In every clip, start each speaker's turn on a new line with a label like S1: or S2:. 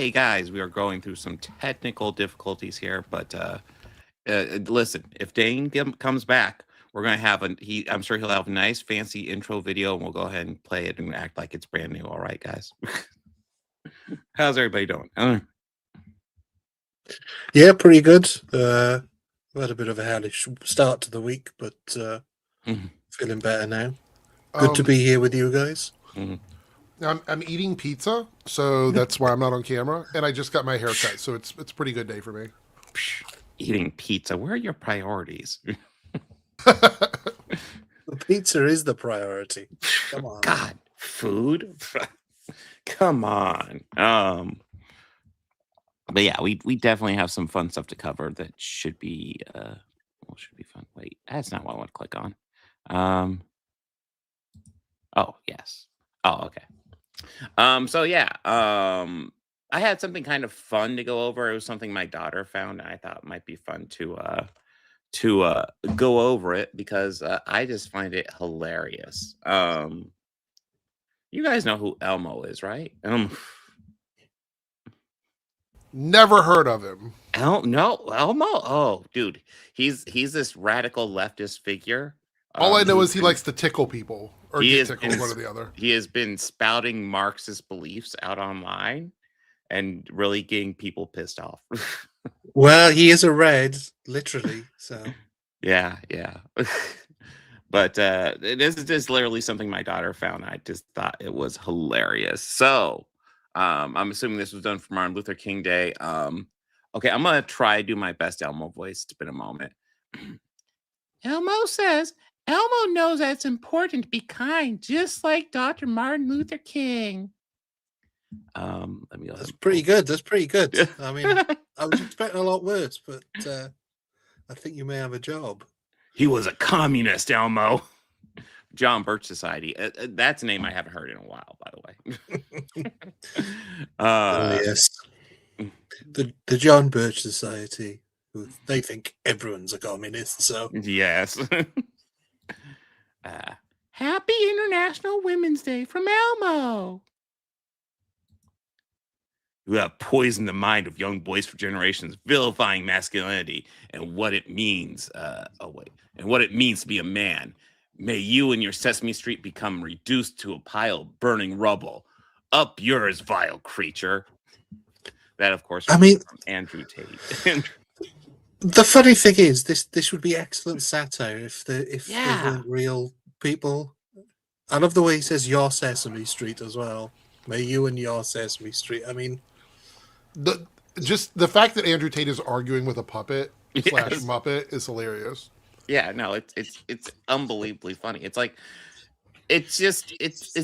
S1: hey guys, we are going through some technical difficulties here, but listen, if Dane comes back, we're gonna have I'm sure he'll have a nice fancy intro video, and we'll go ahead and play it and act like it's brand new. All right, guys. How's everybody doing?
S2: Yeah, pretty good. We had a bit of a hellish start to the week, but feeling better now. Good to be here with you guys.
S3: I'm eating pizza, so that's why I'm not on camera. And I just got my hair cut, so it's a pretty good day for me.
S1: Eating pizza. Where are your priorities?
S2: The pizza is the priority. Come on.
S1: God, food. Come on. But yeah, we definitely have some fun stuff to cover that should be fun. Wait, that's not what I want to click on. Oh, yes. Oh, okay. So yeah, I had something kind of fun to go over. It was something my daughter found, and I thought it might be fun to go over it because I just find it hilarious. You guys know who Elmo is, right?
S3: Never heard of him.
S1: No, Elmo. Oh, dude, he's this radical leftist figure.
S3: All I know is he likes to tickle people, or get tickled, one or the other.
S1: He has been spouting Marxist beliefs out online and really getting people pissed off.
S2: Well, he is a red, literally. So
S1: yeah. But this is just literally something my daughter found. I just thought it was hilarious. So I'm assuming this was done for Martin Luther King Day. Okay, I'm gonna try to do my best Elmo voice. It's been a moment. Elmo says Elmo knows that it's important to be kind, just like Dr. Martin Luther King. Let me go.
S2: That's pretty good. That's pretty good. I mean, I was expecting a lot worse, but I think you may have a job.
S1: He was a communist, Elmo. John Birch Society. That's a name I haven't heard in a while, by the way.
S2: Yes. The John Birch Society. They think everyone's a communist, so
S1: yes. Happy International Women's Day from Elmo. You have poisoned the mind of young boys for generations, vilifying masculinity and what it means. And what it means to be a man. May you and your Sesame Street become reduced to a pile of burning rubble. Up yours, vile creature. That, of course, from Andrew Tate.
S2: The funny thing is, this would be excellent satire if they weren't real people. I love the way he says "your Sesame Street" as well. May you and your Sesame Street. I mean,
S3: the fact that Andrew Tate is arguing with a puppet / Muppet is hilarious.
S1: Yeah, no, it's unbelievably funny. It's like it's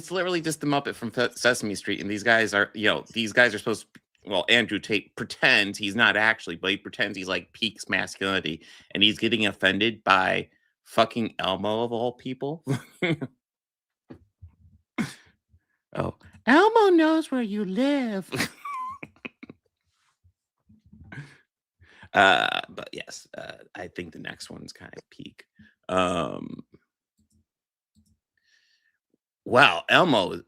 S1: literally just the Muppet from Sesame Street, and these guys are supposed to. Well, Andrew Tate pretends he's not actually, but he pretends he's like peaks masculinity, and he's getting offended by fucking Elmo of all people. Oh, Elmo knows where you live. But yes, I think the next one's kind of peak. Wow, Elmo is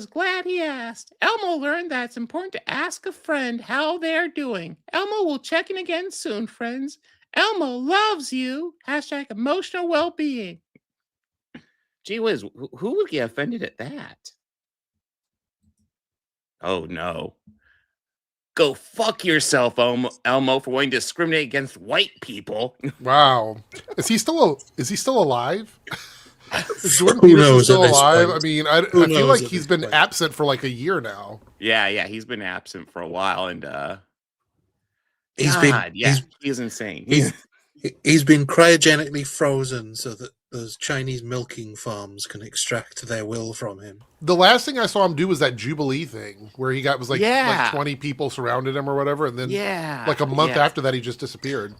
S1: glad he asked. Elmo learned that it's important to ask a friend how they're doing. Elmo will check in again soon, friends. Elmo loves you. # emotional well-being. Gee whiz, who would get offended at that? Oh, no. Go fuck yourself, Elmo, for wanting to discriminate against white people.
S3: Wow. Is he still alive? Is Jordan Peterson still alive? I mean, I feel like he's been absent for like a year now.
S1: Yeah, he's been absent for a while, and he's insane.
S2: He's been cryogenically frozen so that those Chinese milking farms can extract their will from him.
S3: The last thing I saw him do was that Jubilee thing where he was like 20 people surrounded him or whatever, and then like a month after that he just disappeared.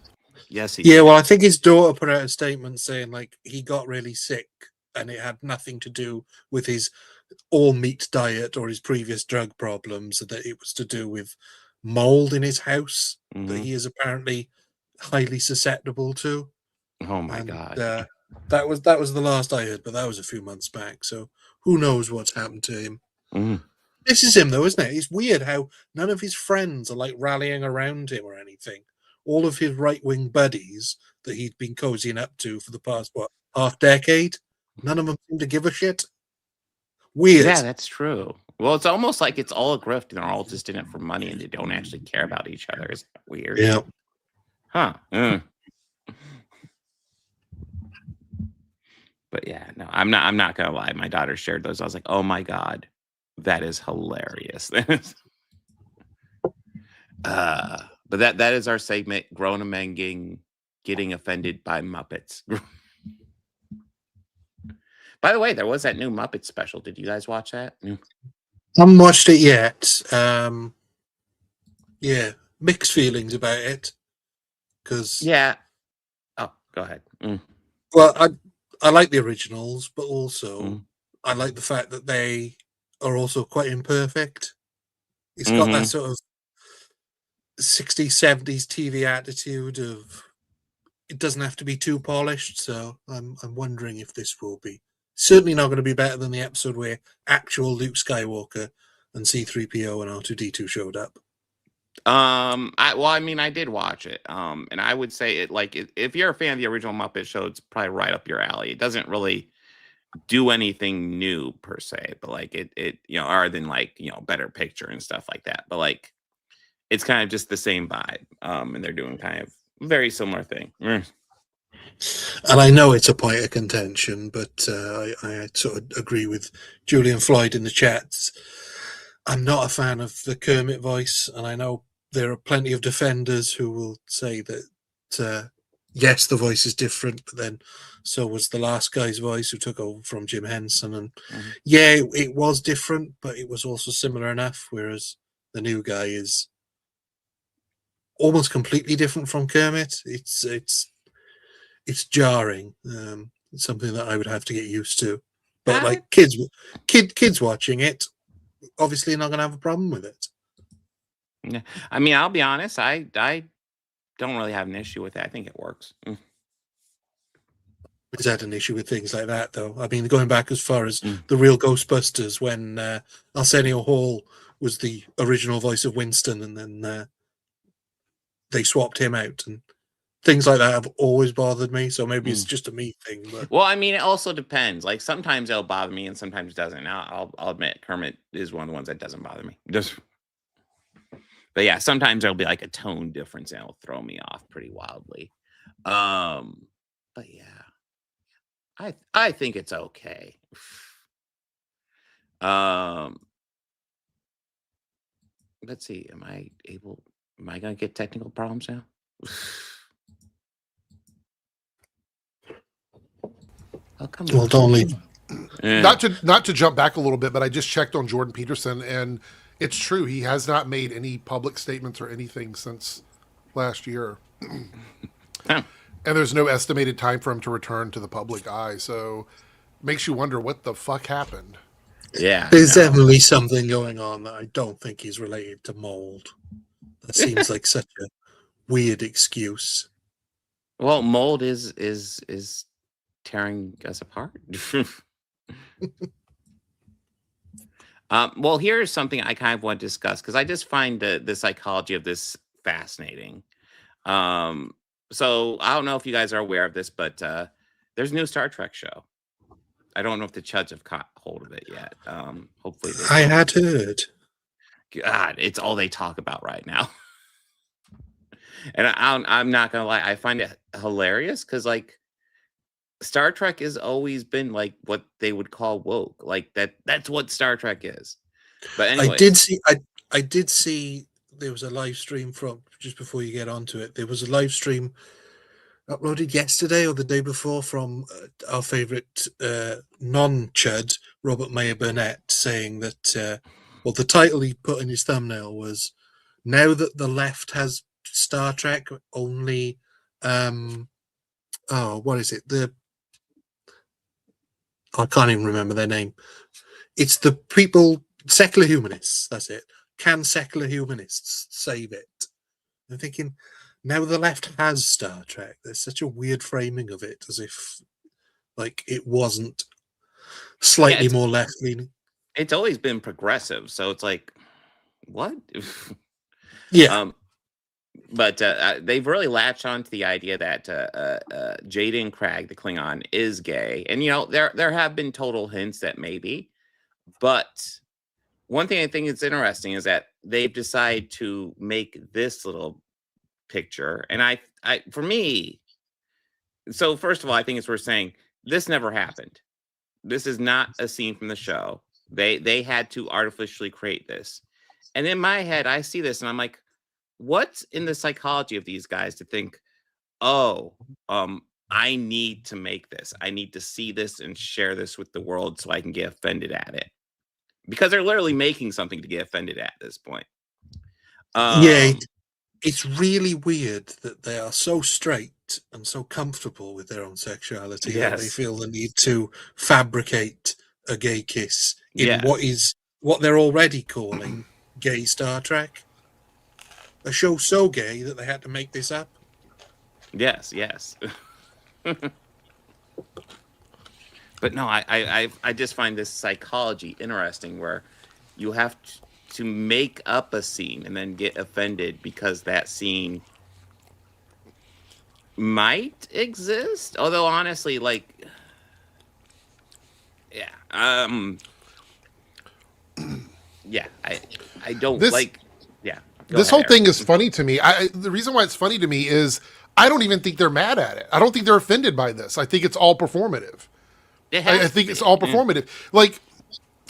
S1: Yes.
S2: Well, I think his daughter put out a statement saying like he got really sick and it had nothing to do with his all meat diet or his previous drug problems, that it was to do with mold in his house that he is apparently highly susceptible to.
S1: Oh my God.
S2: That was the last I heard, but that was a few months back. So who knows what's happened to him? This is him, though, isn't it? It's weird how none of his friends are like rallying around him or anything. All of his right-wing buddies that he'd been cozying up to for the past half decade, none of them seem to give a shit. Weird.
S1: Yeah, that's true. Well, it's almost like it's all a grift, and they're all just in it for money, and they don't actually care about each other. Is that weird?
S2: Yeah.
S1: Huh. But yeah, no, I'm not gonna lie. My daughter shared those. I was like, oh my God, that is hilarious. But that is our segment, grown men getting offended by Muppets. By the way, there was that new Muppet special. Did you guys watch that?
S2: I haven't watched it yet. Yeah, mixed feelings about it. Because
S1: yeah. Oh, go ahead.
S2: Well, I like the originals, but also I like the fact that they are also quite imperfect. It's got that sort of 60s, 70s TV attitude of it doesn't have to be too polished. So I'm wondering if this will be certainly not going to be better than the episode where actual Luke Skywalker and C-3PO and R2-D2 showed up.
S1: I did watch it. And I would say if you're a fan of the original Muppet Show, it's probably right up your alley. It doesn't really do anything new per se, but like it other than better picture and stuff like that. But like it's kind of just the same vibe. And they're doing kind of very similar thing.
S2: And I know it's a point of contention, but I sort of agree with Julian Floyd in the chat. I'm not a fan of the Kermit voice, and I know there are plenty of defenders who will say that yes, the voice is different, but then so was the last guy's voice who took over from Jim Henson, and yeah, it was different, but it was also similar enough. Whereas the new guy is almost completely different from Kermit. It's jarring. It's something that I would have to get used to. But like kids watching it, obviously not going to have a problem with it.
S1: Yeah, I mean, I'll be honest. I don't really have an issue with it. I think it works.
S2: Is that an issue with things like that, though? I mean, going back as far as the real Ghostbusters, when Arsenio Hall was the original voice of Winston, and then they swapped him out, and things like that have always bothered me. So maybe it's just a me thing. But
S1: well, I mean, it also depends. Like sometimes it'll bother me, and sometimes it doesn't. I'll admit, Kermit is one of the ones that doesn't bother me. But yeah, sometimes there'll be like a tone difference, and it'll throw me off pretty wildly. But yeah, I think it's okay. Let's see. Am I gonna get technical problems now?
S2: Well, don't leave.
S3: Not to jump back a little bit, but I just checked on Jordan Peterson, and it's true. He has not made any public statements or anything since last year. And there's no estimated time for him to return to the public eye. So makes you wonder what the fuck happened.
S1: Yeah.
S2: There's definitely something going on that I don't think is related to mold. That seems like such a weird excuse.
S1: Well, mold is tearing us apart. Well, here's something I kind of want to discuss because I just find the psychology of this fascinating. So I don't know if you guys are aware of this, but there's a new Star Trek show. I don't know if the Chuds have caught hold of it yet. Hopefully they
S2: I had heard.
S1: God, it's all they talk about right now. And I'm not gonna lie, I find it hilarious because like Star Trek has always been like what they would call woke. Like that's what Star Trek is. But anyway,
S2: I did see there was a live stream from just before you get onto it. There was a live stream uploaded yesterday or the day before from our favorite non-Chud, Robert Mayer Burnett, saying that well, the title he put in his thumbnail was "Now that the left has Star Trek, only what is it? I can't even remember their name. It's the people, secular humanists. That's it. Can secular humanists save it? I'm thinking, now the left has Star Trek. There's such a weird framing of it, as if like it wasn't slightly more left leaning.
S1: it's always been progressive. So it's like, what?
S2: Yeah.
S1: But they've really latched on to the idea that Jaden Cragg, the Klingon, is gay, and there have been total hints that maybe, but one thing I think is interesting is that they've decided to make this little picture, and I for me, so first of all, I think it's worth saying this never happened. This is not a scene from the show. They had to artificially create this, and in my head, I see this, and I'm like, what's in the psychology of these guys to think, oh, I need to make this. I need to see this and share this with the world so I can get offended at it. Because they're literally making something to get offended at this point.
S2: Yeah, it's really weird that they are so straight and so comfortable with their own sexuality that they
S1: Yes.
S2: feel the need to fabricate a gay kiss in
S1: Yes.
S2: what they're already calling gay Star Trek. A show so gay that they had to make this up.
S1: Yes, yes. But no, I just find this psychology interesting where you have to make up a scene and then get offended because that scene might exist. Although honestly, like, yeah, yeah, I don't like, yeah.
S3: This whole thing is funny to me. The reason why it's funny to me is I don't even think they're mad at it. I don't think they're offended by this. I think it's all performative. I think it's all performative. Like,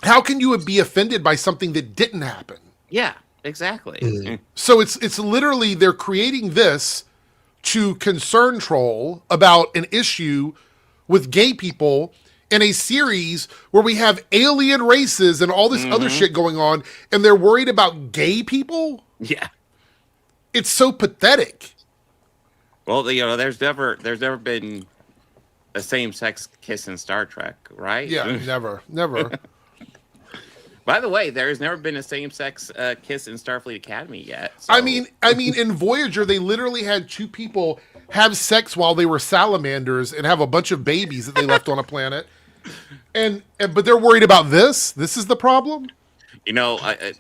S3: how can you be offended by something that didn't happen?
S1: Yeah, exactly.
S3: So it's literally they're creating this to concern troll about an issue with gay people in a series where we have alien races and all this other shit going on, and they're worried about gay people?
S1: Yeah.
S3: It's so pathetic.
S1: Well, there's never been a same-sex kiss in Star Trek, right?
S3: Yeah, never.
S1: By the way, there's never been a same-sex kiss in Starfleet Academy yet. So.
S3: I mean, in Voyager, they literally had two people have sex while they were salamanders and have a bunch of babies that they left on a planet. But they're worried about this. This is the problem.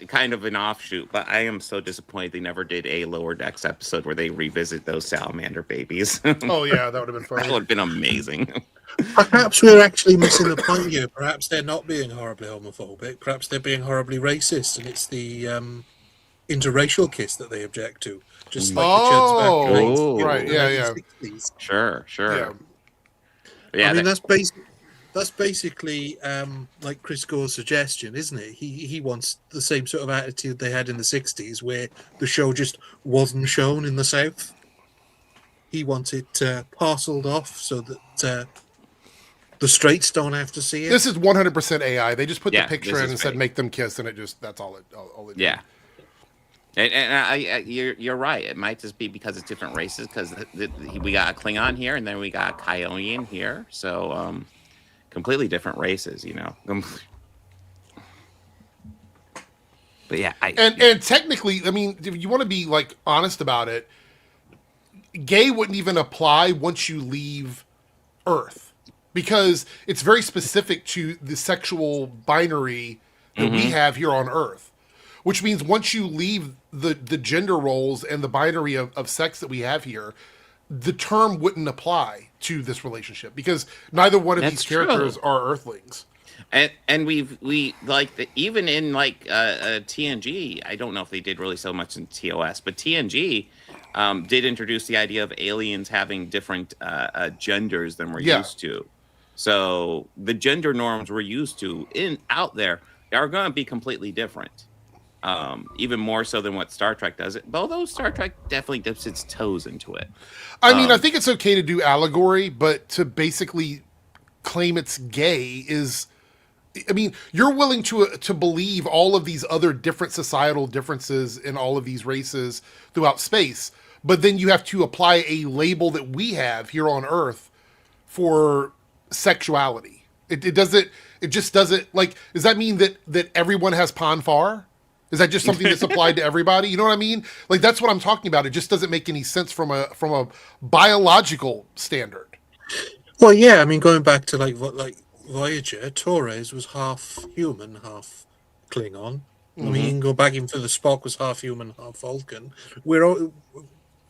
S1: Kind of an offshoot, but I am so disappointed they never did a Lower Decks episode where they revisit those salamander babies.
S3: Oh yeah, that would have been fun.
S1: That would have been amazing.
S2: Perhaps we're actually missing the point here. Perhaps they're not being horribly homophobic. Perhaps they're being horribly racist, and it's the interracial kiss that they object to. Just like the Chuds back in the 1960s.
S1: Sure.
S2: Yeah, I mean, that's basically like Chris Gore's suggestion, isn't it? He wants the same sort of attitude they had in the 60s where the show just wasn't shown in the South. He wants it parceled off so that the straights don't have to see it.
S3: This is 100% AI. They just put the picture in and
S1: fake.
S3: Said make them kiss, and that's all it did.
S1: Yeah. And you're right. It might just be because it's different races, because we got a Klingon here, and then we got a Kyonian here. So, completely different races, But yeah,
S3: and technically, I mean, if you want to be like honest about it, gay wouldn't even apply once you leave Earth, because it's very specific to the sexual binary that we have here on Earth. Which means once you leave the gender roles and the binary of sex that we have here, the term wouldn't apply to this relationship, because neither one of these characters are Earthlings.
S1: And we like even in like TNG, I don't know if they did really so much in TOS, but TNG did introduce the idea of aliens having different genders than we're used to. So the gender norms we're used to out there are going to be completely different. Even more so than what Star Trek does it. Although Star Trek definitely dips its toes into it.
S3: I mean, I think it's okay to do allegory, but to basically claim it's gay is, I mean, you're willing to believe all of these other different societal differences in all of these races throughout space, but then you have to apply a label that we have here on Earth for sexuality. It just doesn't, like, does that mean that everyone has Ponfar? Is that just something that's applied to everybody? You know what I mean? Like, that's what I'm talking about. It just doesn't make any sense from a biological standard.
S2: Well, yeah, I mean, going back to like Voyager, Torres was half human, half Klingon. I mean,
S1: Mhm.
S2: you can go back into the Spock was half human, half Vulcan.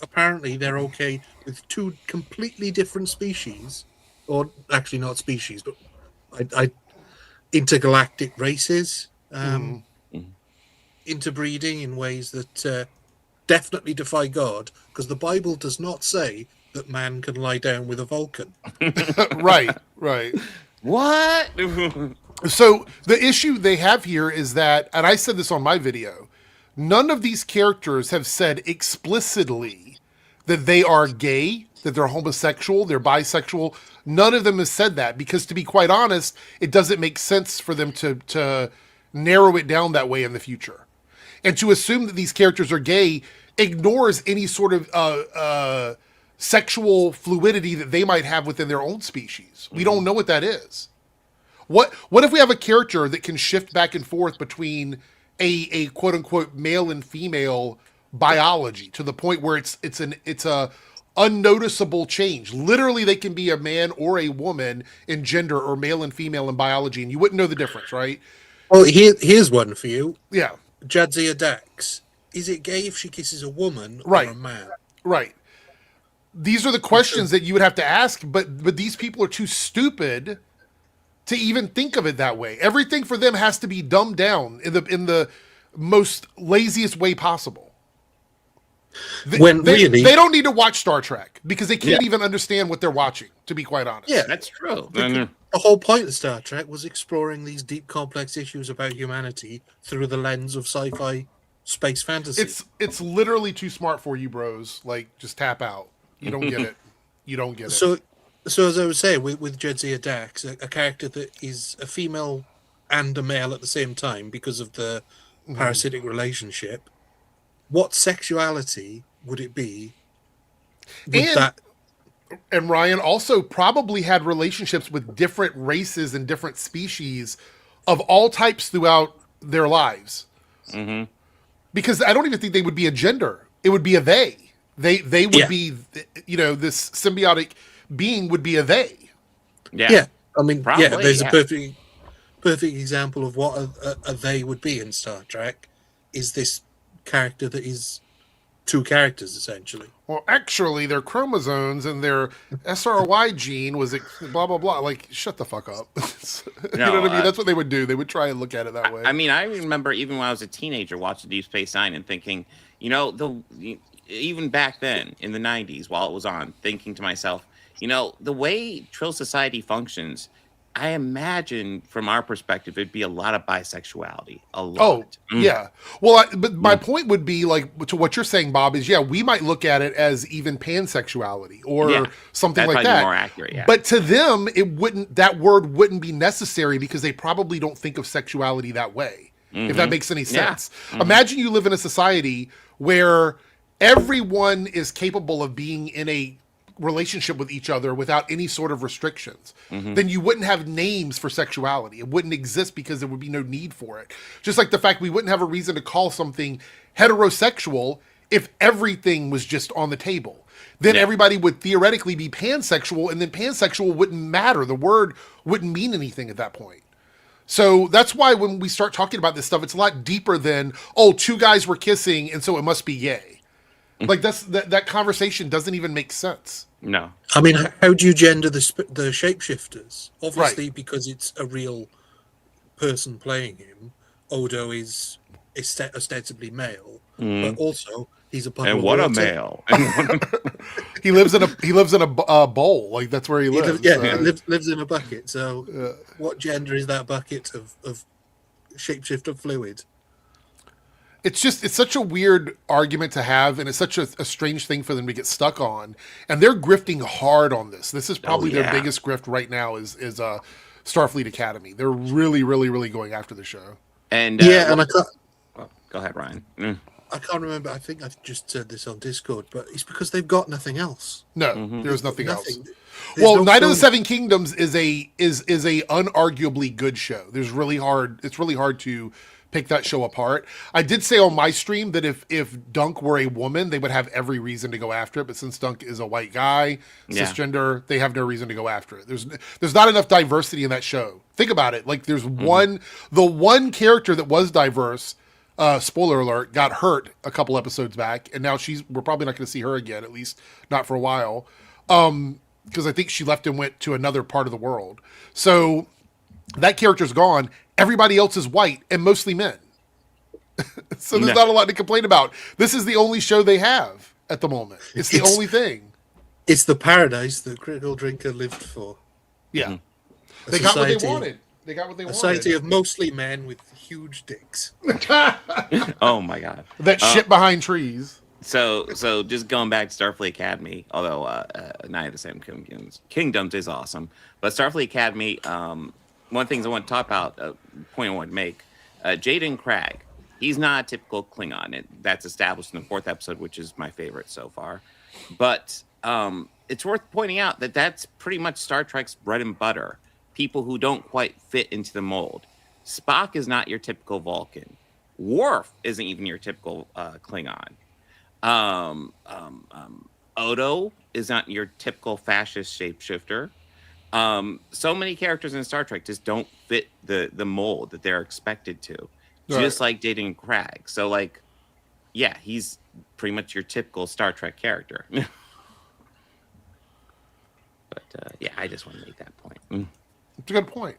S2: Apparently they're okay with two completely different species, or actually not species, but intergalactic races,
S3: Mhm.
S2: interbreeding in ways that definitely defy God, because the Bible does not say that man can lie down with a Vulcan.
S3: Right, right.
S1: What?
S3: So the issue they have here is that, and I said this on my video, none of these characters have said explicitly that they are gay, that they're homosexual, they're bisexual. None of them has said that because, to be quite honest, it doesn't make sense for them to narrow it down that way in the future. And to assume that these characters are gay ignores any sort of sexual fluidity that they might have within their own species. We don't know what that is. What if we have a character that can shift back and forth between a quote unquote male and female biology to the point where it's a unnoticeable change. Literally, they can be a man or a woman in gender, or male and female in biology, and you wouldn't know the difference, right?
S2: Well, here's one for you.
S3: Yeah,
S2: Jadzia Dax. Is it gay if she kisses a woman
S3: Right.
S2: or a man?
S3: right. These are the questions that you would have to ask, but these people are too stupid to even think of it that way. Everything for them has to be dumbed down in the most laziest way possible. They don't need to watch Star Trek because they can't even understand what they're watching, to be quite honest.
S2: Yeah,
S1: That's true.
S2: the whole point of Star Trek was exploring these deep, complex issues about humanity through the lens of sci-fi space fantasy.
S3: It's literally too smart for you, bros. Like, just tap out. You don't get it. You don't get it.
S2: So as I was saying, with Jadzia Dax, a character that is a female and a male at the same time because of the parasitic relationship, what sexuality would it be with that?
S3: And Ryan also probably had relationships with different races and different species of all types throughout their lives.
S1: Mm-hmm.
S3: Because I don't even think they would be a gender. It would be a they. They would be, this symbiotic being would be a they.
S2: Yeah. I mean,
S1: Probably,
S2: there's a perfect example of what a they would be in Star Trek. Is this character that is two characters, essentially.
S3: Well, actually, their chromosomes and their SRY gene was blah, blah, blah. Like, shut the fuck up. You know what I mean? That's what they would do. They would try and look at it that way.
S1: I mean, I remember even when I was a teenager watching Deep Space Nine and thinking, even back then in the 90s while it was on, thinking to myself, the way Trill Society functions, I imagine from our perspective, it'd be a lot of bisexuality. A lot.
S3: Oh, yeah. Well, but my point would be, like, to what you're saying, Bob, is, we might look at it as even pansexuality or something like that.
S1: More accurate, yeah.
S3: But to them, that word wouldn't be necessary because they probably don't think of sexuality that way, if that makes any sense. Yeah. Imagine you live in a society where everyone is capable of being in a relationship with each other without any sort of restrictions. Then you wouldn't have names for sexuality. It wouldn't exist because there would be no need for it. Just like the fact we wouldn't have a reason to call something heterosexual if everything was just on the table. Then everybody would theoretically be pansexual, and then pansexual wouldn't matter. The word wouldn't mean anything at that point. So that's why when we start talking about this stuff, it's a lot deeper than, two guys were kissing and so it must be gay. Like, that conversation doesn't even make sense.
S1: No.
S2: I mean, how do you gender the shapeshifters? Obviously, because it's a real person playing him. Odo is ostensibly male, but also he's a puddle of water.
S1: And what a male!
S3: He lives in a bowl. Like, that's where he lives.
S2: Lives in a bucket. So, what gender is that bucket of shapeshifter fluid?
S3: It's such a weird argument to have, and it's such a strange thing for them to get stuck on. And they're grifting hard on this. This is probably their biggest grift right now is Starfleet Academy. They're really, really, really going after the show.
S1: And
S2: and I can't.
S1: Go ahead, Ryan.
S2: I can't remember. I think I've just said this on Discord, but it's because they've got nothing else.
S3: No, there's nothing else.
S2: There's
S3: Night of the Seven Kingdoms is a unarguably good show. It's really hard to pick that show apart. I did say on my stream that if Dunk were a woman, they would have every reason to go after it. But since Dunk is a white guy, cisgender, they have no reason to go after it. There's not enough diversity in that show. Think about it. Like there's the one character that was diverse, spoiler alert, got hurt a couple episodes back, and now we're probably not going to see her again, at least not for a while. Because I think she left and went to another part of the world. So that character's gone. Everybody else is white and mostly men. So there's not a lot to complain about. This is the only show they have at the moment. It's the only thing.
S2: It's the paradise that Critical Drinker lived for.
S3: Yeah. They got what they wanted. They got what they wanted.
S2: A society of mostly men with huge dicks.
S1: Oh my god.
S3: That shit behind trees.
S1: So just going back to Starfleet Academy, although Night of the Seven Kingdoms is awesome, but Starfleet Academy, one of the things I want to talk about, point I want to make, Jaden Cragg, he's not a typical Klingon. That's established in the 4th episode, which is my favorite so far. But it's worth pointing out that that's pretty much Star Trek's bread and butter. People who don't quite fit into the mold. Spock is not your typical Vulcan. Worf isn't even your typical Klingon. Odo is not your typical fascist shapeshifter. So many characters in Star Trek just don't fit the mold that they're expected to. Right. Just like Jaden Cragg. So like, yeah, he's pretty much your typical Star Trek character. But yeah, I just want to make that point.
S3: It's a good point.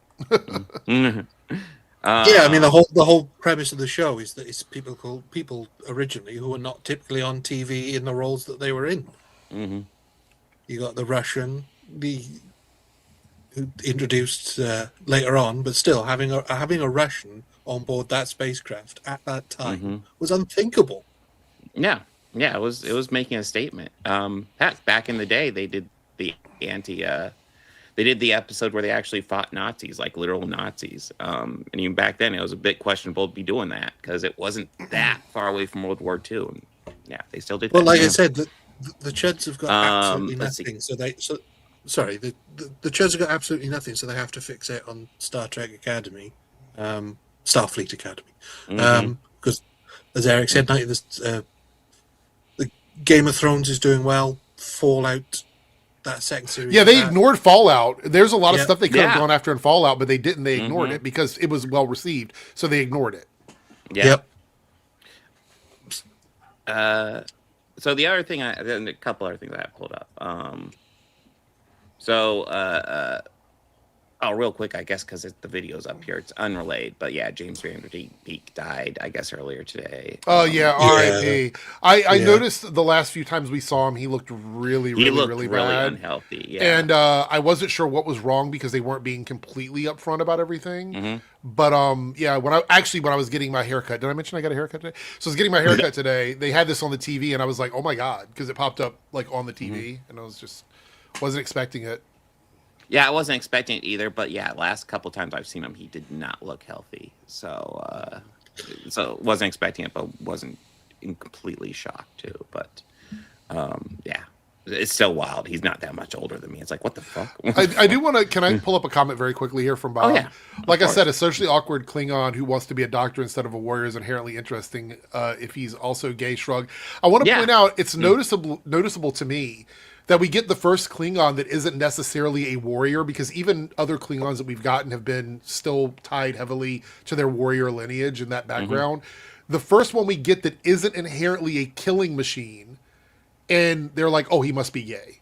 S2: Yeah, I mean the whole premise of the show is that it's people originally who are not typically on TV in the roles that they were in.
S1: Mm-hmm.
S2: You got the Russian, who introduced later on, but still having a Russian on board that spacecraft at that time was unthinkable.
S1: Yeah, it was making a statement. Heck, back in the day, they did the they did the episode where they actually fought Nazis, like literal Nazis. And even back then, it was a bit questionable to be doing that because it wasn't that far away from World War II. And yeah, they still did.
S2: Well,
S1: that.
S2: like I said, the Chuds have got absolutely
S1: let's
S2: nothing. The Chuds have got absolutely nothing, so they have to fix it on Star Trek Academy, Starfleet Academy, because as Eric said, the Game of Thrones is doing well. Fallout. That second series.
S3: Yeah, they ignored Fallout. There's a lot of stuff they could have
S1: Yeah.
S3: gone after in Fallout, but they didn't. They ignored it because it was well received, so they ignored it.
S1: Yeah. Yep. So the other thing, a couple other things I pulled up. Real quick, I guess, because the video's up here, it's unrelated. But yeah, James Van Der Beek died, I guess, earlier today.
S3: Oh yeah, R.I.P. I noticed the last few times we saw him, he looked really bad,
S1: unhealthy. Yeah,
S3: and I wasn't sure what was wrong because they weren't being completely upfront about everything. But yeah, when I was getting my haircut, did I mention I got a haircut today? So I was getting my haircut today. They had this on the TV, and I was like, oh my god, because it popped up like on the TV, and I wasn't expecting it.
S1: Yeah, I wasn't expecting it either, but yeah, last couple times I've seen him, he did not look healthy. So wasn't expecting it, but wasn't completely shocked too. But yeah, it's still wild. He's not that much older than me. It's like, what the fuck?
S3: I do want to. Can I pull up a comment very quickly here from Bob?
S1: Oh, yeah.
S3: Like I said, a socially awkward Klingon who wants to be a doctor instead of a warrior is inherently interesting. If he's also gay, shrug. I want to point out it's noticeable to me that we get the first Klingon that isn't necessarily a warrior, because even other Klingons that we've gotten have been still tied heavily to their warrior lineage and that background. The first one we get that isn't inherently a killing machine, and they're like, oh, he must be gay.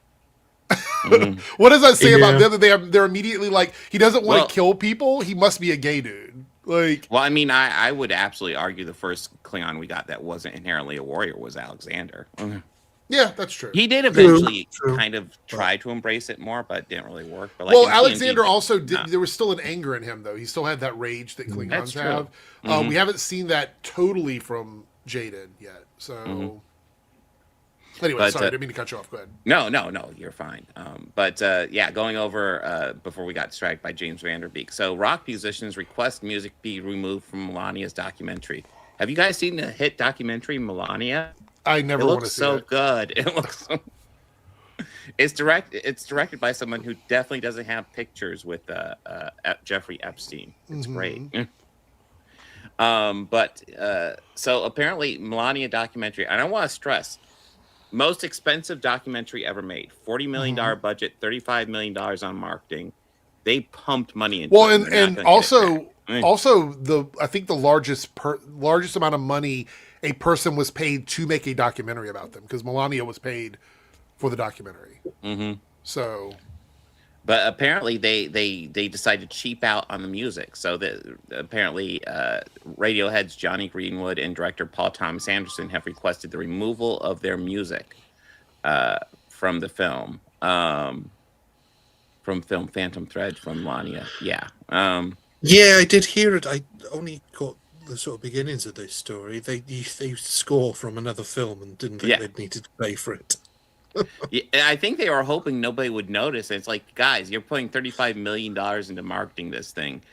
S3: What does that say about them? That they're immediately like, he doesn't want to kill people, he must be a gay dude. Like,
S1: well, I mean, I would absolutely argue the first Klingon we got that wasn't inherently a warrior was Alexander.
S3: Yeah, that's true.
S1: He did eventually kind of try to embrace it more, but it didn't really work. But like,
S3: well, Alexander also did. There was still an anger in him, though. He still had that rage that Klingons have. We haven't seen that totally from Jaden yet. So, anyway, sorry, I didn't mean to cut you off. Go ahead.
S1: No, you're fine. But yeah, going over before we got distracted by James Van Der Beek. So, rock musicians request music be removed from Melania's documentary. Have you guys seen the hit documentary Melania?
S3: I never want to see it.
S1: It looks so good. It looks so... It's directed by someone who definitely doesn't have pictures with Jeffrey Epstein. It's great. So apparently Melania documentary, and I want to stress, most expensive documentary ever made. $40 million budget, $35 million on marketing. They pumped money into it.
S3: And also I think the largest amount of money a person was paid to make a documentary about them, because Melania was paid for the documentary. So,
S1: but apparently they decided to cheap out on the music. So that apparently Radiohead's Johnny Greenwood and director Paul Thomas Anderson have requested the removal of their music from the film. From film Phantom Thread from Melania. Yeah.
S2: Yeah, I did hear it. I only caught the sort of beginnings of this story. They score from another film and didn't think they'd needed to pay for it.
S1: Yeah, I think they were hoping nobody would notice. It's like, guys, you're putting $35 million into marketing this thing.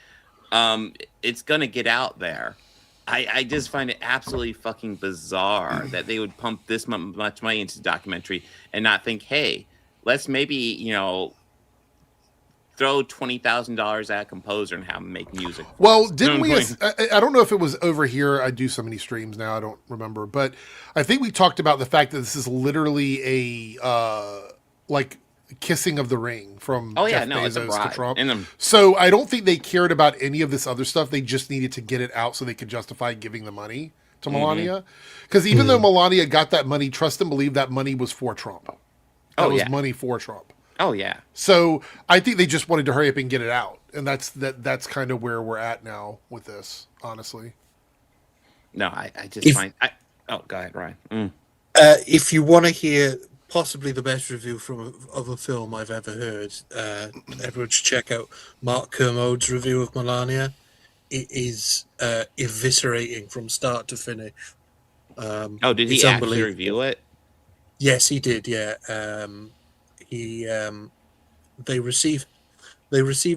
S1: It's going to get out there. I just find it absolutely fucking bizarre that they would pump this much money into the documentary and not think, hey, let's maybe, throw $20,000 at a composer and have him make music.
S3: Well, didn't we? I don't know if it was over here. I do so many streams now, I don't remember. But I think we talked about the fact that this is literally a like kissing of the ring from Jeff Bezos to Trump. So I don't think they cared about any of this other stuff. They just needed to get it out so they could justify giving the money to Melania. Because even though Melania got that money, trust and believe that money was for Trump. That was money for Trump.
S1: Oh yeah.
S3: So I think they just wanted to hurry up and get it out, and that's kind of where we're at now with this, honestly.
S1: No, I just find. Go ahead, Ryan.
S2: If you want to hear possibly the best review of a film I've ever heard, everyone should check out Mark Kermode's review of Melania. It is eviscerating from start to finish.
S1: Did he actually review it?
S2: Yes, he did. Yeah. They received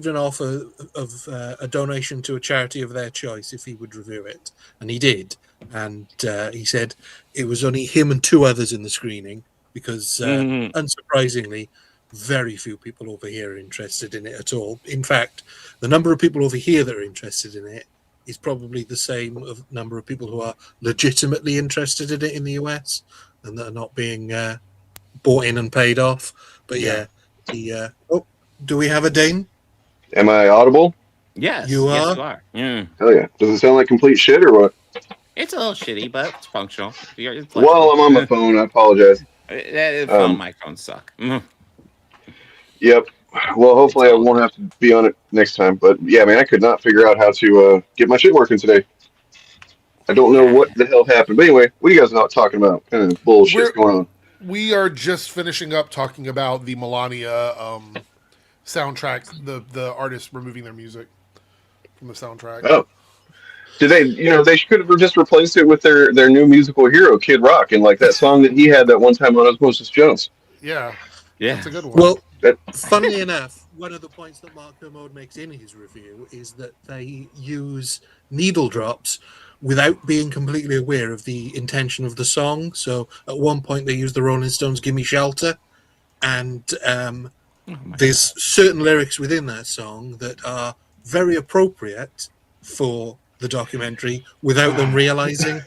S2: an offer of a donation to a charity of their choice if he would review it, and he did. And he said it was only him and two others in the screening because, unsurprisingly, very few people over here are interested in it at all. In fact, the number of people over here that are interested in it is probably the same of number of people who are legitimately interested in it in the US and that are not being bought in and paid off. But do we have a Dane?
S4: Am I audible?
S1: Yes,
S2: you are.
S1: Yes, you are. Yeah.
S4: Hell yeah! Does it sound like complete shit or what?
S1: It's a little shitty, but it's functional.
S4: Well, I'm on my phone. I apologize.
S1: Phone microphones suck.
S4: Yep. Well, hopefully I won't have to be on it next time. But yeah, man, I could not figure out how to get my shit working today. I don't know what the hell happened. But anyway, what are you guys not talking about? What kind of bullshit's going on?
S3: We are just finishing up talking about the Melania soundtrack, the artists removing their music from the soundtrack.
S4: Oh. Did they, they could have just replaced it with their new musical hero, Kid Rock, and like that song that he had that one time on Osmosis Jones.
S3: Yeah. That's a good one.
S2: Well, funnily enough, one of the points that Mark Kermode makes in his review is that they use needle drops without being completely aware of the intention of the song. So at one point they use the Rolling Stones' Gimme Shelter, and there's certain lyrics within that song that are very appropriate for the documentary without them realizing.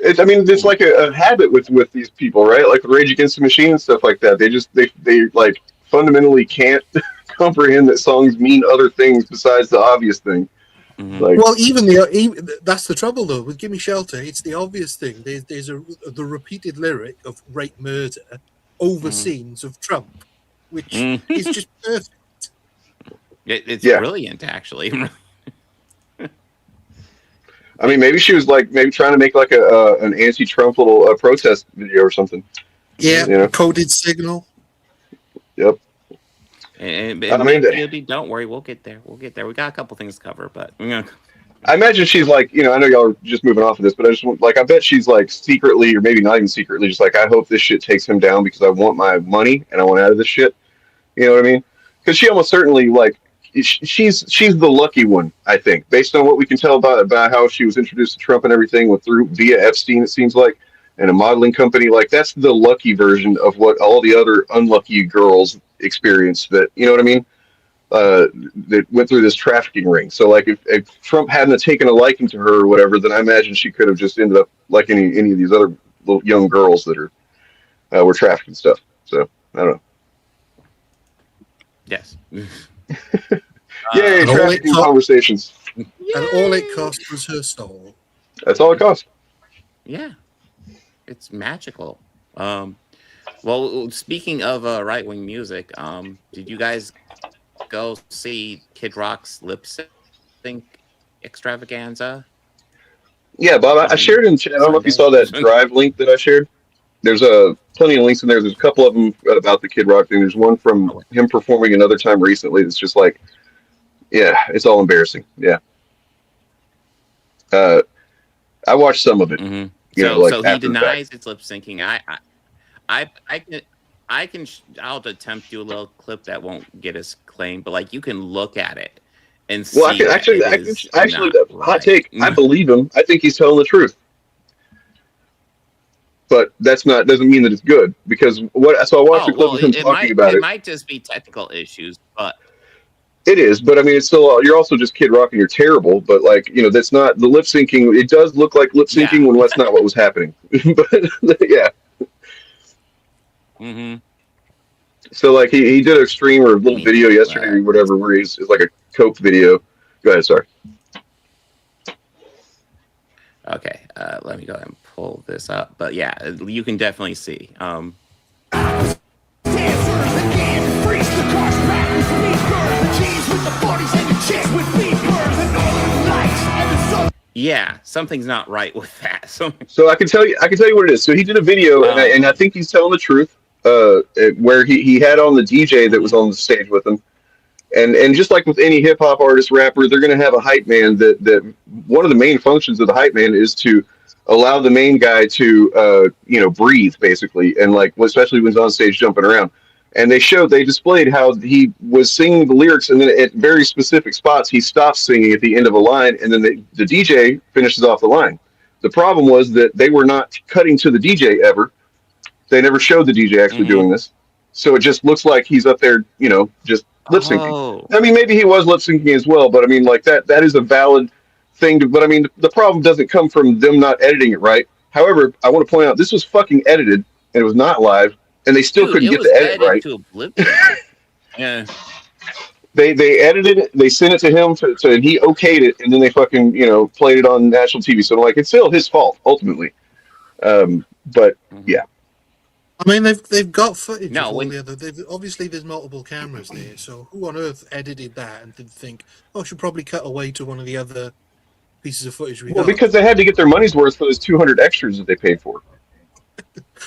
S4: It's like a habit with these people, right? Like Rage Against the Machine and stuff like that. They like fundamentally can't comprehend that songs mean other things besides the obvious thing. Like,
S2: well, even that's the trouble though with "Gimme Shelter." It's the obvious thing. There's the repeated lyric of rape, murder over scenes of Trump, which is just perfect.
S1: It's brilliant, actually.
S4: I mean, maybe she was maybe trying to make like an anti-Trump little protest video or something.
S2: Yeah, coded signal.
S4: Yep.
S1: And don't worry, we'll get there. We got a couple things to cover, but
S4: I imagine she's like, I know y'all are just moving off of this, but I just I bet she's like secretly, or maybe not even secretly, just like, I hope this shit takes him down because I want my money and I want out of this shit. You know what I mean? Because she almost certainly she's the lucky one, I think, based on what we can tell about how she was introduced to Trump and everything via Epstein, it seems like, and a modeling company. Like, that's the lucky version of what all the other unlucky girls experience. That, you know what I mean? that went through this trafficking ring. So like if Trump hadn't taken a liking to her or whatever, then I imagine she could have just ended up like any of these other little young girls that are were trafficking stuff. So I don't know.
S1: Yes.
S4: Yay, trafficking conversations.
S2: And all it cost was her soul.
S4: That's all it cost.
S1: Yeah, it's magical. Well, speaking of right-wing music, did you guys go see Kid Rock's lip sync extravaganza?
S4: Yeah, Bob, I shared in chat. I don't know if you saw that Drive link that I shared. There's plenty of links in there. There's a couple of them about the Kid Rock thing. There's one from him performing another time recently. It's just like, yeah, it's all embarrassing. Yeah. I watched some of it.
S1: Mm-hmm.
S4: So
S1: he denies it's lip syncing. I'll attempt to do a little clip that won't get us claimed, but like you can look at it and see. Well,
S4: actually, hot take. I believe him. I think he's telling the truth. But doesn't mean that it's good because so I watched the clip of him talking about it.
S1: It might just be technical issues, but
S4: it is. But I mean, it's still you're also just Kid Rock and you're terrible. But like that's not the lip syncing. It does look like lip syncing when that's not what was happening. But yeah.
S1: Mm-hmm.
S4: So like he did a stream or a little video yesterday or whatever where it's like a Coke video. Go ahead, sorry.
S1: Okay, let me go ahead and pull this up. But yeah, you can definitely see. Yeah, something's not right with that.
S4: So I can tell you what it is. So he did a video, and I think he's telling the truth. Where he had on the DJ that was on the stage with him, and just like with any hip hop artist, rapper, they're going to have a hype man. That one of the main functions of the hype man is to allow the main guy to breathe basically, and like especially when he's on stage jumping around. And they displayed how he was singing the lyrics, and then at very specific spots he stops singing at the end of a line, and then the DJ finishes off the line. The problem was that they were not cutting to the DJ ever. They never showed the DJ actually doing this. So it just looks like he's up there, just lip syncing. Oh. I mean, maybe he was lip syncing as well, but I mean, like that is a valid thing. But I mean, the problem doesn't come from them not editing it right. However, I want to point out this was fucking edited and it was not live, and they still couldn't get the edit right. To yeah. They edited it, they sent it to him, and he okayed it, and then they fucking, played it on national TV. So like, it's still his fault, ultimately. But yeah.
S2: I mean, they've got footage of all the other. Obviously, there's multiple cameras there, so who on earth edited that and did think, I should probably cut away to one of the other pieces of footage we got?
S4: Well, because they had to get their money's worth for those 200 extras that they paid for.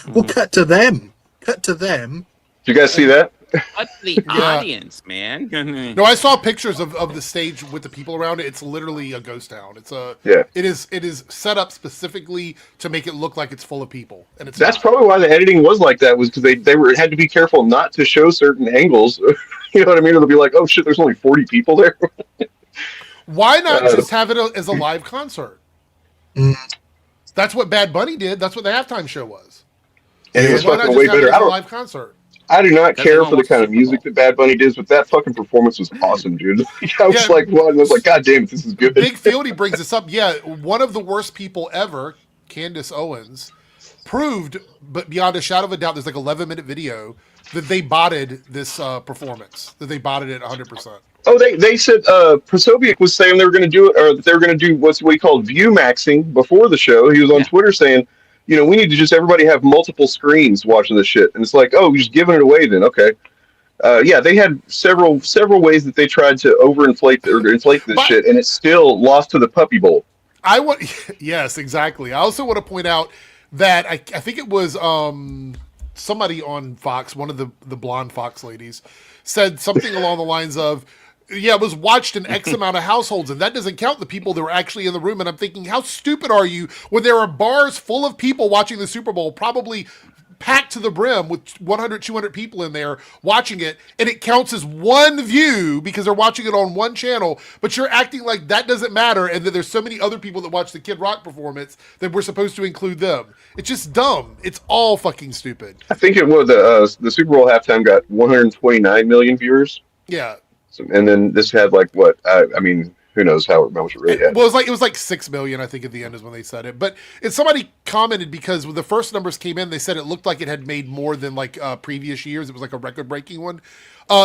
S2: Well, cut to them. Cut to them.
S4: Did you guys see that?
S1: What's the audience, man?
S3: No, I saw pictures of the stage with the people around it. It's literally a ghost town. It is set up specifically to make it look like it's full of people, and that's
S4: probably why the editing was like that. Was because they had to be careful not to show certain angles. You know what I mean? It'll be like, oh shit, there's only 40 people there.
S3: Why not just have it as a live concert? That's what Bad Bunny did. That's what the halftime show was.
S4: And it was fucking way better.
S3: Live concert.
S4: I do not care for the kind of music that Bad Bunny does, but that fucking performance was awesome, dude. I was like, God damn it, this is good.
S3: Big Fieldy brings this up. Yeah, one of the worst people ever, Candace Owens, proved, but beyond a shadow of a doubt, there's like 11-minute video that they botted this performance. That they botted it 100%.
S4: Oh, they said Prosobiec was saying they were going to do it, or that they were going to do what he called view maxing before the show. He was on Twitter saying, we need to just everybody have multiple screens watching this shit. And it's like, oh, you're just giving it away then. Okay. They had several ways that they tried to overinflate or inflate this shit, and it still lost to the Puppy Bowl.
S3: Yes, exactly. I also want to point out that I think it was somebody on Fox, one of the blonde Fox ladies, said something along the lines of, it was watched in X amount of households, and that doesn't count the people that were actually in the room. And I'm thinking, how stupid are you when there are bars full of people watching the Super Bowl, probably packed to the brim with 100, 200 people in there watching it, and it counts as one view because they're watching it on one channel, but you're acting like that doesn't matter and that there's so many other people that watch the Kid Rock performance that we're supposed to include them. It's just dumb. It's all fucking stupid.
S4: I think it was the Super Bowl halftime got 129 million viewers.
S3: Yeah.
S4: And then this had like what? I mean, who knows how much it really had?
S3: Well, it was like 6 million, I think, at the end is when they said it. But somebody commented because when the first numbers came in, they said it looked like it had made more than like previous years. It was like a record-breaking one.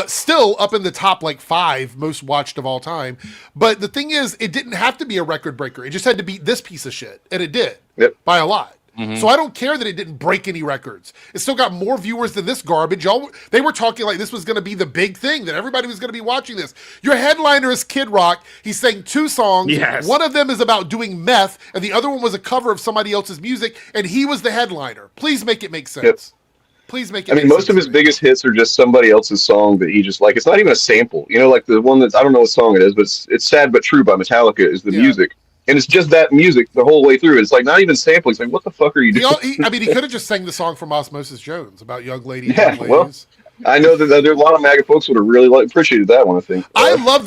S3: Still up in the top like 5 most watched of all time. But the thing is, it didn't have to be a record breaker. It just had to be this piece of shit, and it did by a lot. So I don't care that it didn't break any records. It still got more viewers than this garbage. They were talking like this was going to be the big thing, that everybody was going to be watching this. Your headliner is Kid Rock. He sang 2 songs.
S1: Yes.
S3: One of them is about doing meth, and the other one was a cover of somebody else's music, and he was the headliner. Please make it make sense.
S4: Yep.
S3: Please make it
S4: I mean, most of his biggest hits are just somebody else's song that he just like. It's not even a sample. You know, like the one that's, I don't know what song it is, but it's Sad But True by Metallica is the music. And it's just that music the whole way through. It's like not even sampling. It's like, what the fuck are you doing?
S3: He could have just sang the song from Osmosis Jones about young ladies.
S4: Yeah,
S3: young ladies.
S4: well, I know that there are a lot of MAGA folks would have really appreciated that one. I think.
S3: I love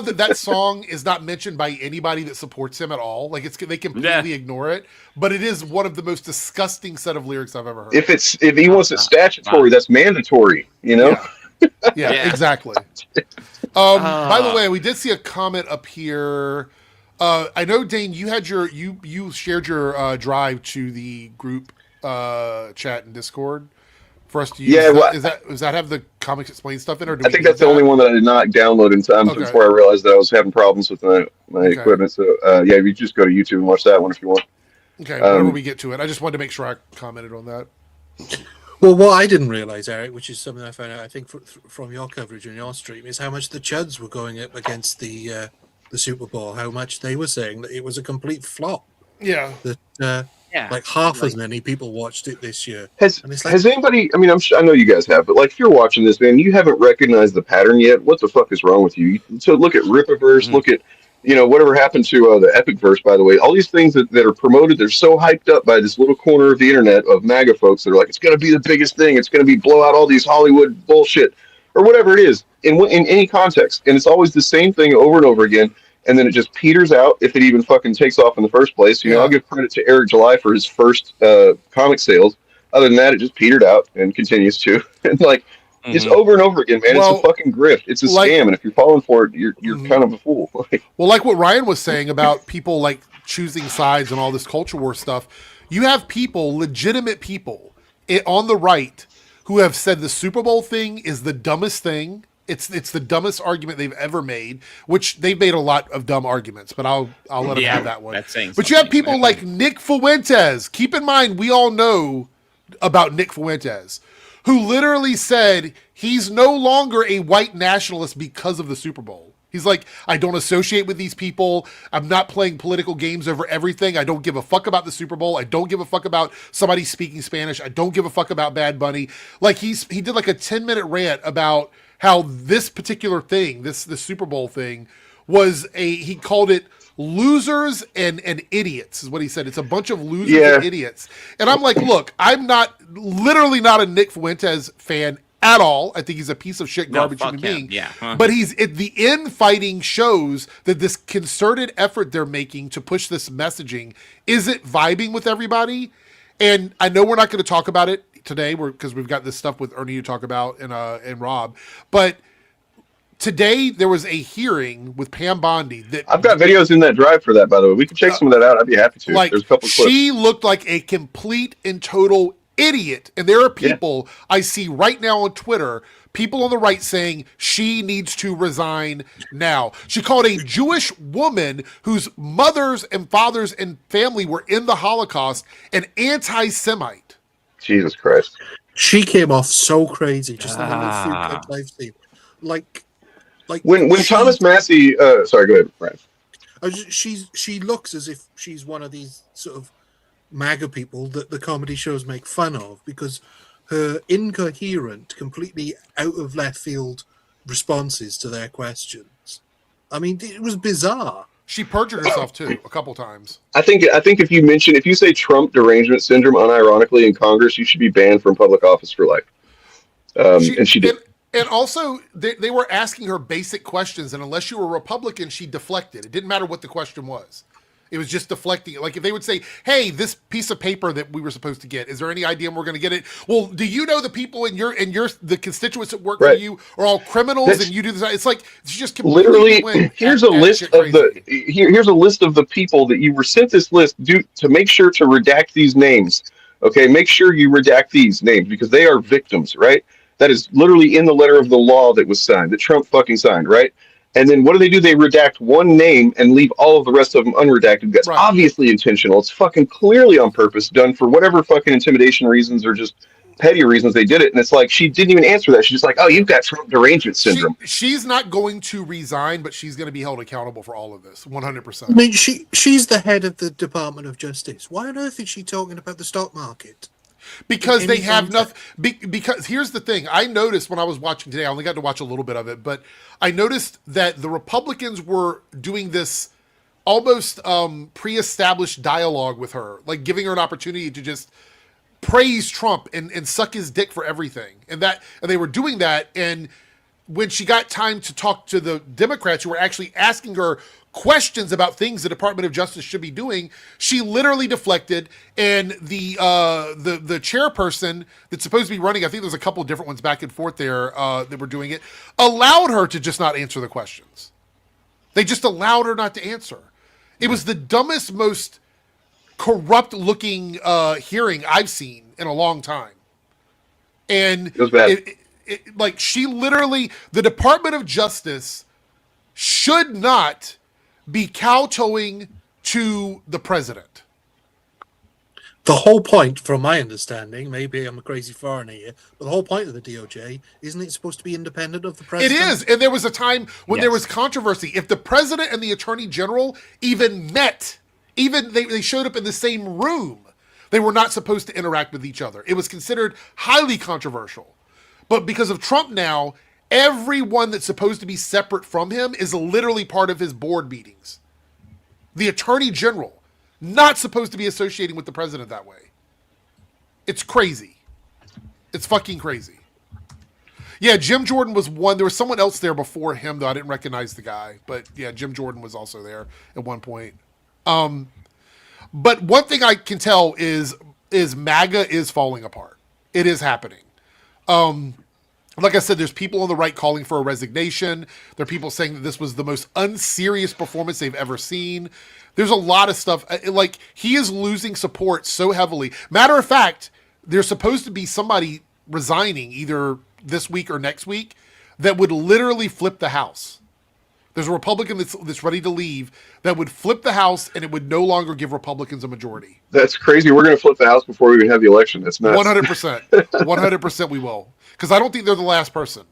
S3: that song is not mentioned by anybody that supports him at all. Like they completely ignore it. But it is one of the most disgusting set of lyrics I've ever heard.
S4: If he wants it statutory, that's mandatory. You know.
S3: Yeah, exactly. By the way, we did see a comment up here. I know, Dane, you had you shared your drive to the group chat and Discord for us to use.
S4: Yeah,
S3: does that have the Comics Explained stuff in, or
S4: I think that's the only one that I did not download in time before I realized that I was having problems with my equipment. So you just go to YouTube and watch that one if you want.
S3: Okay, whenever we get to it, I just wanted to make sure I commented on that.
S2: Well, what I didn't realize, Eric, which is something I found out, I think, from your coverage on your stream, is how much the Chuds were going up against the Super Bowl. How much they were saying that it was a complete flop.
S3: Yeah.
S2: That like half as many people watched it this year.
S4: Has anybody? I mean, I know you guys have, but like if you're watching this, man, you haven't recognized the pattern yet. What the fuck is wrong with you? So look at Rippaverse. Look at whatever happened to the Epicverse. By the way, all these things that are promoted, they're so hyped up by this little corner of the internet of MAGA folks that are like, it's going to be the biggest thing. It's going to be blow out all these Hollywood bullshit or whatever it is in any context, and it's always the same thing over and over again. And then it just peters out if it even fucking takes off in the first place. I'll give credit to Eric July for his first comic sales. Other than that, it just petered out and continues to. And just over and over again, man. It's a fucking grift. It's a scam. And if you're falling for it, you're kind of a fool.
S3: Well, like what Ryan was saying about people like choosing sides and all this culture war stuff, you have people, legitimate people on the right who have said the Super Bowl thing is the dumbest thing. It's the dumbest argument they've ever made, which they've made a lot of dumb arguments, but I'll let them have that one. But you have people like Nick Fuentes. Keep in mind, we all know about Nick Fuentes, who literally said he's no longer a white nationalist because of the Super Bowl. He's like, I don't associate with these people. I'm not playing political games over everything. I don't give a fuck about the Super Bowl. I don't give a fuck about somebody speaking Spanish. I don't give a fuck about Bad Bunny. Like he did like a 10-minute rant about how this particular thing, this Super Bowl thing, was he called it losers and idiots, is what he said. It's a bunch of losers and idiots. And I'm like, look, I'm literally not a Nick Fuentes fan at all. I think he's a piece of shit garbage human being.
S1: Yeah.
S3: But he's at the infighting shows that this concerted effort they're making to push this messaging isn't vibing with everybody. And I know we're not going to talk about it today because we've got this stuff with Ernie to talk about and Rob. But today there was a hearing with Pam Bondi that
S4: I've got videos in that drive for that, by the way. We can check some of that out. I'd be happy to.
S3: Like,
S4: there's a couple clips.
S3: She looked like a complete and total idiot. And there are people I see right now on Twitter, people on the right saying she needs to resign now. She called a Jewish woman whose mothers and fathers and family were in the Holocaust an anti-Semite.
S4: Jesus Christ.
S2: She came off so crazy, just in the little few clips I've seen. Like
S4: when Thomas Massey sorry, go ahead, Brian.
S2: She looks as if she's one of these sort of MAGA people that the comedy shows make fun of, because her incoherent, completely out of left field responses to their questions. I mean, it was bizarre.
S3: She perjured herself too a couple times.
S4: I think if you say Trump derangement syndrome unironically in Congress, you should be banned from public office for life. And she did.
S3: And also, they were asking her basic questions, and unless you were a Republican, she deflected. It didn't matter what the question was. It was just deflecting it. Like if they would say, hey, this piece of paper that we were supposed to get, is there any idea when we're going to get it? Well, do you know the people in the constituents that work for you are all criminals and you do this? It's like, it's just
S4: literally, here's a list of here's a list of the people that you were sent this list to make sure to redact these names. Okay, make sure you redact these names because they are victims, right? That is literally in the letter of the law that was signed, that Trump fucking signed, right? And then what do? They redact one name and leave all of the rest of them unredacted. That's obviously intentional. It's fucking clearly on purpose, done for whatever fucking intimidation reasons or just petty reasons they did it. And it's like, she didn't even answer that. She's just like, oh, you've got Trump derangement syndrome.
S3: She's not going to resign, but she's going to be held accountable for all of this, 100%.
S2: I mean, she's the head of the Department of Justice. Why on earth is she talking about the stock market?
S3: Because they have nothing. Because here's the thing. I noticed when I was watching today, I only got to watch a little bit of it, but I noticed that the Republicans were doing this almost pre-established dialogue with her, like giving her an opportunity to just praise Trump and suck his dick for everything. And they were doing that. And when she got time to talk to the Democrats who were actually asking her questions about things the Department of Justice should be doing, she literally deflected. And the chairperson that's supposed to be running, I think there's a couple of different ones back and forth there that were doing it, allowed her to just not answer the questions. They just allowed her not to answer. It was the dumbest, most corrupt looking hearing I've seen in a long time. And
S4: it was bad.
S3: Like she literally, the Department of Justice should not be kowtowing to the president.
S2: The whole point, from my understanding, maybe I'm a crazy foreigner here, but the whole point of the DOJ, isn't it supposed to be independent of the president?
S3: It is. And there was a time when there was controversy. If the president and the attorney general even met, even they showed up in the same room, they were not supposed to interact with each other. It was considered highly controversial. But because of Trump now, everyone that's supposed to be separate from him is literally part of his board meetings. The attorney general, not supposed to be associating with the president that way. It's crazy. It's fucking crazy. Yeah, Jim Jordan was one. There was someone else there before him, though. I didn't recognize the guy. But yeah, Jim Jordan was also there at one point. But one thing I can tell is MAGA is falling apart. It is happening. Like I said, there's people on the right calling for a resignation. There are people saying that this was the most unserious performance they've ever seen. There's a lot of stuff. Like, he is losing support so heavily. Matter of fact, there's supposed to be somebody resigning either this week or next week that would literally flip the House. There's a Republican that's ready to leave that would flip the House, and it would no longer give Republicans a majority.
S4: That's crazy. We're going to flip the House before we even have the election. That's nuts.
S3: 100%. 100% we will. Because I don't think they're the last person.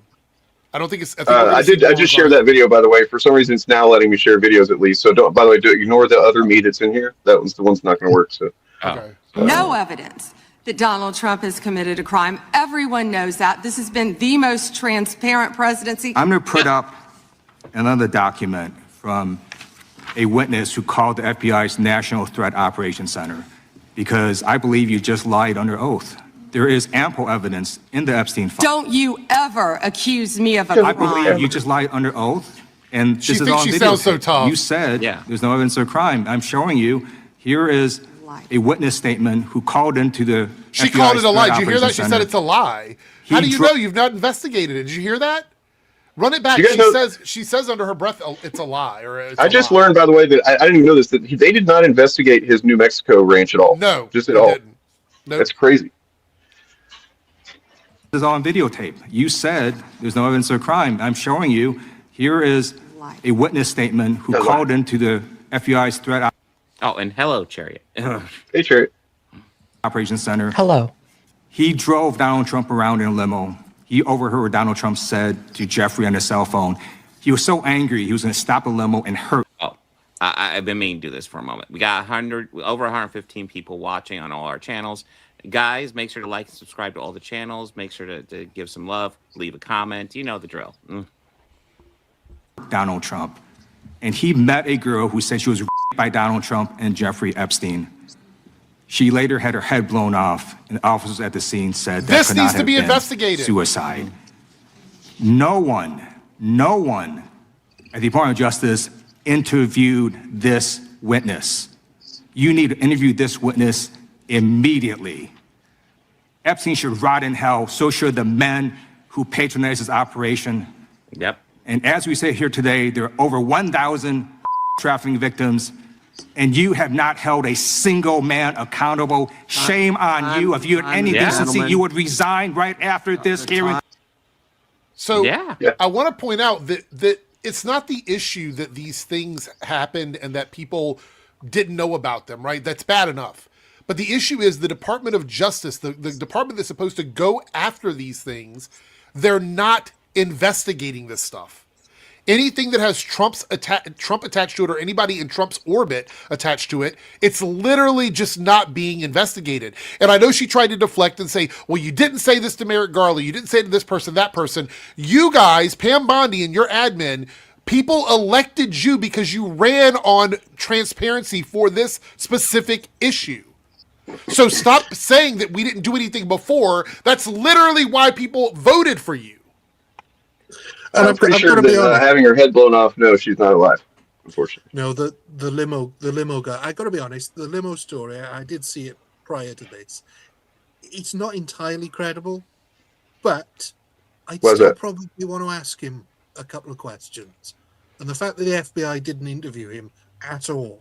S3: I don't think it's.
S4: I just shared that video, by the way. For some reason, it's now letting me share videos at least. So don't. By the way, ignore the other me that's in here. That was the one's not going to work. So.
S3: Okay.
S5: No evidence that Donald Trump has committed a crime. Everyone knows that. This has been the most transparent presidency.
S6: I'm going to put up another document from a witness who called the FBI's National Threat Operations Center because I believe you just lied under oath. There is ample evidence in the Epstein file.
S5: Don't you ever accuse me of a crime.
S6: I believe you just lied under oath, and this is on video.
S3: She sounds so tough.
S6: You said there's no evidence of a crime. I'm showing you. Here is a witness statement who called into the
S3: She
S6: FBI's
S3: called it a lie. Did you hear that? She
S6: Center.
S3: said it's a lie. How do you know? You've not investigated it. Did you hear that? Run it back. She says under her breath, it's a lie. I
S4: just learned, by the way, that I didn't even know this, that they did not investigate his New Mexico ranch at all.
S3: No.
S4: Just at all.
S3: Nope.
S4: That's crazy.
S6: This is on videotape. You said there's no evidence of a crime. I'm showing you. Here is a witness statement who called into the FBI's threat.
S1: Oh, and hello, Chariot.
S4: Hey, Chariot.
S6: Operations Center.
S7: Hello.
S6: He drove Donald Trump around in a limo. He overheard what Donald Trump said to Jeffrey on his cell phone. He was so angry, he was going to stop the limo and hurt.
S1: Oh, I've been meaning to do this for a moment. We got over 115 people watching on all our channels. Guys, make sure to like and subscribe to all the channels. Make sure to give some love. Leave a comment. You know the drill.
S6: Donald Trump. And he met a girl who said she was raped by Donald Trump and Jeffrey Epstein. She later had her head blown off, and officers at the scene said that
S3: this
S6: could
S3: needs
S6: not
S3: to
S6: have
S3: be
S6: been
S3: investigated.
S6: Suicide. No one at the Department of Justice interviewed this witness. You need to interview this witness immediately. Epstein should rot in hell, so should the men who patronized his operation.
S1: Yep.
S6: And as we say here today, there are over 1,000 trafficking victims, and you have not held a single man accountable. Shame on you. If you had any decency, you would resign right after this hearing.
S3: So
S1: Yeah.
S3: I want to point out that it's not the issue that these things happened and that people didn't know about them, right? That's bad enough. But the issue is the Department of Justice, the department that's supposed to go after these things, they're not investigating this stuff. Anything that has Trump attached to it or anybody in Trump's orbit attached to it, it's literally just not being investigated. And I know she tried to deflect and say, well, you didn't say this to Merrick Garland. You didn't say to this person, that person. You guys, Pam Bondi and your admin, people elected you because you ran on transparency for this specific issue. So stop saying that we didn't do anything before. That's literally why people voted for you.
S4: And I'm pretty sure that having her head blown off, no, she's not alive, unfortunately.
S2: No, the limo guy. I got to be honest. The limo story, I did see it prior to this. It's not entirely credible, but I still probably want to ask him a couple of questions. And the fact that the FBI didn't interview him at all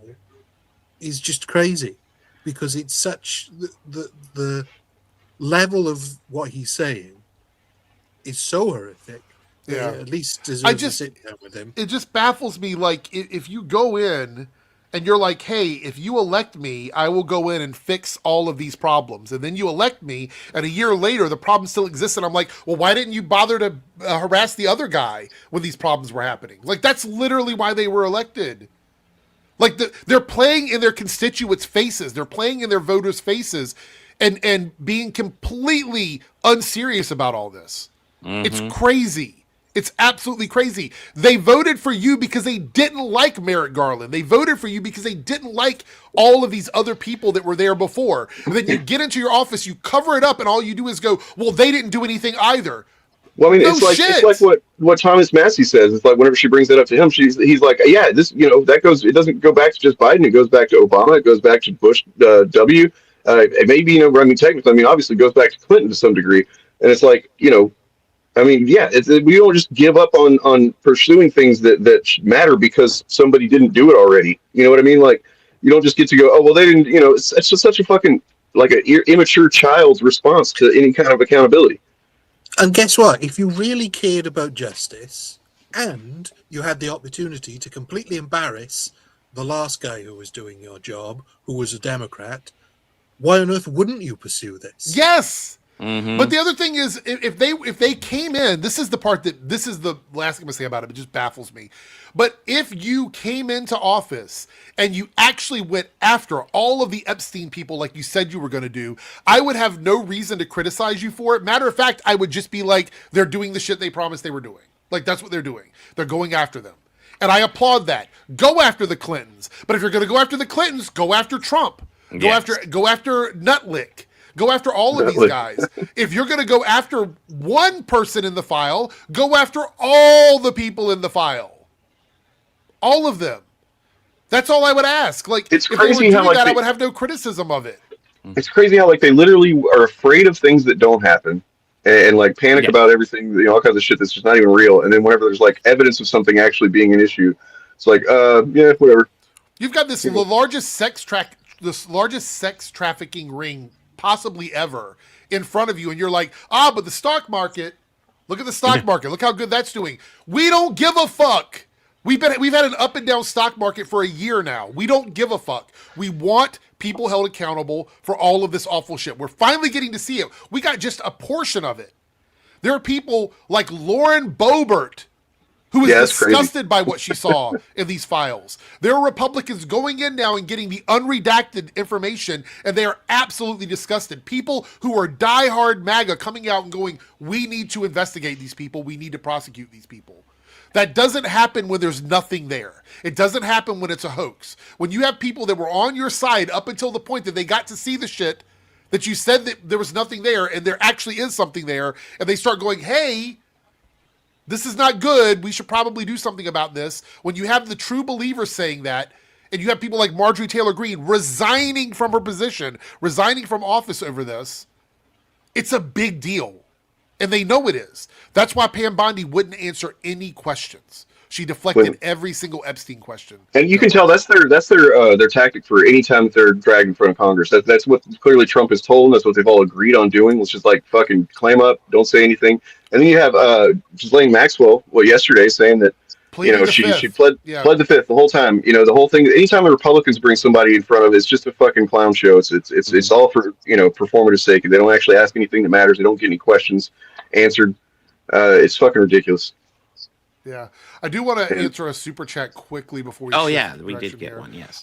S2: is just crazy, because it's such the level of what he's saying is so horrific.
S3: Yeah,
S2: at least deserves to sit down with him.
S3: It just baffles me. Like, if you go in and you're like, hey, if you elect me, I will go in and fix all of these problems. And then you elect me, and a year later, the problem still exists. And I'm like, well, why didn't you bother to harass the other guy when these problems were happening? Like, that's literally why they were elected. Like, they're playing in their constituents' faces. They're playing in their voters' faces and being completely unserious about all this. Mm-hmm. It's crazy. It's absolutely crazy. They voted for you because they didn't like Merrick Garland. They voted for you because they didn't like all of these other people that were there before. And then you get into your office, you cover it up, and all you do is go, well, they didn't do anything either.
S4: Well, I mean, it's like what Thomas Massey says. It's like whenever she brings it up to him, he's like, yeah, this, that goes. It doesn't go back to just Biden. It goes back to Obama. It goes back to Bush W. It maybe, I mean, technically, I mean, obviously, it goes back to Clinton to some degree. And it's like, I mean, yeah, we don't just give up on pursuing things that matter because somebody didn't do it already. You know what I mean? Like, you don't just get to go, oh, well, they didn't, it's just such a fucking, like an immature child's response to any kind of accountability.
S2: And guess what? If you really cared about justice and you had the opportunity to completely embarrass the last guy who was doing your job, who was a Democrat, why on earth wouldn't you pursue this?
S3: Yes.
S1: Mm-hmm.
S3: But the other thing is, if they came in, this is the last thing I'm gonna say about it. It just baffles me. But if you came into office and you actually went after all of the Epstein people like you said you were going to do, I would have no reason to criticize you for it. Matter of fact, I would just be like, they're doing the shit they promised they were doing. Like, that's what they're doing. They're going after them. And I applaud that. Go after the Clintons. But if you're going to go after the Clintons, go after Trump. Go after Nutlick. Go after all of these guys. If you're going to go after one person in the file, go after all the people in the file. All of them. That's all I would ask. Like,
S4: it's
S3: if
S4: crazy
S3: they were doing that, I would have no criticism of it.
S4: It's crazy how, like, they literally are afraid of things that don't happen and like, panic about everything, all kinds of shit that's just not even real. And then whenever there's, like, evidence of something actually being an issue, it's like, yeah, whatever.
S3: You've got the largest sex trafficking ring possibly ever in front of you, and you're like, but the stock market, look at the stock market, look how good that's doing. We don't give a fuck. We've had an up and down stock market for a year now. We don't give a fuck. We want people held accountable for all of this awful shit. We're finally getting to see it. We got just a portion of it. There are people like Lauren Boebert who is disgusted by what she saw in these files. There are Republicans going in now and getting the unredacted information, and they are absolutely disgusted. People who are diehard MAGA coming out and going, we need to investigate these people. We need to prosecute these people. That doesn't happen when there's nothing there. It doesn't happen when it's a hoax. When you have people that were on your side up until the point that they got to see the shit that you said that there was nothing there, and there actually is something there, and they start going, hey, this is not good. We should probably do something about this. When you have the true believers saying that, and you have people like Marjorie Taylor Greene resigning from her position, resigning from office over this, it's a big deal. And they know it is. That's why Pam Bondi wouldn't answer any questions. She deflected every single Epstein question.
S4: And you can tell that's their tactic for any time that they're dragged in front of Congress. That's what clearly Trump has told them. That's what they've all agreed on doing. Let's just like fucking clam up, don't say anything. And then you have Ghislaine Maxwell, yesterday saying that she pled the fifth the whole time. The whole thing. Anytime the Republicans bring somebody in front of it, it's just a fucking clown show. It's all for performative sake. They don't actually ask anything that matters. They don't get any questions answered. It's fucking ridiculous.
S3: Yeah, I do want to answer a super chat quickly before we.
S1: Oh yeah, we did get one. Yes.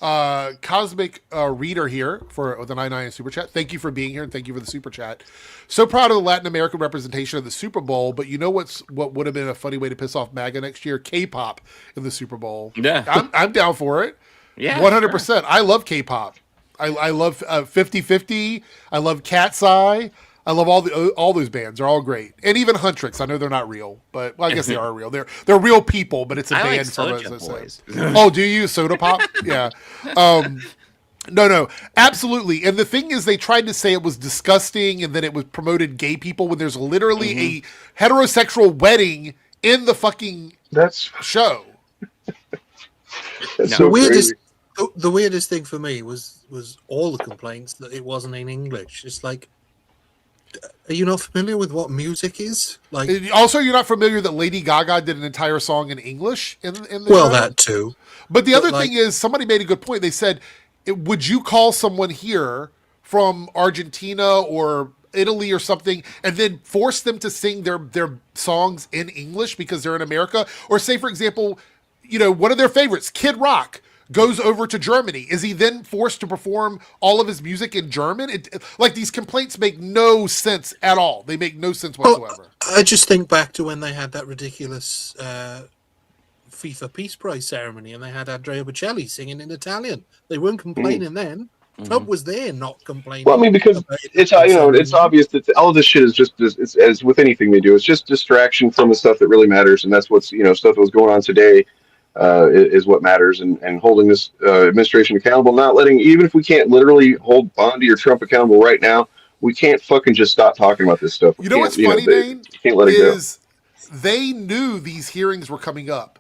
S3: Cosmic Reader here with the 99 super chat. Thank you for being here and thank you for the super chat. So proud of the Latin American representation of the Super Bowl, but what would have been a funny way to piss off MAGA next year? K-pop in the Super Bowl.
S1: Yeah,
S3: I'm down for it.
S1: Yeah,
S3: 100%. Sure. I love K-pop. I love 50/50. I love Cat's Eye. I love all those bands. They're all great, and even Huntrix. I know they're not real, but I guess they are real. They're real people, but it's a band from us. Oh, do you Soda Pop? Yeah. No, absolutely. And the thing is, they tried to say it was disgusting, and that it was promoted gay people when there's literally a heterosexual wedding in the fucking show.
S4: That's so crazy.
S2: The weirdest thing for me was all the complaints that it wasn't in English. It's like, are you not familiar with what music is? Like,
S3: also, you're not familiar that Lady Gaga did an entire song in English in the
S2: well, that too.
S3: But the other thing is, somebody made a good point. They said, would you call someone here from Argentina or Italy or something and then force them to sing their songs in English because they're in America? Or say, for example, one of their favorites, Kid Rock, goes over to Germany. Is he then forced to perform all of his music in German? These complaints make no sense at all. They make no sense whatsoever.
S2: I just think back to when they had that ridiculous FIFA Peace Prize ceremony and they had Andrea Bocelli singing in Italian. They weren't complaining then. Trump was there not complaining.
S4: Well, I mean, because it's obvious that all of this shit is just as with anything they do. It's just distraction from the stuff that really matters, and that's what's stuff that was going on today. Is what matters, and holding this administration accountable, not letting, even if we can't literally hold Bondi or Trump accountable right now, we can't fucking just stop talking about this stuff.
S3: What's funny, Dane,
S4: can't let it go.
S3: They knew these hearings were coming up.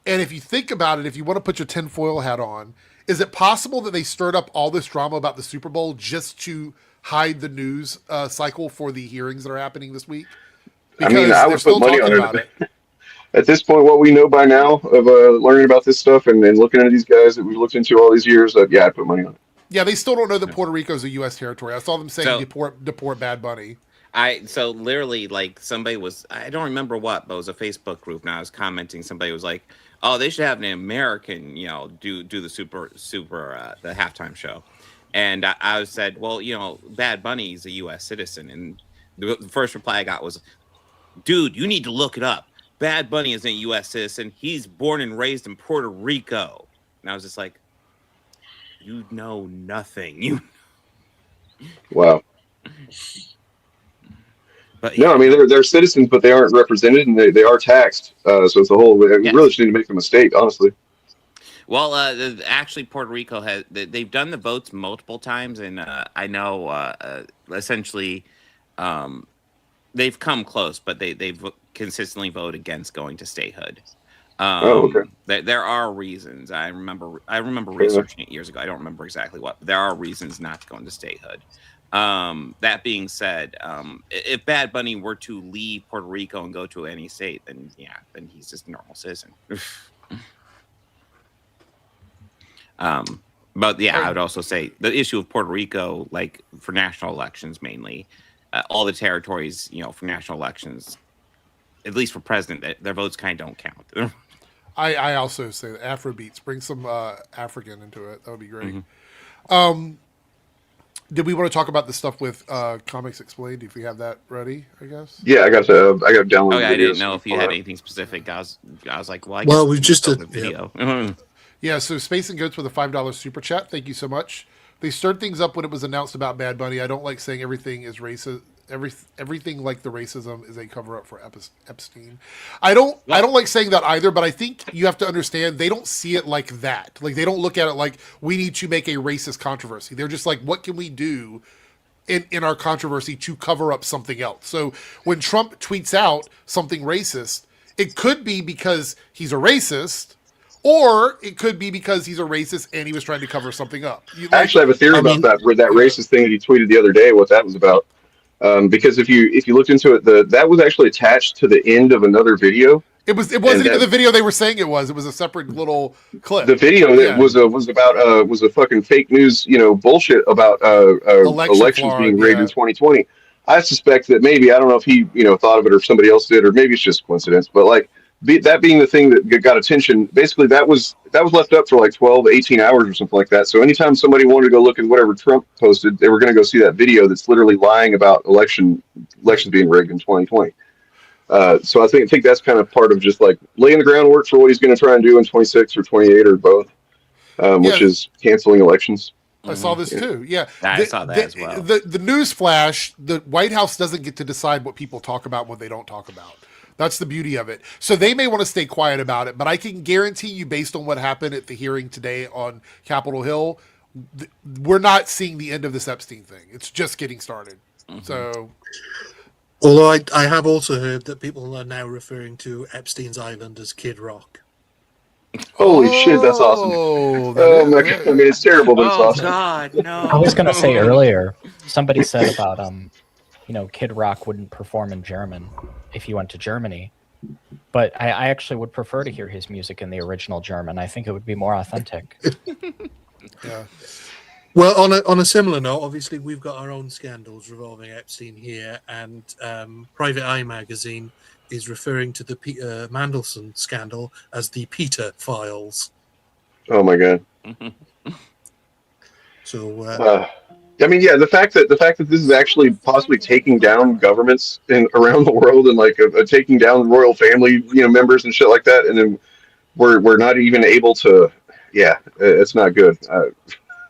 S3: And if you think about it, if you want to put your tinfoil hat on, is it possible that they stirred up all this drama about the Super Bowl just to hide the news cycle for the hearings that are happening this week? Because
S4: I would put money on it. At this point, what we know by now of learning about this stuff and looking at these guys that we've looked into all these years, I'd put money on it.
S3: Yeah, they still don't know that Puerto Rico is a U.S. territory. I saw them saying deport Bad Bunny.
S1: So literally, like, somebody was, I don't remember what, but it was a Facebook group, and I was commenting, somebody was like, oh, they should have an American, do the super the halftime show. And I said, well, Bad Bunny is a U.S. citizen. And the first reply I got was, dude, you need to look it up. Bad Bunny isn't a U.S. citizen. He's born and raised in Puerto Rico. And I was just like, you know nothing.
S4: Wow.
S1: But
S4: no, I mean, they're citizens, but they aren't represented, and they are taxed. So it's a whole. We really just need to make a mistake, honestly.
S1: Well, actually, Puerto Rico they've done the votes multiple times, and I know essentially they've come close, but they've consistently voted against going to statehood.
S4: Okay.
S1: There are reasons. I remember researching it years ago. I don't remember exactly what, but there are reasons not to go into statehood. That being said, if Bad Bunny were to leave Puerto Rico and go to any state, then he's just a normal citizen. But I would also say the issue of Puerto Rico, like for national elections mainly, all the territories, for national elections, at least for president, their votes kind of don't count.
S3: I also say that Afrobeats, bring some African into it. That would be great. Mm-hmm. Did we want to talk about the stuff with Comics Explained? If we have that ready, I guess.
S4: Yeah, I got downloaded.
S1: Oh, yeah, I didn't know if you had anything specific. I was like, well, I guess
S2: we just did
S1: the video.
S3: Yeah, so Space and Goats with a $5 super chat. Thank you so much. They stirred things up when it was announced about Bad Bunny. I don't like saying everything is racist. everything like the racism is a cover up for Epstein. I don't like saying that either, but I think you have to understand they don't see it like that. Like they don't look at it like we need to make a racist controversy. They're just like, what can we do in our controversy to cover up something else? So when Trump tweets out something racist, it could be because he's a racist, or it could be because he's a racist and he was trying to cover something up.
S4: I actually have a theory about that racist thing that he tweeted the other day, what that was about. Because if you looked into it, that was actually attached to the end of another video.
S3: It wasn't even the video they were saying it was. It was a separate little clip.
S4: The video that was a fucking fake news, bullshit about elections being rigged in 2020. I suspect that maybe, I don't know if he thought of it or if somebody else did, or maybe it's just coincidence, but like that being the thing that got attention, basically that was left up for like 12, 18 hours or something like that. So anytime somebody wanted to go look at whatever Trump posted, they were going to go see that video that's literally lying about elections being rigged in 2020. So I think that's kind of part of just like laying the groundwork for what he's going to try and do in 26 or 28 or both, which is canceling elections.
S3: I saw this too. Yeah,
S1: I saw that as well.
S3: The news flash: the White House doesn't get to decide what people talk about, what they don't talk about. That's the beauty of it. So they may want to stay quiet about it, but I can guarantee you, based on what happened at the hearing today on Capitol Hill, we're not seeing the end of this Epstein thing. It's just getting started. Mm-hmm. So,
S2: although I have also heard that people are now referring to Epstein's Island as Kid Rock.
S4: Holy shit, that's awesome. Oh my god. I mean, it's terrible, but it's awesome.
S1: God, no.
S7: I was going to say earlier, somebody said about, Kid Rock wouldn't perform in German if he went to Germany. But I actually would prefer to hear his music in the original German. I think it would be more authentic.
S3: Yeah.
S2: Well, on a similar note, obviously we've got our own scandals revolving Epstein here, and Private Eye magazine is referring to the Peter Mandelson scandal as the Peter Files.
S4: Oh my god!
S2: So,
S4: I mean, yeah, the fact that this is actually possibly taking down governments around the world and like taking down royal family, members and shit like that, and then we're not even able to. Yeah, it's not good.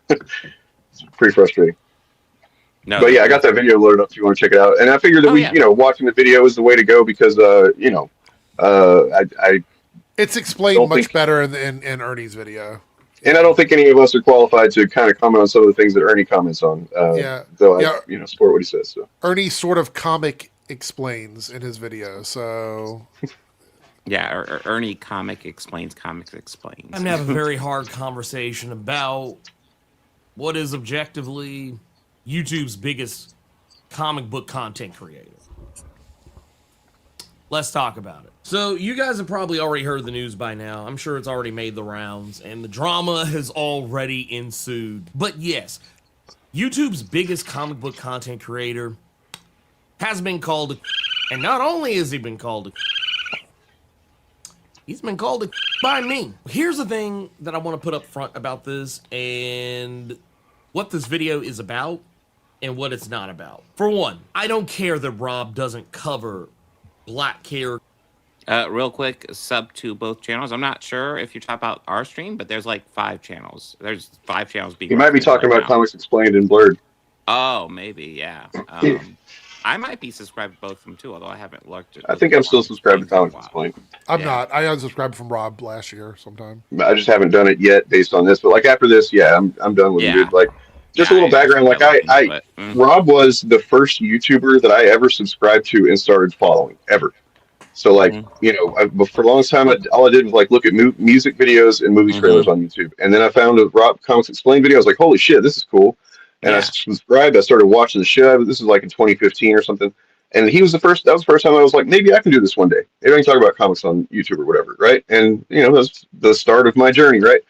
S4: It's pretty frustrating. No, but yeah, I got that video loaded up if you want to check it out. And I figured that watching the video is the way to go because,
S3: it's explained much better in Ernie's video.
S4: And I don't think any of us are qualified to kind of comment on some of the things that Ernie comments on. Though I support what he says. So.
S3: Ernie sort of comic explains in his video, so.
S1: Yeah, Ernie comics explains.
S8: I'm gonna have a very hard conversation about what is objectively YouTube's biggest comic book content creator. Let's talk about it. So you guys have probably already heard the news by now. I'm sure it's already made the rounds and the drama has already ensued. But yes, YouTube's biggest comic book content creator has been called, and not only has he been called, he's been called by me. Here's the thing that I want to put up front about this and what this video is about and what it's not about. For one, I don't care that Rob doesn't cover black characters.
S1: Real quick, sub to both channels. I'm not sure if you talk about our stream, but there's like 5 channels. There's 5 channels being.
S4: You might be talking about Comics Explained and Blurred.
S1: Oh, maybe, yeah. I might be subscribed to both of them too, although I haven't looked at.
S4: I think I'm still subscribed to Comics Explained.
S3: I'm not. I unsubscribed from Rob last year sometime.
S4: I just haven't done it yet based on this, but like after this, I'm done with it. Like just a little background. Like Rob was the first YouTuber that I ever subscribed to and started following ever. So like, for the longest time, all I did was like look at music videos and movie trailers on YouTube. And then I found a Rob Comics Explained video. I was like, holy shit, this is cool. And I subscribed. I started watching the shit out of it. This is like in 2015 or something. And that was the first time I was like, maybe I can do this one day. Maybe I can talk about comics on YouTube or whatever, right? And, that's the start of my journey, right?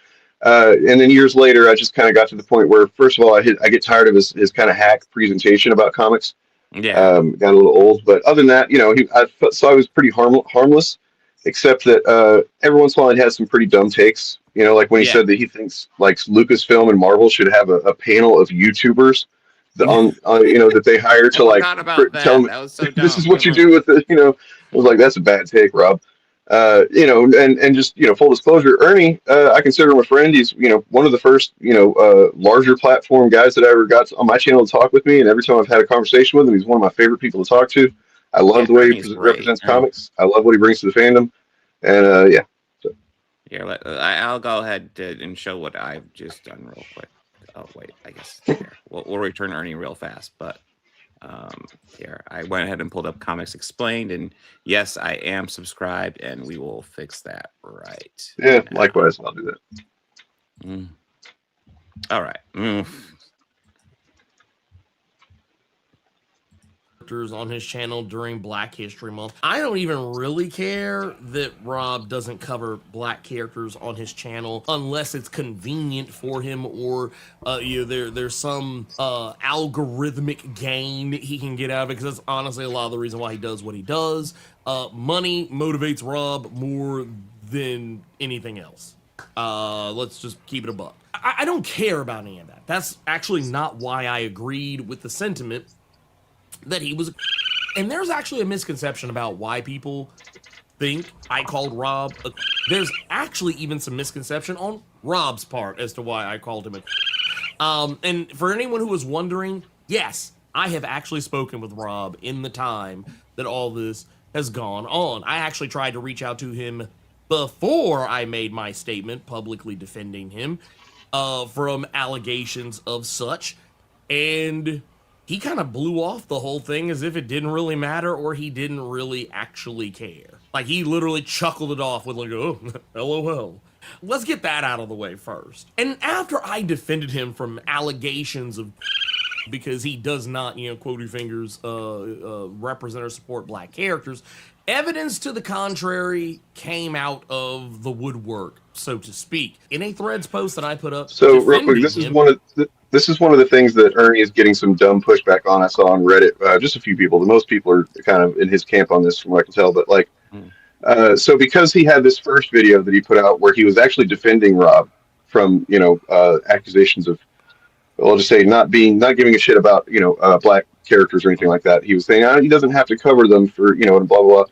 S4: And then years later, I just kind of got to the point where, first of all, I get tired of his kind of hack presentation about comics. Yeah. Got a little old. But other than that, I saw I was pretty harmless, except that every once in a while he has some pretty dumb takes. Like when he said that he thinks like Lucasfilm and Marvel should have a panel of YouTubers that they hire to like tell them this is what you do with it. I was like, that's a bad take, Rob. You know, and just, you know, full disclosure, Ernie, I consider him a friend. He's, you know, one of the first, you know, larger platform guys that I ever got on my channel to talk with me. And every time I've had a conversation with him, he's one of my favorite people to talk to. I love the way he represents comics. I love what he brings to the fandom. And yeah. So.
S1: Here, I'll go ahead and show what I've just done real quick. Oh, wait, I guess here. We'll return Ernie real fast, but here, I went ahead and pulled up Comics Explained, and yes, I am subscribed, and we will fix that right.
S4: Yeah, likewise, I'll do that.
S1: All right.
S8: On his channel during Black History Month. I don't even really care that Rob doesn't cover black characters on his channel unless it's convenient for him, or you know, there's some algorithmic gain he can get out of it, because that's honestly a lot of the reason why he does what he does. Money motivates Rob more than anything else. Let's just keep it a buck. I don't care about any of that. That's actually not why I agreed with the sentiment that he was. And there's actually a misconception about why people think I called Rob a. There's actually even some misconception on Rob's part as to why I called him a. And for anyone who was wondering, yes, I have actually spoken with Rob in the time that all this has gone on. I actually tried to reach out to him before I made my statement publicly defending him from allegations of such, and he kind of blew off the whole thing as if it didn't really matter, or he didn't really actually care. Like, he literally chuckled it off with like, oh, LOL. Let's get that out of the way first. And after I defended him from allegations of because he does not, you know, quote your fingers, represent or support black characters, evidence to the contrary came out of the woodwork, so to speak. In a Threads post that I put up.
S4: So real quick, this is one of the things that Ernie is getting some dumb pushback on. I saw on Reddit, just a few people. The most people are kind of in his camp on this, from what I can tell. But like, so because he had this first video that he put out where he was actually defending Rob from, you know, accusations of, well, I'll just say not giving a shit about, you know, black characters or anything like that. He was saying he doesn't have to cover them for, you know, and blah blah blah.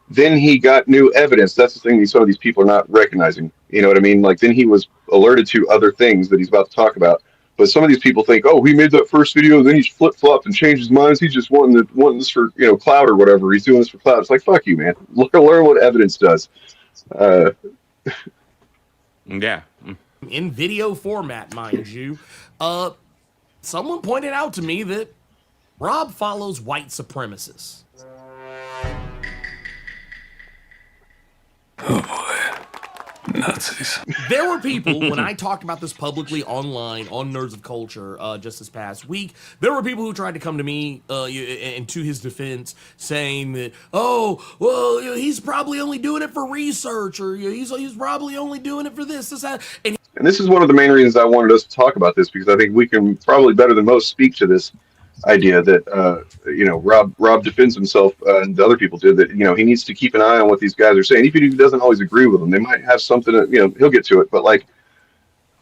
S4: Then he got new evidence. That's the thing. Some of these people are not recognizing. You know what I mean? Like, then he was alerted to other things that he's about to talk about. But some of these people think, oh, he made that first video, then he's flip-flopped and changed his mind. He's just wanting this for, you know, clout or whatever. He's doing this for clout. It's like, fuck you, man. Learn what evidence does.
S1: Yeah.
S8: In video format, mind you. Someone pointed out to me that Rob follows white supremacists.
S9: Oh boy. Nazis.
S8: There were people, when I talked about this publicly online on Nerds of Culture just this past week, there were people who tried to come to me and to his defense saying that, oh, well, you know, he's probably only doing it for research, or you know, he's probably only doing it for this, that. And
S4: this is one of the main reasons I wanted us to talk about this, because I think we can probably better than most speak to this idea that you know, Rob defends himself, and the other people did, that, you know, he needs to keep an eye on what these guys are saying, even if he doesn't always agree with them. They might have something that, you know, he'll get to it, but like,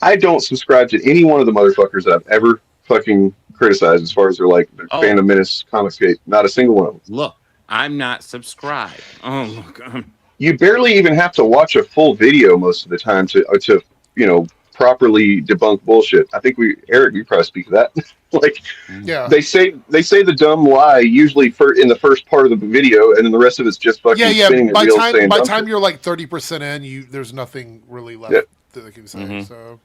S4: I don't subscribe to any one of the motherfuckers that I've ever fucking criticized as far as their like their Phantom Menace, Comicsgate. Not a single one of them.
S1: Look, I'm not subscribed. Oh, look.
S4: You barely even have to watch a full video most of the time to you know, properly debunk bullshit. I think Eric, you probably speak to that. Like,
S3: yeah,
S4: they say the dumb lie usually in the first part of the video, and then the rest of it's just fucking spinning
S3: by
S4: the wheels.
S3: By time you're like 30% in, there's nothing really left that they can say. So,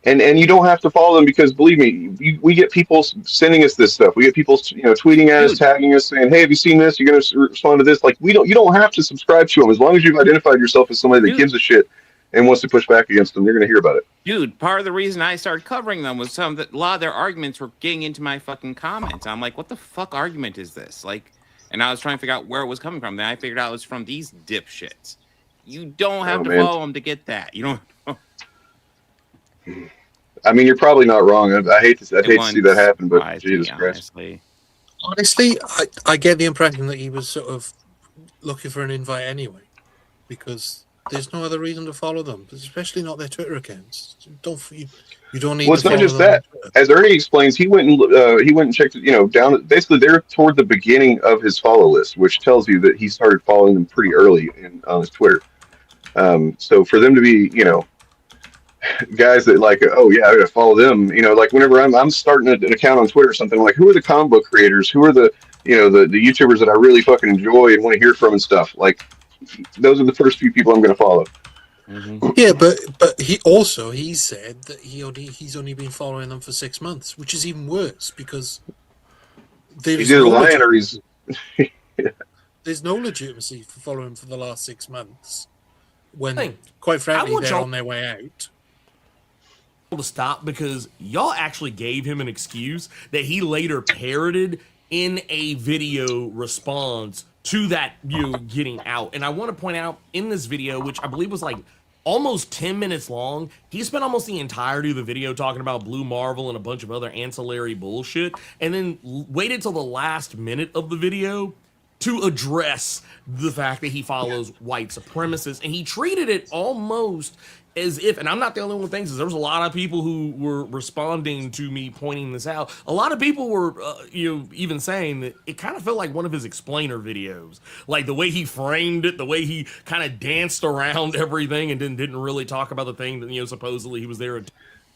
S4: and you don't have to follow them, because believe me, we get people sending us this stuff. We get people, you know, tweeting at us, tagging us, saying, "Hey, have you seen this? You're going to respond to this." Like, you don't have to subscribe to them, as long as you've identified yourself as somebody that gives a shit and wants to push back against them. You're going to hear about it.
S1: Dude, part of the reason I started covering them was a lot of their arguments were getting into my fucking comments. I'm like, what the fuck argument is this? Like, and I was trying to figure out where it was coming from. Then I figured out it was from these dipshits. You don't have to follow them to get that. You don't.
S4: I mean, you're probably not wrong. I hate to see that happen, but Jesus Christ.
S2: Honestly, I get the impression that he was sort of looking for an invite anyway, because there's no other reason to follow them, especially not their Twitter accounts. You don't need.
S4: Well, it's not just that. As Ernie explains, he went and checked, you know, down. Basically, they're toward the beginning of his follow list, which tells you that he started following them pretty early on his Twitter. So for them to be, you know, guys that like, oh yeah, I gotta follow them. You know, like whenever I'm starting an account on Twitter or something, like who are the comic book creators? Who are the, you know, the YouTubers that I really fucking enjoy and want to hear from and stuff? Like those are the first few people I'm going to follow.
S2: Yeah, but he said that he's only been following them for 6 months, which is even worse because
S4: He's either lying or he's.
S2: There's no legitimacy for following for the last 6 months when, quite frankly, they're on their way out.
S8: To stop because y'all actually gave him an excuse that he later parroted in a video response to that getting out. And I want to point out in this video, which I believe was like almost 10 minutes long, he spent almost the entirety of the video talking about Blue Marvel and a bunch of other ancillary bullshit, and then waited till the last minute of the video to address the fact that he follows white supremacists. And he treated it almost as if, and I'm not the only one who thinks this, there was a lot of people who were responding to me pointing this out. A lot of people were, even saying that it kind of felt like one of his explainer videos. Like the way he framed it, the way he kind of danced around everything and didn't really talk about the thing that, supposedly he was there.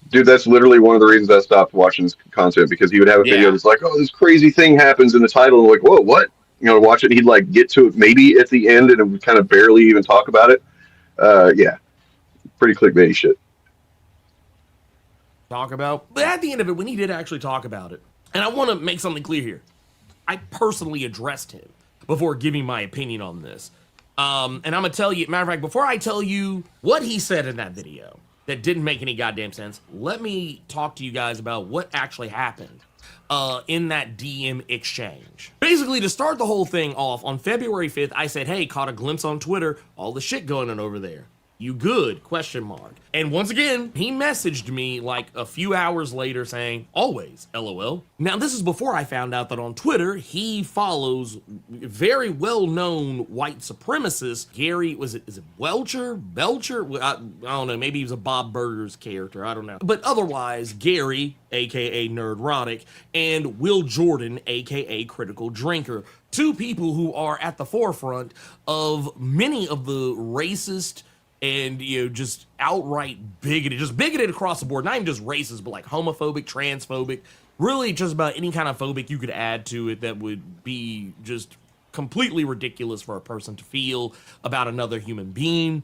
S4: Dude, that's literally one of the reasons I stopped watching his content, because he would have a video that's like, oh, this crazy thing happens in the title. And I'm like, whoa, what? Watch it. And he'd like get to it maybe at the end and it would kind of barely even talk about it. Yeah. Pretty clickbaity shit.
S8: Talk about, but at the end of it, when he did actually talk about it, and I want to make something clear here, I personally addressed him before giving my opinion on this. And I'm gonna tell you, matter of fact, before I tell you what he said in that video that didn't make any goddamn sense, let me talk to you guys about what actually happened in that DM exchange. Basically, to start the whole thing off, on February 5th, I said, hey, caught a glimpse on Twitter, all the shit going on over there. You good? ? And once again, he messaged me like a few hours later saying, always, LOL. Now, this is before I found out that on Twitter, he follows very well-known white supremacist, Gary, is it Belcher? I don't know, maybe he was a Bob Burgers character, I don't know. But otherwise, Gary, aka Nerdrotic, and Will Jordan, aka Critical Drinker. Two people who are at the forefront of many of the racist and just outright bigoted across the board, not even just racist, but like homophobic, transphobic, really just about any kind of phobic you could add to it that would be just completely ridiculous for a person to feel about another human being.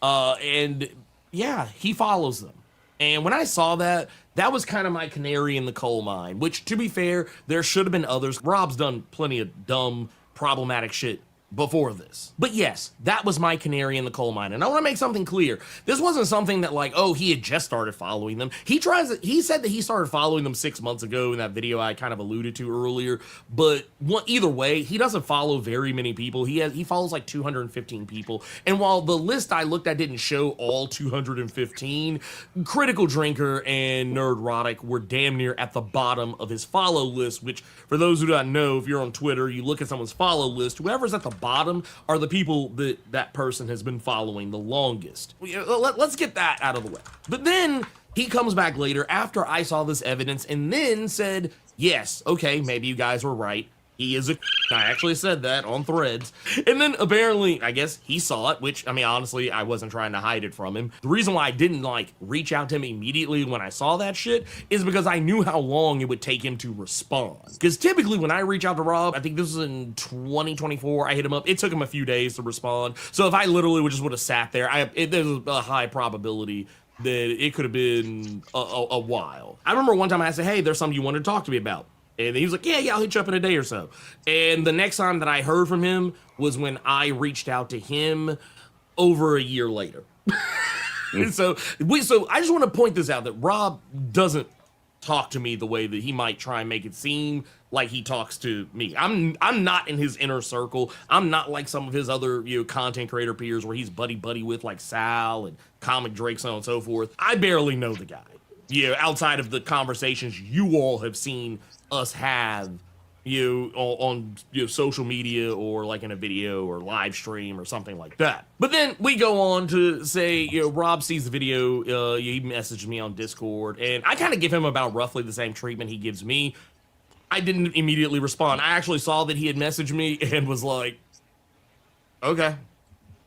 S8: And yeah, he follows them. And when I saw that, that was kind of my canary in the coal mine, which, to be fair, there should have been others. Rob's done plenty of dumb, problematic shit before this. But yes, that was my canary in the coal mine. And I want to make something clear. This wasn't something that like, oh, he had just started following them. He said that he started following them 6 months ago in that video I kind of alluded to earlier. But either way, he doesn't follow very many people. He follows like 215 people. And while the list I looked at didn't show all 215, Critical Drinker and Nerdrotic were damn near at the bottom of his follow list, which for those who don't know, if you're on Twitter, you look at someone's follow list, whoever's at the bottom are the people that person has been following the longest. Let's get that out of the way. But then he comes back later after I saw this evidence and then said, yes, okay, maybe you guys were right. He is I actually said that on Threads. And then apparently, I guess he saw it, which, I mean, honestly, I wasn't trying to hide it from him. The reason why I didn't, like, reach out to him immediately when I saw that shit is because I knew how long it would take him to respond. Because typically when I reach out to Rob, I think this was in 2024, I hit him up. It took him a few days to respond. So if I literally would have sat there, there's a high probability that it could have been a while. I remember one time I said, hey, there's something you wanted to talk to me about. And he was like, yeah, I'll hit you up in a day or so. And the next time that I heard from him was when I reached out to him over a year later. And so I just want to point this out, that Rob doesn't talk to me the way that he might try and make it seem like he talks to me. I'm not in his inner circle. I'm not like some of his other content creator peers where he's buddy with, like Sal and Comic Drake, so on and so forth. I barely know the guy. Outside of the conversations you all have seen us have on social media or like in a video or live stream or something like that. But then we go on to say, Rob sees the video, he messaged me on Discord, and I kind of give him about roughly the same treatment he gives me. I didn't immediately respond. I actually saw that he had messaged me and was like, okay.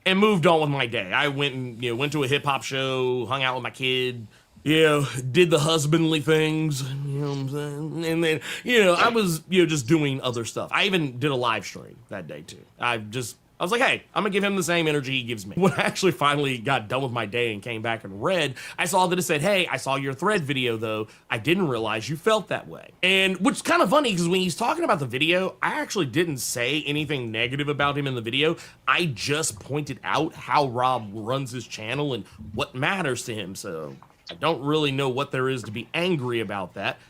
S8: and moved on with my day. I went and went to a hip hop show, hung out with my kid, did the husbandly things, you know what I'm saying? And then, I was, just doing other stuff. I even did a live stream that day too. I was like, hey, I'm gonna give him the same energy he gives me. When I actually finally got done with my day and came back and read, I saw that it said, hey, I saw your thread video though. I didn't realize you felt that way. And which is kind of funny because when he's talking about the video, I actually didn't say anything negative about him in the video. I just pointed out how Rob runs his channel and what matters to him. So I don't really know what there is to be angry about that.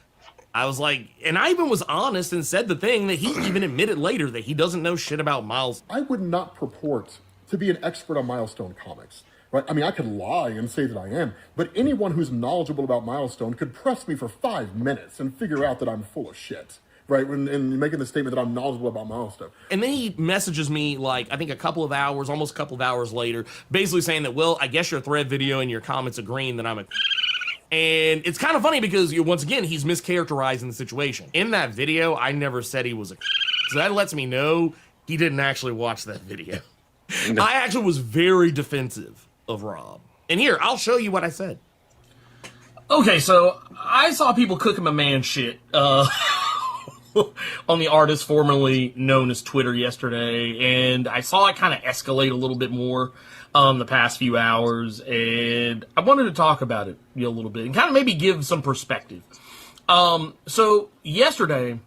S8: I was like, and I even was honest and said the thing that he even admitted later that he doesn't know shit about Miles.
S10: I would not purport to be an expert on Milestone comics, right? I mean, I could lie and say that I am, but anyone who's knowledgeable about Milestone could press me for 5 minutes and figure out that I'm full of shit, right? And making the statement that I'm knowledgeable about Milestone.
S8: And then he messages me like, I think almost a couple of hours later, basically saying that, well, I guess your thread video and your comments agreeing that I'm a and it's kind of funny because, once again, he's mischaracterizing the situation. In that video, I never said he was a so that lets me know he didn't actually watch that video. No. I actually was very defensive of Rob. And here, I'll show you what I said.
S11: Okay, so I saw people cooking my man shit on the artist formerly known as Twitter yesterday, and I saw it kind of escalate a little bit more the past few hours, and I wanted to talk about it a little bit and kind of maybe give some perspective. So yesterday,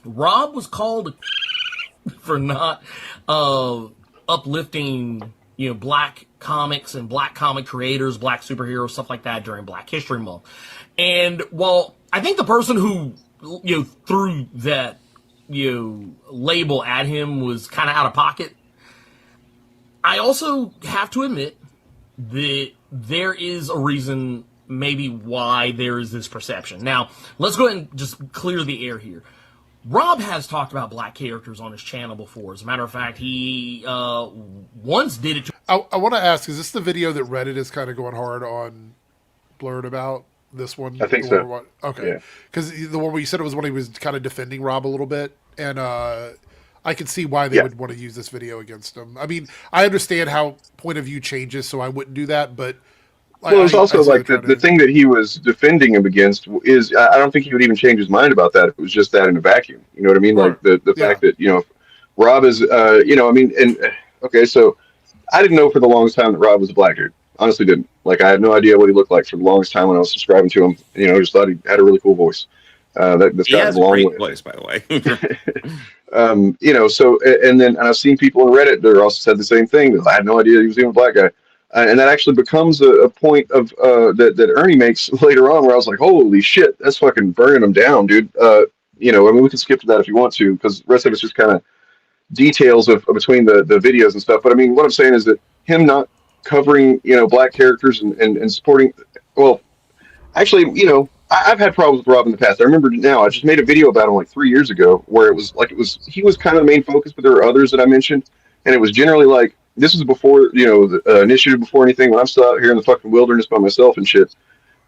S11: Rob was called for not uplifting black comics and black comic creators, black superheroes, stuff like that during Black History Month. And while I think the person who threw that label at him was kind of out of pocket, I also have to admit that there is a reason maybe why there is this perception. Now, let's go ahead and just clear the air here. Rob has talked about black characters on his channel before. As a matter of fact, he once did it.
S3: I want to ask, is this the video that Reddit is kind of going hard on Blurred about? This one?
S4: I think so.
S3: Okay. Because the one where you said it was when he was kind of defending Rob a little bit. And I can see why they would want to use this video against him. I mean, I understand how point of view changes, so I wouldn't do that. But
S4: well, it's also like the thing that he was defending him against is, I don't think he would even change his mind about that if it was just that in a vacuum. You know what I mean? Like the fact that, Rob is, okay, so I didn't know for the longest time that Rob was a black dude. Honestly didn't. Like, I had no idea what he looked like for the longest time when I was subscribing to him. Just thought he had a really cool voice. That's
S1: he has a great voice, by the way. And I've seen people on Reddit that also said the same thing. I had no idea he was even a black guy. And that actually becomes a point of that Ernie makes later on, where I was like, holy shit, that's fucking burning him down, dude. We can skip to that if you want to, because the rest of it's just kind of details of between the videos and stuff. But I mean, what I'm saying is that him not covering, black characters and supporting, well, actually, I've had problems with Rob in the past. I remember now, I just made a video about him like 3 years ago, where he was kind of the main focus, but there were others that I mentioned, and it was generally like, this was before, the initiative, before anything, when I'm still out here in the fucking wilderness by myself and shit.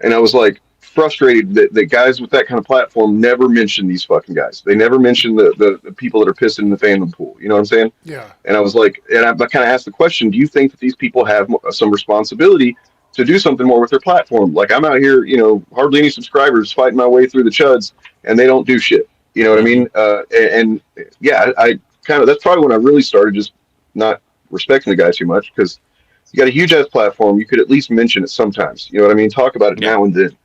S1: And I was like frustrated that guys with that kind of platform never mention these fucking guys. They never mention the people that are pissing in the fandom pool. You know what I'm saying?
S3: Yeah.
S1: And I was like, and I kind of asked the question, do you think that these people have some responsibility to do something more with their platform? Like, I'm out here, hardly any subscribers, fighting my way through the chuds, and they don't do shit. You know what I mean? I kind of, that's probably when I really started just not respecting the guy too much, because you got a huge ass platform. You could at least mention it sometimes. You know what I mean? Talk about it now and then.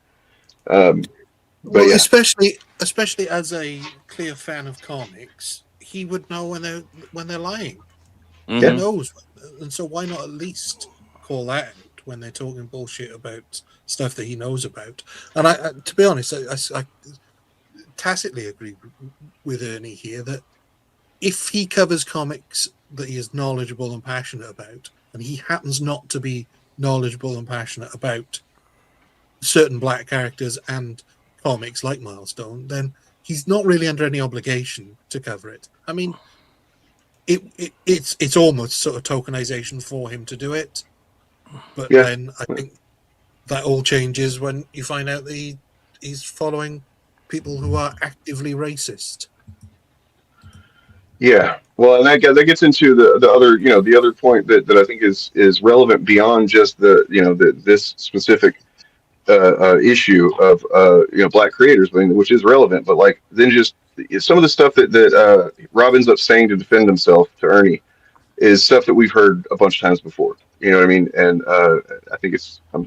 S2: Especially as a clear fan of comics, he would know when they're lying.
S1: Mm-hmm.
S2: He knows, and so why not at least call that out when they're talking bullshit about stuff that he knows about? And I to be honest, I tacitly agree with Ernie here that if he covers comics that he is knowledgeable and passionate about, and he happens not to be knowledgeable and passionate about certain black characters and comics like Milestone, then he's not really under any obligation to cover it. I mean, it's almost sort of tokenization for him to do it, but then I think that all changes when you find out that he's following people who are actively racist.
S4: Yeah, Well, and that gets into the other, the other point that I think is relevant beyond just this specific issue of black creators, which is relevant, but like then just some of the stuff that Rob ends up saying to defend himself to Ernie is stuff that we've heard a bunch of times before. You know what I mean? And I think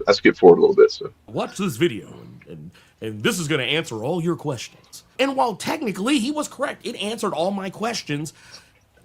S4: I skipped forward a little bit. So
S8: watch this video, and this is going to answer all your questions. And while technically he was correct, it answered all my questions.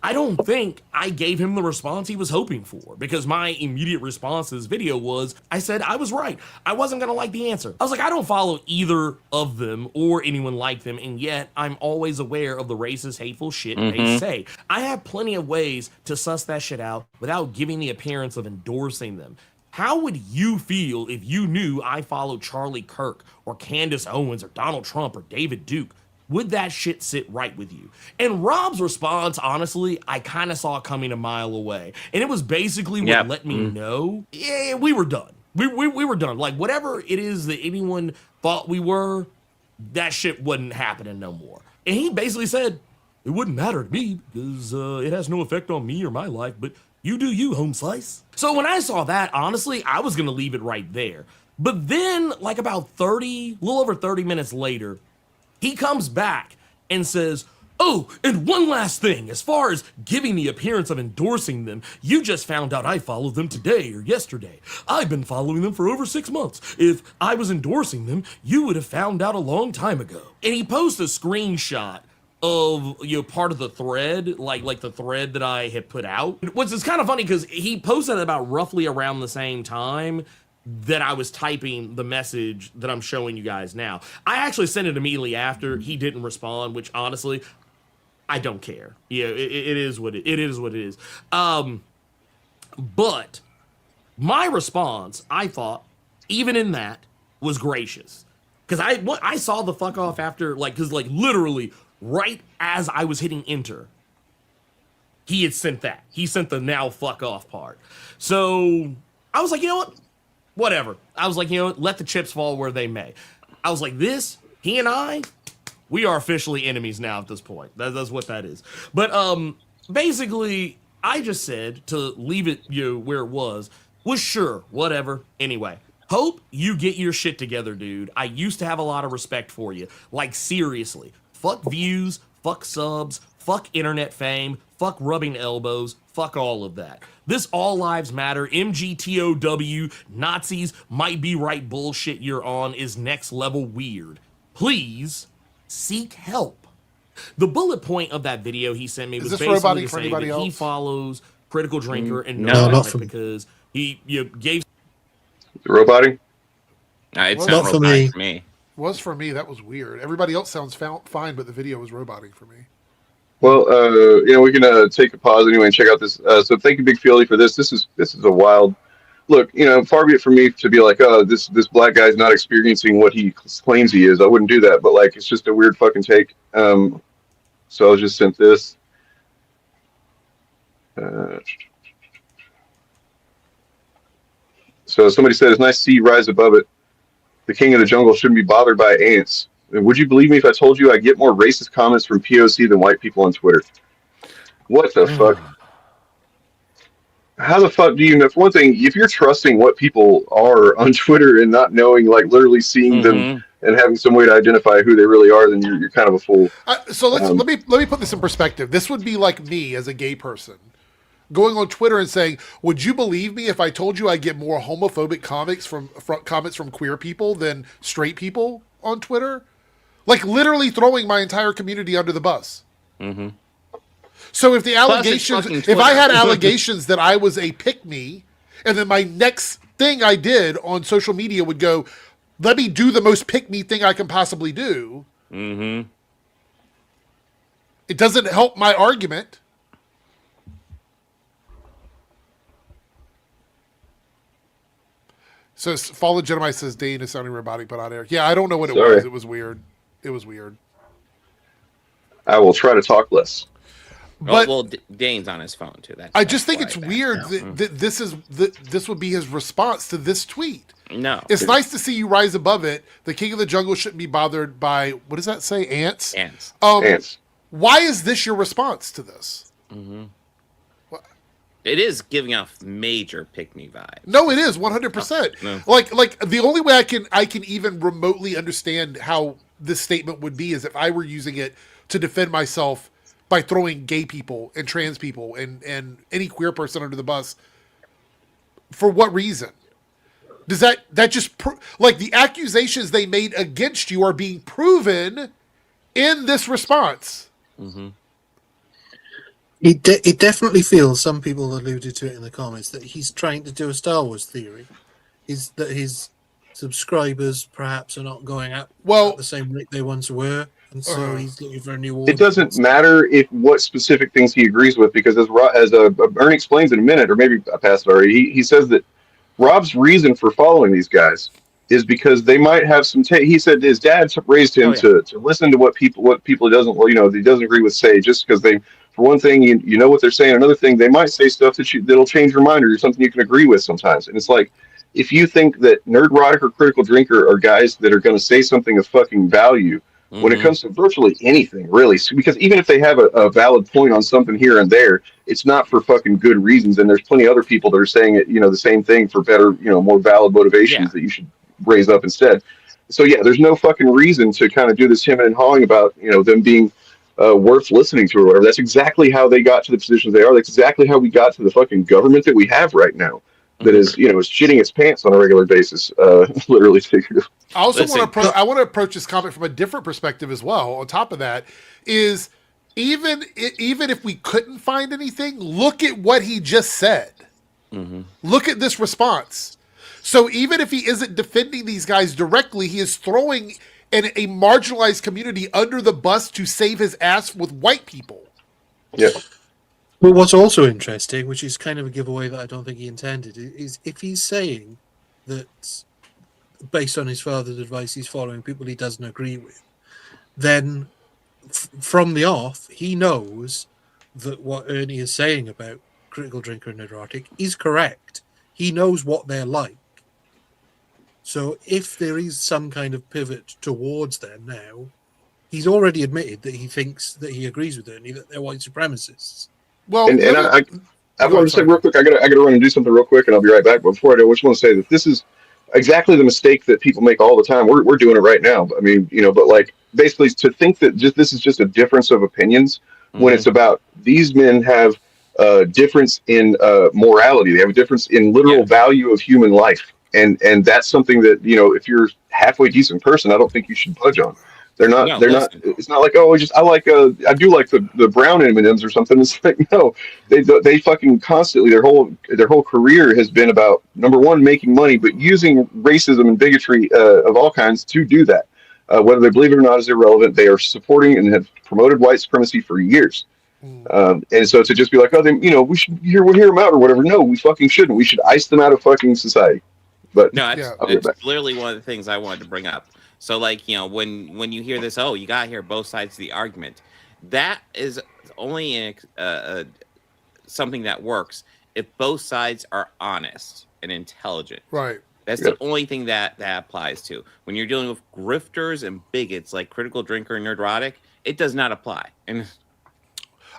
S8: I don't think I gave him the response he was hoping for, because my immediate response to this video was, I said I was right. I wasn't going to like the answer. I was like, I don't follow either of them or anyone like them, and yet I'm always aware of the racist, hateful shit they say. I have plenty of ways to suss that shit out without giving the appearance of endorsing them. How would you feel if you knew I followed Charlie Kirk or Candace Owens or Donald Trump or David Duke? Would that shit sit right with you? And Rob's response, honestly, I kind of saw it coming a mile away. And it was basically what let me know, yeah, we were done. We were done. Like, whatever it is that anyone thought we were, that shit wasn't happening no more. And he basically said, it wouldn't matter to me because it has no effect on me or my life, but you do you, home slice. So when I saw that, honestly, I was going to leave it right there. But then, like about a little over 30 minutes later, he comes back and says, oh, and one last thing, as far as giving the appearance of endorsing them, you just found out I followed them today or yesterday. I've been following them for over 6 months. If I was endorsing them, you would have found out a long time ago. And he posts a screenshot of part of the thread, like the thread that I had put out. Which is kind of funny because he posted it about roughly around the same time that I was typing the message that I'm showing you guys now. I actually sent it immediately after. He didn't respond, which honestly, I don't care. Yeah, it is what it is. But my response, I thought, even in that, was gracious. Because I saw the fuck off after, because literally right as I was hitting enter, he had sent that. He sent the now fuck off part. So I was like, you know what? Whatever. I was like, you know what? Let the chips fall where they may. I was like, he and I, we are officially enemies now at this point. That's what that is. But basically, I just said to leave it where it was sure, whatever. Anyway, hope you get your shit together, dude. I used to have a lot of respect for you. Like, seriously. Fuck views, fuck subs, fuck internet fame, fuck rubbing elbows, fuck all of that. This all lives matter, MGTOW, Nazis might be right bullshit you're on is next level weird. Please seek help. The bullet point of that video he sent me was basically to say that he follows Critical Drinker and Neurotic because he gave...
S1: Roboting? It's not for me.
S3: Was for me. That was weird. Everybody else sounds fine, but the video was roboting for me.
S4: Well, we can take a pause anyway and check out this. So thank you, Big Fieldy, for this. This is a wild look. Far be it from me to be like, oh, this black guy's not experiencing what he claims he is. I wouldn't do that, but it's just a weird fucking take. So I just sent this. So somebody said it's nice to see you rise above it. The king of the jungle shouldn't be bothered by ants. Would you believe me if I told you I get more racist comments from POC than white people on Twitter? What the fuck? How the fuck do you know? For one thing, if you're trusting what people are on Twitter and not knowing, literally seeing them and having some way to identify who they really are, then you're kind of a fool.
S3: So let me put this in perspective. This would be like me as a gay person going on Twitter and saying, would you believe me if I told you I get more homophobic comments from queer people than straight people on Twitter? Literally throwing my entire community under the bus. Mm-hmm. So if the allegations, if I had allegations that I was a pick-me, and then my next thing I did on social media would go, let me do the most pick-me thing I can possibly do. Mm-hmm. It doesn't help my argument. So Fallen Jedi says Dane is sounding robotic but on air. Yeah, I don't know what it was. It was weird. It was weird.
S4: I will try to talk less.
S1: But Dane's on his phone too.
S3: I just think it's weird that this would be his response to this tweet.
S1: No,
S3: it's nice to see you rise above it. The king of the jungle shouldn't be bothered by, what does that say? Ants.
S1: Ants.
S3: Ants. Why is this your response to this?
S1: It is giving off major pick-me vibes.
S3: No, it is 100%.
S1: No.
S3: Like the only way I can even remotely understand how this statement would be is if I were using it to defend myself by throwing gay people and trans people and any queer person under the bus. For what reason? Does that just like the accusations they made against you are being proven in this response?
S2: It definitely feels, some people alluded to it in the comments, that he's trying to do a Star Wars theory. Is that his subscribers perhaps are not going up at the same rate they once were, and so he's looking for a new audience.
S4: It doesn't matter what specific things he agrees with, because as Ernie explains in a minute, or maybe I passed it already, he says that Rob's reason for following these guys is because they might have some. He said his dad raised him to listen to what people he doesn't he doesn't agree with say, just because they, for one thing, you know what they're saying. Another thing, they might say stuff that'll change your mind, or something you can agree with sometimes. And it's like, if you think that Nerdrotic or Critical Drinker are guys that are going to say something of fucking value when it comes to virtually anything, really, because even if they have a valid point on something here and there, it's not for fucking good reasons. And there's plenty of other people that are saying it, the same thing for better, more valid motivations that you should raise up instead. So yeah, there's no fucking reason to kind of do this hemming and hawing about, them being worth listening to or whatever. That's exactly how they got to the positions they are. That's exactly how we got to the fucking government that we have right now. That is, is shitting its pants on a regular basis, literally, figuratively.
S3: I also want to approach this comment from a different perspective as well. On top of that, is even if we couldn't find anything, look at what he just said. Look at this response. So even if he isn't defending these guys directly, he is throwing a marginalized community under the bus to save his ass with white people.
S4: Yeah.
S2: But what's also interesting, which is kind of a giveaway that I don't think he intended, is if he's saying that based on his father's advice he's following people he doesn't agree with, then from the off, he knows that what Ernie is saying about Critical Drinker and Nerdrotic is correct. He knows what they're like. So if there is some kind of pivot towards them now, he's already admitted that he thinks that he agrees with Ernie, that they're white supremacists.
S3: Well,
S4: and I want to say real quick, I gotta run and do something real quick, and I'll be right back. But before I do, I just want to say that this is exactly the mistake that people make all the time. We're doing it right now. I mean, but like basically to think that this is just a difference of opinions when it's about these men have a difference in morality. They have a difference in literal value of human life, and that's something that if you're halfway decent person, I don't think you should budge on. They're not. It's not like, I do like the brown M&Ms or something. It's like, no, they fucking constantly, their whole career has been about, number one, making money, but using racism and bigotry of all kinds to do that. Whether they believe it or not is irrelevant. They are supporting and have promoted white supremacy for years. And so to just be like, we should hear them out or whatever. No, we fucking shouldn't. We should ice them out of fucking society. But
S1: no, it's literally one of the things I wanted to bring up. So, like, when you hear this, you got to hear both sides of the argument. That is only something that works if both sides are honest and intelligent.
S3: Right.
S1: That's the only thing that applies to. When you're dealing with grifters and bigots like Critical Drinker and Nerdrotic, it does not apply. And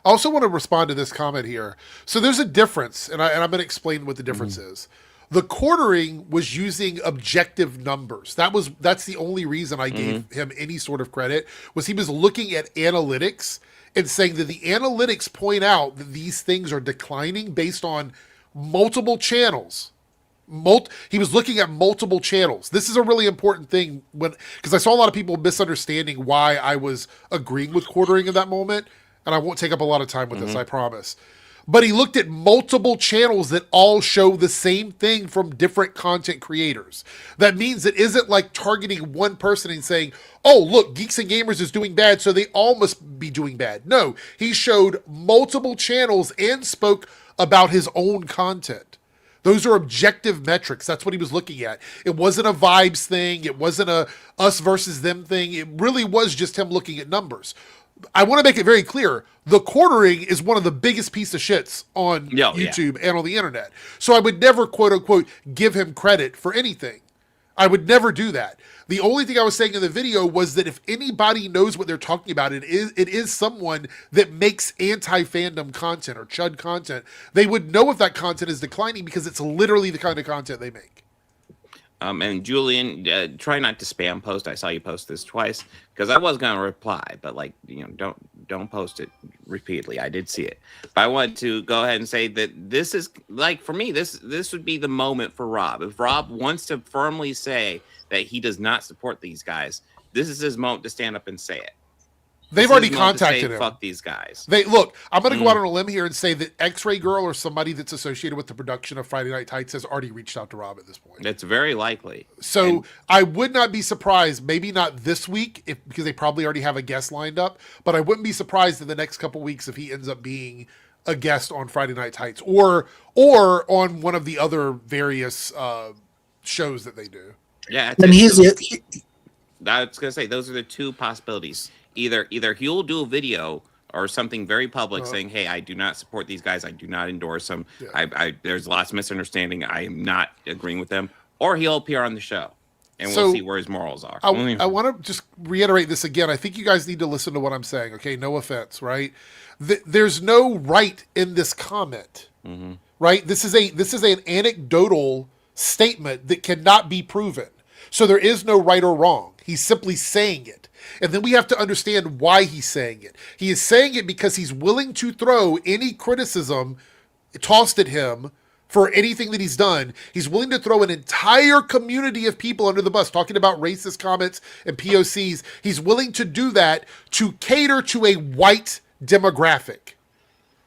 S3: I also want to respond to this comment here. So there's a difference, and I'm going to explain what the difference is. The quartering was using objective numbers. That's the only reason I gave him any sort of credit, was he was looking at analytics and saying that the analytics point out that these things are declining based on multiple channels. He was looking at multiple channels. This is a really important thing because I saw a lot of people misunderstanding why I was agreeing with quartering in that moment, and I won't take up a lot of time with this, I promise. But he looked at multiple channels that all show the same thing from different content creators. That means it isn't like targeting one person and saying, oh, look, Geeks and Gamers is doing bad, so they all must be doing bad. No, he showed multiple channels and spoke about his own content. Those are objective metrics. That's what he was looking at. It wasn't a vibes thing. It wasn't a us versus them thing. It really was just him looking at numbers. I want to make it very clear. The quartering is one of the biggest piece of shits on YouTube and on the internet. So I would never, quote unquote, give him credit for anything. I would never do that. The only thing I was saying in the video was that if anybody knows what they're talking about, it is someone that makes anti-fandom content or chud content. They would know if that content is declining because it's literally the kind of content they make.
S1: And Julian, try not to spam post. I saw you post this twice because I was gonna reply, but like, you know, don't post it repeatedly. I did see it, but I wanted to go ahead and say that this is like, for me, this would be the moment for Rob. If Rob wants to firmly say that he does not support these guys, this is his moment to stand up and say it.
S3: They've already contacted him.
S1: Fuck these guys.
S3: Look, I'm going to go out on a limb here and say that X-Ray Girl or somebody that's associated with the production of Friday Night Tights has already reached out to Rob at this point.
S1: That's very likely.
S3: So I would not be surprised, maybe not this week, because they probably already have a guest lined up, but I wouldn't be surprised in the next couple weeks if he ends up being a guest on Friday Night Tights or on one of the other various shows that they do.
S1: Yeah,
S2: and here's it.
S1: I was gonna say those are the two possibilities. Either he'll do a video or something very public saying, "Hey, I do not support these guys. I do not endorse them.
S3: Yeah.
S1: There's lots of misunderstanding. I am not agreeing with them." Or he'll appear on the show, and we'll see where his morals are.
S3: I want to just reiterate this again. I think you guys need to listen to what I'm saying. Okay, no offense, right? There's no right in this comment, right? This is an anecdotal statement that cannot be proven. So there is no right or wrong. He's simply saying it. And then we have to understand why he's saying it. He is saying it because he's willing to throw any criticism tossed at him for anything that he's done. He's willing to throw an entire community of people under the bus, talking about racist comments and POCs. He's willing to do that to cater to a white demographic.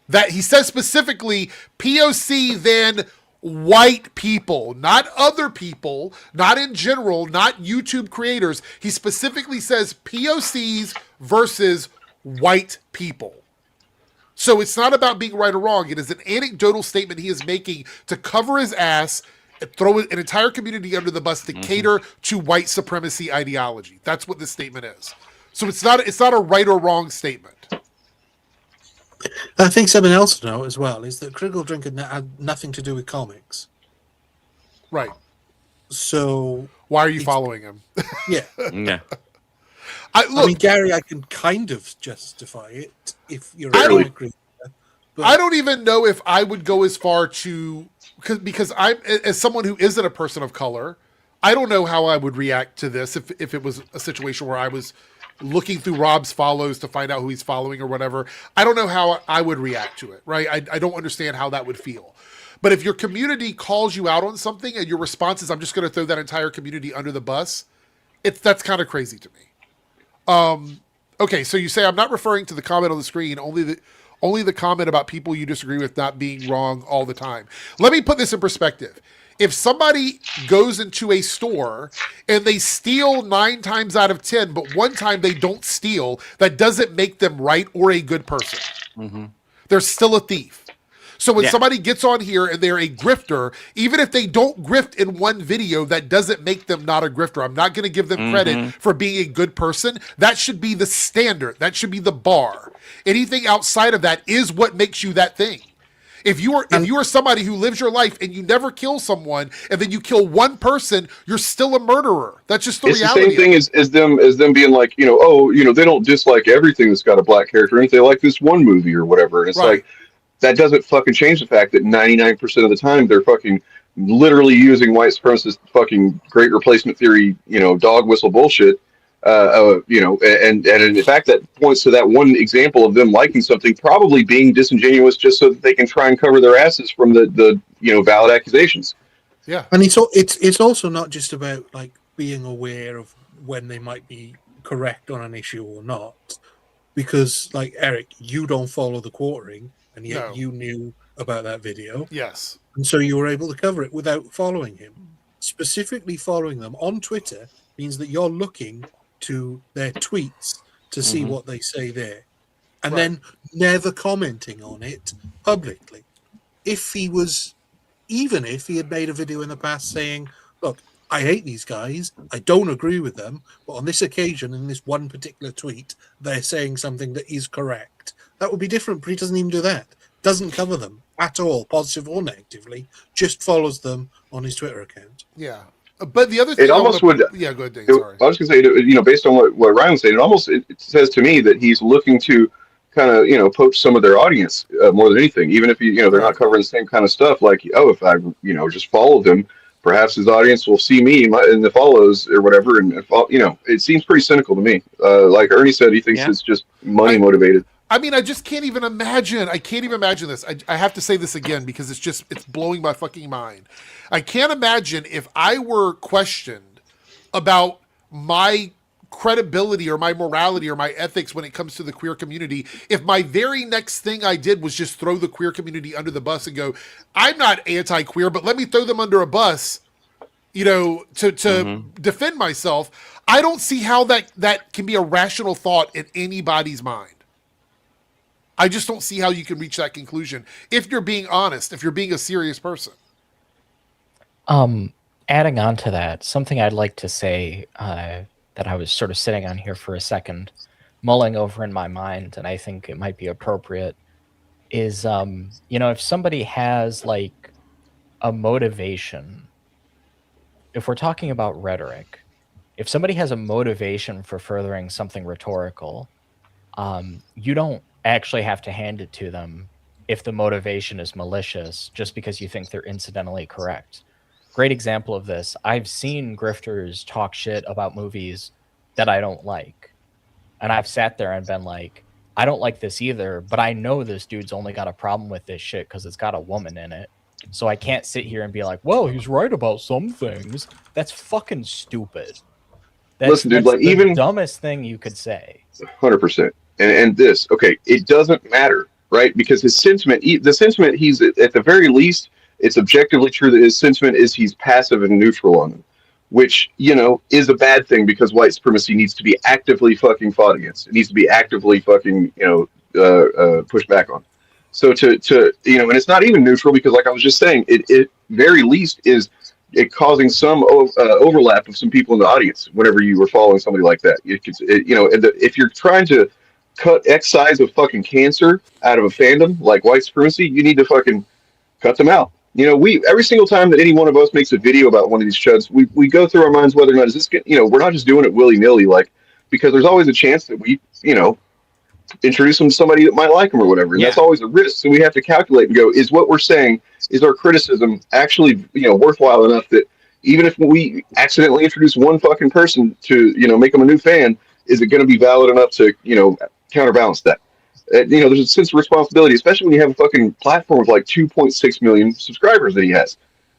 S3: That he says specifically, POC then white people, not other people, not in general, not YouTube creators. He specifically says POCs versus white people. So it's not about being right or wrong. It is an anecdotal statement he is making to cover his ass and throw an entire community under the bus to cater to white supremacy ideology. That's what this statement is. So it's not a right or wrong statement.
S2: I think something else to know as well is that Critical Drink had nothing to do with comics.
S3: Right.
S2: So
S3: why are you following him?
S2: Yeah.
S1: Yeah.
S2: I mean, Gary, I can kind of justify it if you're a comic reader.
S3: I don't even know if I would go as far to because I'm as someone who isn't a person of color, I don't know how I would react to this if it was a situation where I was looking through Rob's follows to find out who he's following or whatever. I don't know how I would react to it, right? I don't understand how that would feel. But if your community calls you out on something and your response is, I'm just going to throw that entire community under the bus, that's kind of crazy to me. Okay, so you say, I'm not referring to the comment on the screen, only the comment about people you disagree with not being wrong all the time. Let me put this in perspective. If somebody goes into a store and they steal 9 times out of 10, but one time they don't steal, that doesn't make them right or a good person. They're still a thief. So when somebody gets on here and they're a grifter, even if they don't grift in one video, that doesn't make them not a grifter. I'm not going to give them credit for being a good person. That should be the standard. That should be the bar. Anything outside of that is what makes you that thing. If you are somebody who lives your life and you never kill someone, and then you kill one person, you're still a murderer. That's just the reality.
S4: It's the same thing as them being like, they don't dislike everything that's got a black character in it. They like this one movie or whatever. And it's like, that doesn't fucking change the fact that 99% of the time they're fucking literally using white supremacist fucking great replacement theory, dog whistle bullshit. And in fact, that points to that one example of them liking something probably being disingenuous just so that they can try and cover their asses from the valid accusations.
S3: Yeah.
S2: And it's also not just about like being aware of when they might be correct on an issue or not, because like Eric, you don't follow the quartering, and yet you knew about that video.
S3: Yes.
S2: And so you were able to cover it without following him. Specifically following them on Twitter means that you're looking to their tweets to see what they say there, and then never commenting on it publicly. Even if he had made a video in the past saying, look, I hate these guys, I don't agree with them, but on this occasion, in this one particular tweet, they're saying something that is correct, that would be different. But he doesn't even do that. Doesn't cover them at all, positive or negatively, just follows them on his Twitter account.
S3: Yeah. But the other thing
S4: It almost would.
S3: Yeah, go ahead, Dane.
S4: I
S3: Sorry.
S4: was going to say, based on what Ryan was saying, it says to me that he's looking to kind of, poach some of their audience more than anything. Even if they're not covering the same kind of stuff. Like, if I, just follow him, perhaps his audience will see me in the follows or whatever. And it seems pretty cynical to me. Like Ernie said, he thinks it's just money motivated.
S3: I mean, I just can't even imagine. I can't even imagine this. I have to say this again because it's blowing my fucking mind. I can't imagine if I were questioned about my credibility or my morality or my ethics when it comes to the queer community, if my very next thing I did was just throw the queer community under the bus and go, I'm not anti-queer, but let me throw them under a bus, to defend myself. I don't see how that can be a rational thought in anybody's mind. I just don't see how you can reach that conclusion if you're being honest, if you're being a serious person.
S7: Adding on to that, something I'd like to say that I was sort of sitting on here for a second, mulling over in my mind, and I think it might be appropriate, is, if somebody has like a motivation, if we're talking about rhetoric, if somebody has a motivation for furthering something rhetorical, you don't actually have to hand it to them if the motivation is malicious just because you think they're incidentally correct. Great example of this. I've seen grifters talk shit about movies that I don't like. And I've sat there and been like, I don't like this either, but I know this dude's only got a problem with this shit because it's got a woman in it. So I can't sit here and be like, well, he's right about some things. That's fucking stupid.
S4: Listen, dude, like
S7: the
S4: even
S7: dumbest thing you could say.
S4: 100%. And this, okay, it doesn't matter, right? Because his sentiment, the sentiment, he's at the very least, it's objectively true that his sentiment is he's passive and neutral on them, which, is a bad thing because white supremacy needs to be actively fucking fought against. It needs to be actively fucking, pushed back on. So and it's not even neutral because, like I was just saying, it very least is it causing some overlap of some people in the audience whenever you were following somebody like that. If you're trying to cut X size of fucking cancer out of a fandom like white supremacy, you need to fucking cut them out. Every single time that any one of us makes a video about one of these chuds, we go through our minds whether or not is this, we're not just doing it willy nilly, like, because there's always a chance that we, introduce them to somebody that might like them or whatever. And that's always a risk. So we have to calculate and go, is what we're saying, is our criticism actually, worthwhile enough that even if we accidentally introduce one fucking person to, make them a new fan, is it going to be valid enough to, counterbalance that? There's a sense of responsibility, especially when you have a fucking platform of like 2.6 million subscribers that he has.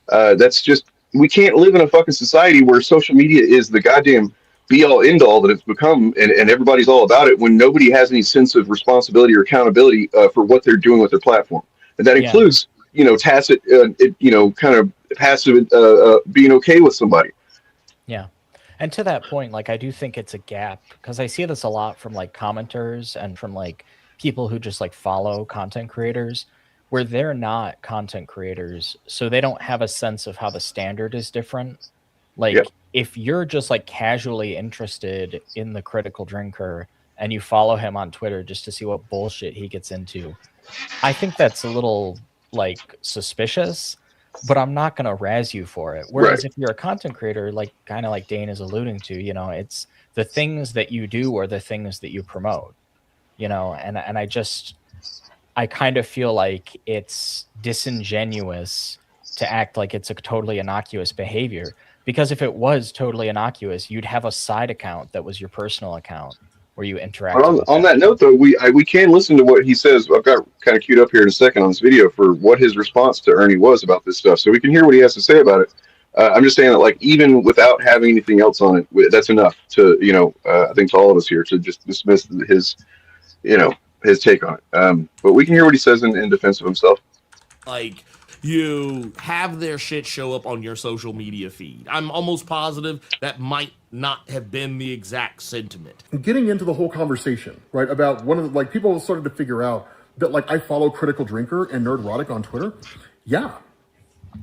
S4: That's just, we can't live in a fucking society where social media is the goddamn be all end all that it's become, and everybody's all about it when nobody has any sense of responsibility or accountability for what they're doing with their platform. And that includes, tacit, kind of passive, being okay with somebody.
S7: Yeah. And to that point, like, I do think it's a gap because I see this a lot from like commenters and from like people who just like follow content creators where they're not content creators. So they don't have a sense of how the standard is different. Like if you're just like casually interested in the Critical Drinker and you follow him on Twitter just to see what bullshit he gets into, I think that's a little like suspicious, but I'm not going to razz you for it. Whereas if you're a content creator, like kind of like Dane is alluding to, it's the things that you do or the things that you promote, and I kind of feel like it's disingenuous to act like it's a totally innocuous behavior. Because if it was totally innocuous, you'd have a side account that was your personal account where you interact.
S4: On that note, though, we can listen to what he says. I've got kind of queued up here in a second on this video for what his response to Ernie was about this stuff, so we can hear what he has to say about it. I'm just saying that, like, even without having anything else on it, that's enough to, I think to all of us here to just dismiss his, his take on it. But we can hear what he says in defense of himself.
S8: Like, you have their shit show up on your social media feed. I'm almost positive that might not have been the exact sentiment.
S10: Getting into the whole conversation, right, about one of the, like, people started to figure out that, like, I follow Critical Drinker and Nerdrotic on Twitter. Yeah.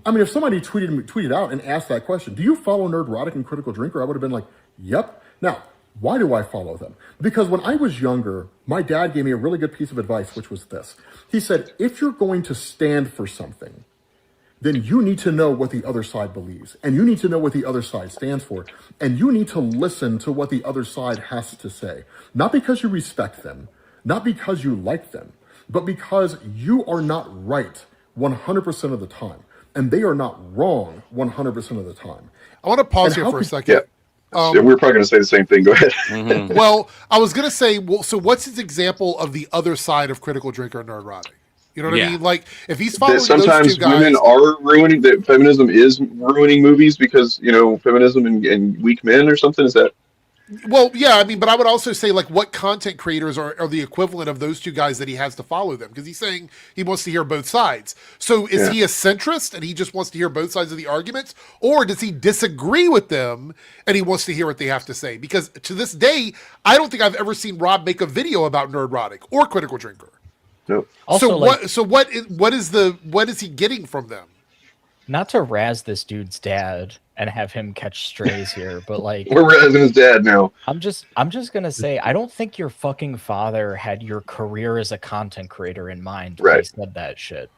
S10: I mean, if somebody tweeted out and asked that question, do you follow Nerdrotic and Critical Drinker? I would have been like, yep. Now, why do I follow them? Because when I was younger, my dad gave me a really good piece of advice, which was this. He said, if you're going to stand for something, then you need to know what the other side believes. And you need to know what the other side stands for. And you need to listen to what the other side has to say. Not because you respect them, not because you like them, but because you are not right 100% of the time. And they are not wrong 100% of the time.
S3: I want to pause here for a second.
S4: Yeah. So we're probably going to say the same thing. Go ahead.
S3: Well, I was going to say, well, so what's his example of the other side of critical drinker and nerdrotic? You know what I mean? Like, if he's following
S4: sometimes
S3: those two guys,
S4: women are ruining, that feminism is ruining movies because, you know, feminism and weak men or something. Is that?
S3: Well, yeah, I mean, but I would also say, like, what content creators are the equivalent of those two guys that he has to follow them? Because he's saying he wants to hear both sides. So is he a centrist and he just wants to hear both sides of the arguments? Or does he disagree with them and he wants to hear what they have to say? Because to this day, I don't think I've ever seen Rob make a video about nerdrotic or critical drinker.
S4: No.
S7: Also,
S3: what is he getting from them?
S7: Not to razz this dude's dad and have him catch strays here, but like
S4: we're razzing his dad now.
S7: I'm just gonna say I don't think your fucking father had your career as a content creator in mind when he said that shit.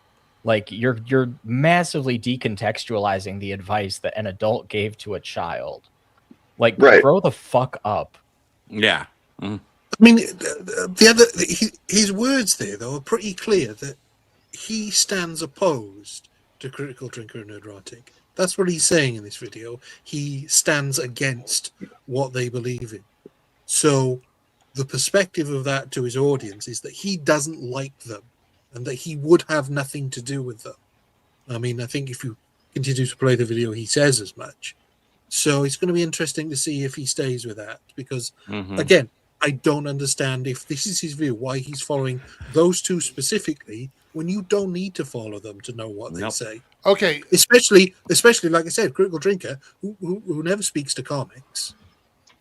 S7: Like you're massively decontextualizing the advice that an adult gave to a child. Like grow the fuck up.
S1: Yeah. Mm.
S2: I mean, his words there though are pretty clear that he stands opposed to critical drinker and nerdrotic. That's what he's saying in this video. He stands against what they believe in. So the perspective of that to his audience is that he doesn't like them and that he would have nothing to do with them. I mean, I think if you continue to play the video, he says as much. So it's going to be interesting to see if he stays with that because, again, I don't understand if this is his view, why he's following those two specifically when you don't need to follow them to know what they say.
S3: Okay.
S2: Especially like I said, critical drinker who never speaks to comics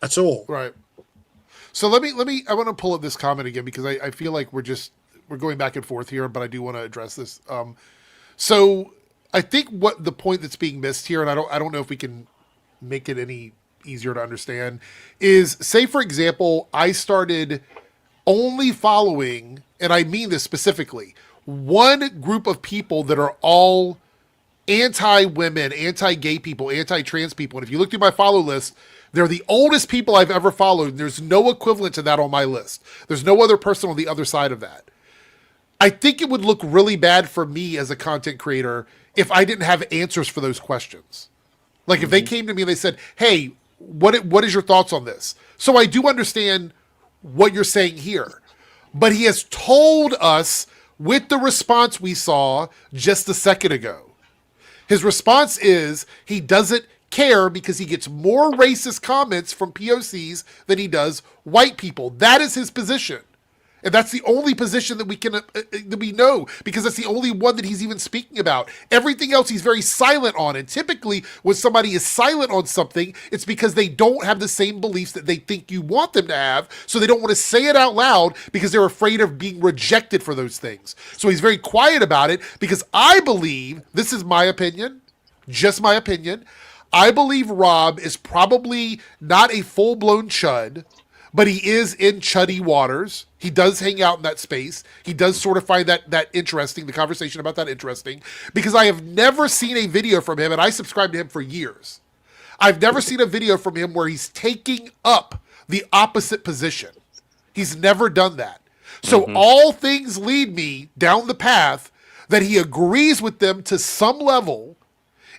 S2: at all.
S3: Right. So let me I want to pull up this comment again because I feel like we're going back and forth here, but I do want to address this. So I think what the point that's being missed here, and I don't know if we can make it any easier to understand, is say for example, I started only following, and I mean this specifically, one group of people that are all anti-women, anti-gay people, anti-trans people. And if you look through my follow list, they're the oldest people I've ever followed. And there's no equivalent to that on my list. There's no other person on the other side of that. I think it would look really bad for me as a content creator if I didn't have answers for those questions. Like if they came to me and they said, hey, what is your thoughts on this? So I do understand what you're saying here. But he has told us with the response we saw just a second ago. His response is he doesn't care because he gets more racist comments from POCs than he does white people. That is his position. And that's the only position that we can that we know, because that's the only one that he's even speaking about. Everything else he's very silent on. And typically when somebody is silent on something, it's because they don't have the same beliefs that they think you want them to have. So they don't want to say it out loud because they're afraid of being rejected for those things. So he's very quiet about it because I believe, this is my opinion, just my opinion, I believe Rob is probably not a full-blown chud, but he is in chuddy waters. He does hang out in that space. He does sort of find that interesting, the conversation about that interesting, because I have never seen a video from him, and I subscribed to him for years. I've never seen a video from him where he's taking up the opposite position. He's never done that. So all things lead me down the path that he agrees with them to some level,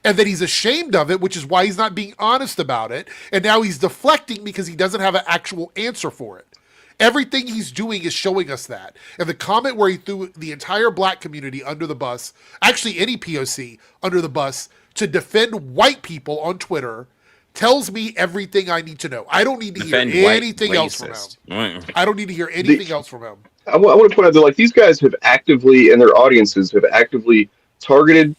S3: and that he's ashamed of it, which is why he's not being honest about it. And now he's deflecting because he doesn't have an actual answer for it. Everything he's doing is showing us that. And the comment where he threw the entire black community under the bus, actually any POC under the bus, to defend white people on Twitter, tells me everything I need to know. I don't need to hear anything else from him. I don't need to hear anything else from him.
S4: I want to point out that, like, these guys have actively, and their audiences have actively targeted,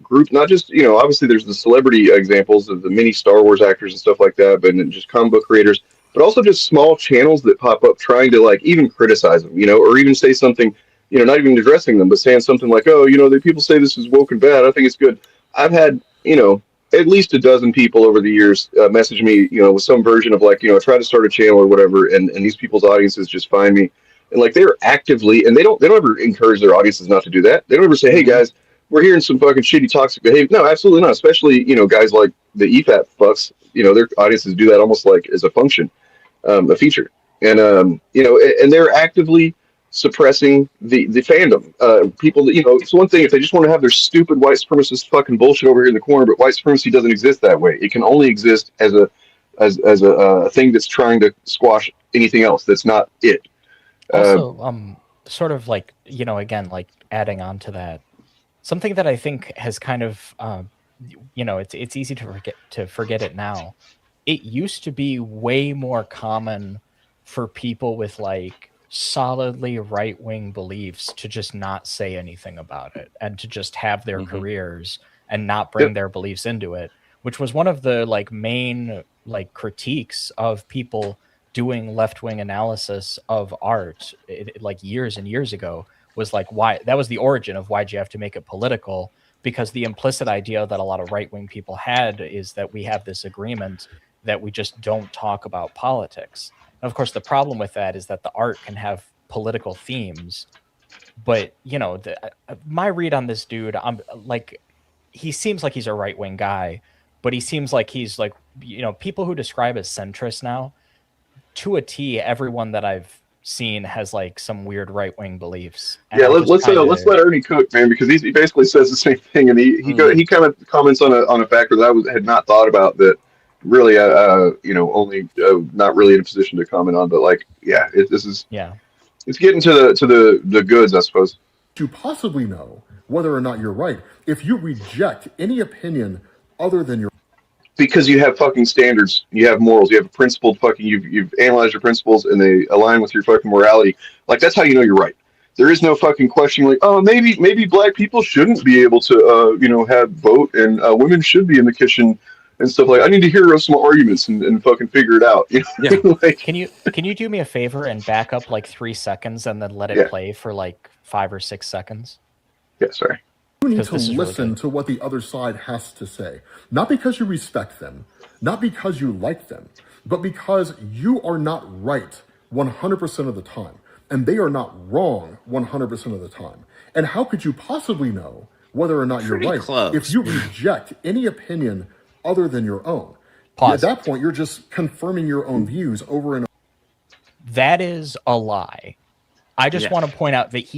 S4: group, not just, obviously there's the celebrity examples of the many Star Wars actors and stuff like that, but just comic book creators, but also just small channels that pop up trying to, like, even criticize them, or even say something, not even addressing them, but saying something like, oh, the people say this is woke and bad. I think it's good. I've had, at least a dozen people over the years message me, with some version of, like, try to start a channel or whatever, and these people's audiences just find me. And, like, they're actively, and they don't ever encourage their audiences not to do that. They don't ever say, hey guys, we're hearing some fucking shitty toxic behavior. No, absolutely not. Especially, guys like the EFAP fucks, their audiences do that almost like as a function, a feature. And, and they're actively suppressing the fandom. People that, it's one thing if they just want to have their stupid white supremacist fucking bullshit over here in the corner, but white supremacy doesn't exist that way. It can only exist as a thing that's trying to squash anything else that's not it.
S7: Also, sort of like, again, like adding on to that, something that I think has kind of, it's easy to forget it now. It used to be way more common for people with like solidly right-wing beliefs to just not say anything about it and to just have their careers and not bring their beliefs into it, which was one of the like main like critiques of people doing left-wing analysis of art like years and years ago, was like, why that was the origin of why'd you have to make it political, because the implicit idea that a lot of right-wing people had is that we have this agreement that we just don't talk about politics. And of course, the problem with that is that the art can have political themes, but my read on this dude, I'm like, he seems like he's a right-wing guy, but he seems like he's like, people who describe as centrist now, to a T, everyone that I've seen has like some weird right-wing beliefs. And
S4: yeah, let's let Ernie cook, man, because he basically says the same thing, and he kind of comments on a factor that I had not thought about, that really only not really in a position to comment on, but like it's getting to the goods, I suppose.
S10: To possibly know whether or not you're right if you reject any opinion other than your,
S4: because you have fucking standards, you have morals, you have a principled fucking, you've analyzed your principles and they align with your fucking morality. Like, that's how you know you're right. There is no fucking question like, oh, maybe black people shouldn't be able to have vote, and women should be in the kitchen and stuff. Like, I need to hear some arguments and fucking figure it out. Like,
S7: can you do me a favor and back up like 3 seconds and then let it play for like 5 or 6 seconds?
S4: Yeah, sorry.
S10: You need to listen to what the other side has to say. Not because you respect them, not because you like them, but because you are not right 100% of the time, and they are not wrong 100% of the time. And how could you possibly know whether or not you're right if you reject any opinion other than your own? At that point, you're just confirming your own views over and over.
S7: That is a lie. I just want to point out that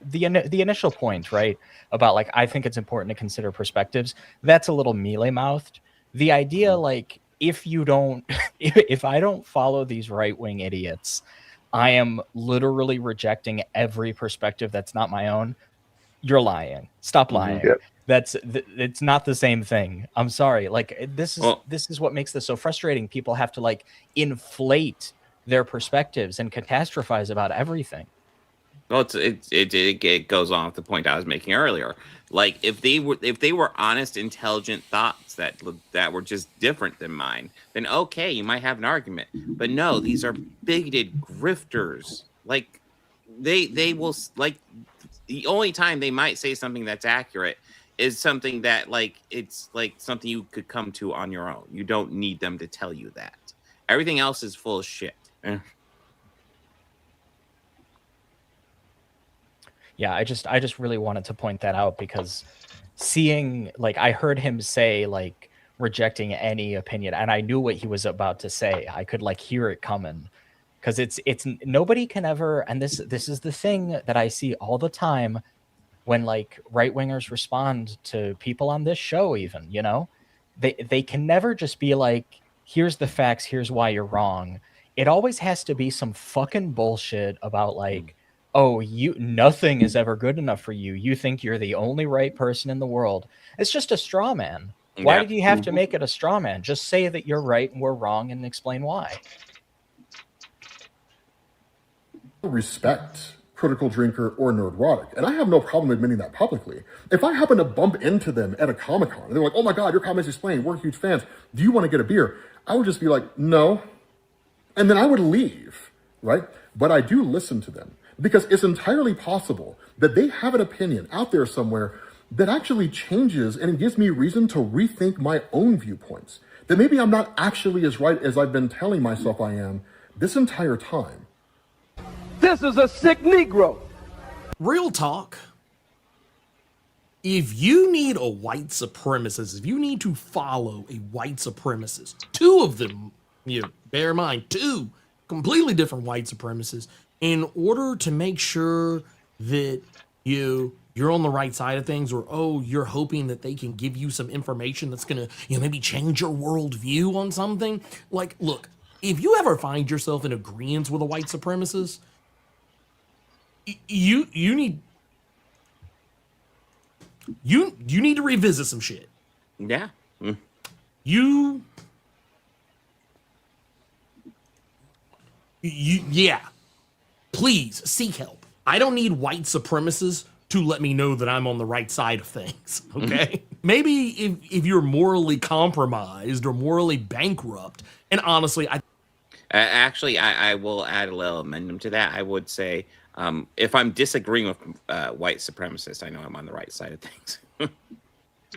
S7: the initial point, right, about like, I think it's important to consider perspectives, that's a little mealy-mouthed. The idea, like, if I don't follow these right-wing idiots, I am literally rejecting every perspective that's not my own. You're lying. Stop lying. It's not the same thing. I'm sorry. Like, this is what makes this so frustrating. People have to like inflate their perspectives and catastrophize about everything.
S1: Well, it goes on with the point I was making earlier. Like, if they were honest, intelligent thoughts that were just different than mine, then okay, you might have an argument. But no, these are bigoted grifters. Like, they will, like, the only time they might say something that's accurate is something that, like, it's like something you could come to on your own. You don't need them to tell you that. Everything else is full of shit.
S7: Yeah, I just really wanted to point that out, because seeing, like, I heard him say like rejecting any opinion, and I knew what he was about to say. I could like hear it coming, because it's nobody can ever, and this is the thing that I see all the time when like right-wingers respond to people on this show, even, they can never just be like, here's the facts, here's why you're wrong. It always has to be some fucking bullshit about like, oh, nothing is ever good enough for you. You think you're the only right person in the world. It's just a straw man. Why did you have to make it a straw man? Just say that you're right and we're wrong and explain why.
S10: Respect Critical Drinker or Nerdrotic, and I have no problem admitting that publicly. If I happen to bump into them at a Comic-Con and they're like, oh my God, your comments explain, we're huge fans, do you want to get a beer? I would just be like, no. And then I would leave, right? But I do listen to them, because it's entirely possible that they have an opinion out there somewhere that actually changes, and it gives me reason to rethink my own viewpoints. That maybe I'm not actually as right as I've been telling myself I am this entire time.
S12: This is a sick Negro.
S8: Real talk. if you need a white supremacist, if you need to follow a white supremacist, two of them, bear in mind, two completely different white supremacists, in order to make sure that you're on the right side of things, or you're hoping that they can give you some information that's gonna maybe change your worldview on something. Like, look, if you ever find yourself in agreement with a white supremacist, you need to revisit some shit.
S1: Yeah.
S8: Yeah. Please seek help. I don't need white supremacists to let me know that I'm on the right side of things. Okay. Maybe if you're morally compromised or morally bankrupt, and honestly,
S1: I will add a little amendment to that. I would say, if I'm disagreeing with white supremacists, I know I'm on the right side of things.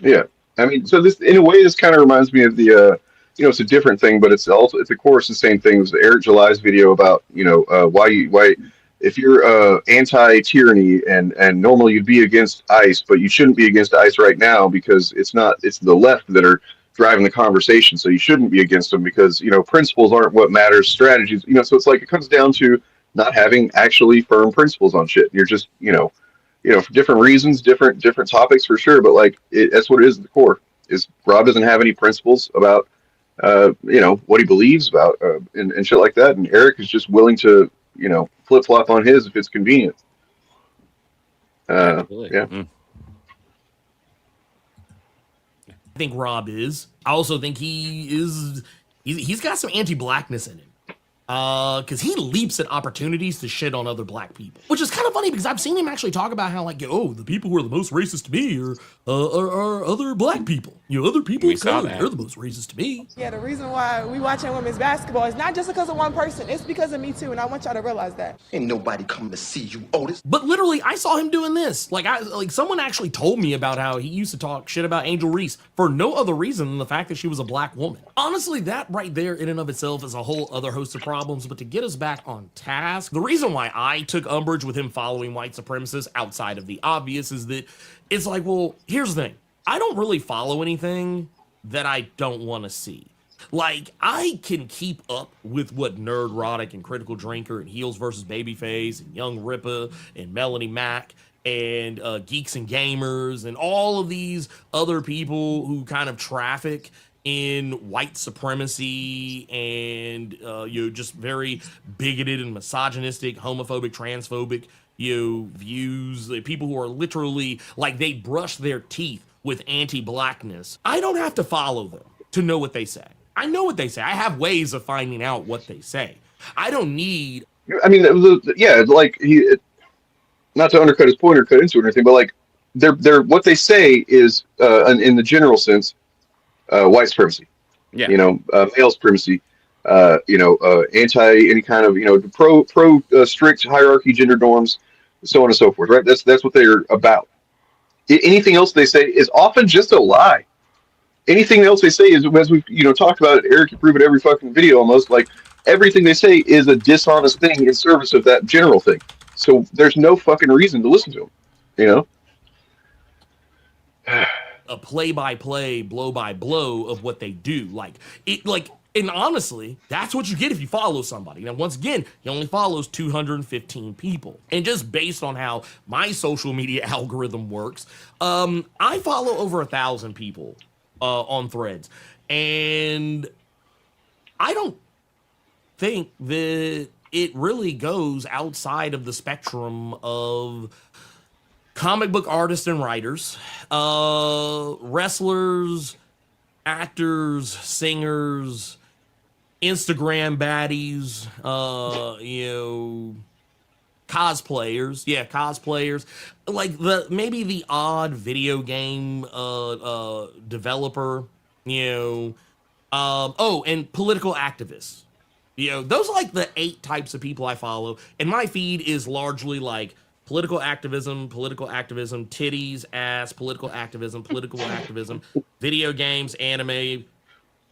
S4: Yeah, I mean, so this, in a way, this kind of reminds me of the, it's a different thing, but it's also, it's of course the same thing as Eric July's video about, why if you're anti-tyranny and normally you'd be against ICE, but you shouldn't be against ICE right now because it's the left that are driving the conversation, so you shouldn't be against them because principles aren't what matters, strategies, so it's like it comes down to not having actually firm principles on shit. You're just for different reasons, different topics for sure, but like that's what it is at the core. Is Rob doesn't have any principles about what he believes about and shit like that, and Eric is just willing to flip flop on his if it's convenient. Yeah.
S8: I think Rob is. I also think he's got some anti-blackness in him. Because he leaps at opportunities to shit on other black people, which is kind of funny because I've seen him actually talk about how the people who are the most racist to me are other black people. Other people of color, they're the most racist to me.
S12: Yeah, the reason why we watching women's basketball is not just because of one person. It's because of me too, and I want y'all to realize that.
S13: Ain't nobody coming to see you, Otis.
S8: But literally, I saw him doing this. Like someone actually told me about how he used to talk shit about Angel Reese for no other reason than the fact that she was a black woman. Honestly, that right there in and of itself is a whole other host of problems. But to get us back on task, the reason why I took umbrage with him following white supremacists outside of the obvious is that it's like, well, here's the thing. I don't really follow anything that I don't want to see. Like, I can keep up with what Nerdrotic and Critical Drinker and Heels versus Babyface and Young Rippa and Melanie Mack and Geeks and Gamers and all of these other people who kind of traffic in white supremacy and just very bigoted and misogynistic, homophobic, transphobic views. People who are literally like they brush their teeth with anti-blackness. I don't have to follow them to know what they say. I know what they say. I have ways of finding out what they say. I don't need.
S4: I mean, like not to undercut his point or cut into it or anything, but like they're what they say is in the general sense. White supremacy, male supremacy, anti any kind of pro strict hierarchy, gender norms, so on and so forth. Right? That's what they're about. Anything else they say is often just a lie. Anything else they say is, as we talked about it, Eric, you prove it every fucking video almost. Like everything they say is a dishonest thing in service of that general thing. So there's no fucking reason to listen to them.
S8: A play-by-play, blow-by-blow of what they do. And honestly, that's what you get if you follow somebody. Now, once again, he only follows 215 people. And just based on how my social media algorithm works, I follow over 1,000 people on Threads. And I don't think that it really goes outside of the spectrum of comic book artists and writers, wrestlers, actors, singers, Instagram baddies, cosplayers. Yeah, cosplayers. Like maybe the odd video game developer, and political activists. Those are like the 8 types of people I follow. And my feed is largely like political activism, titties, ass, political activism, video games, anime,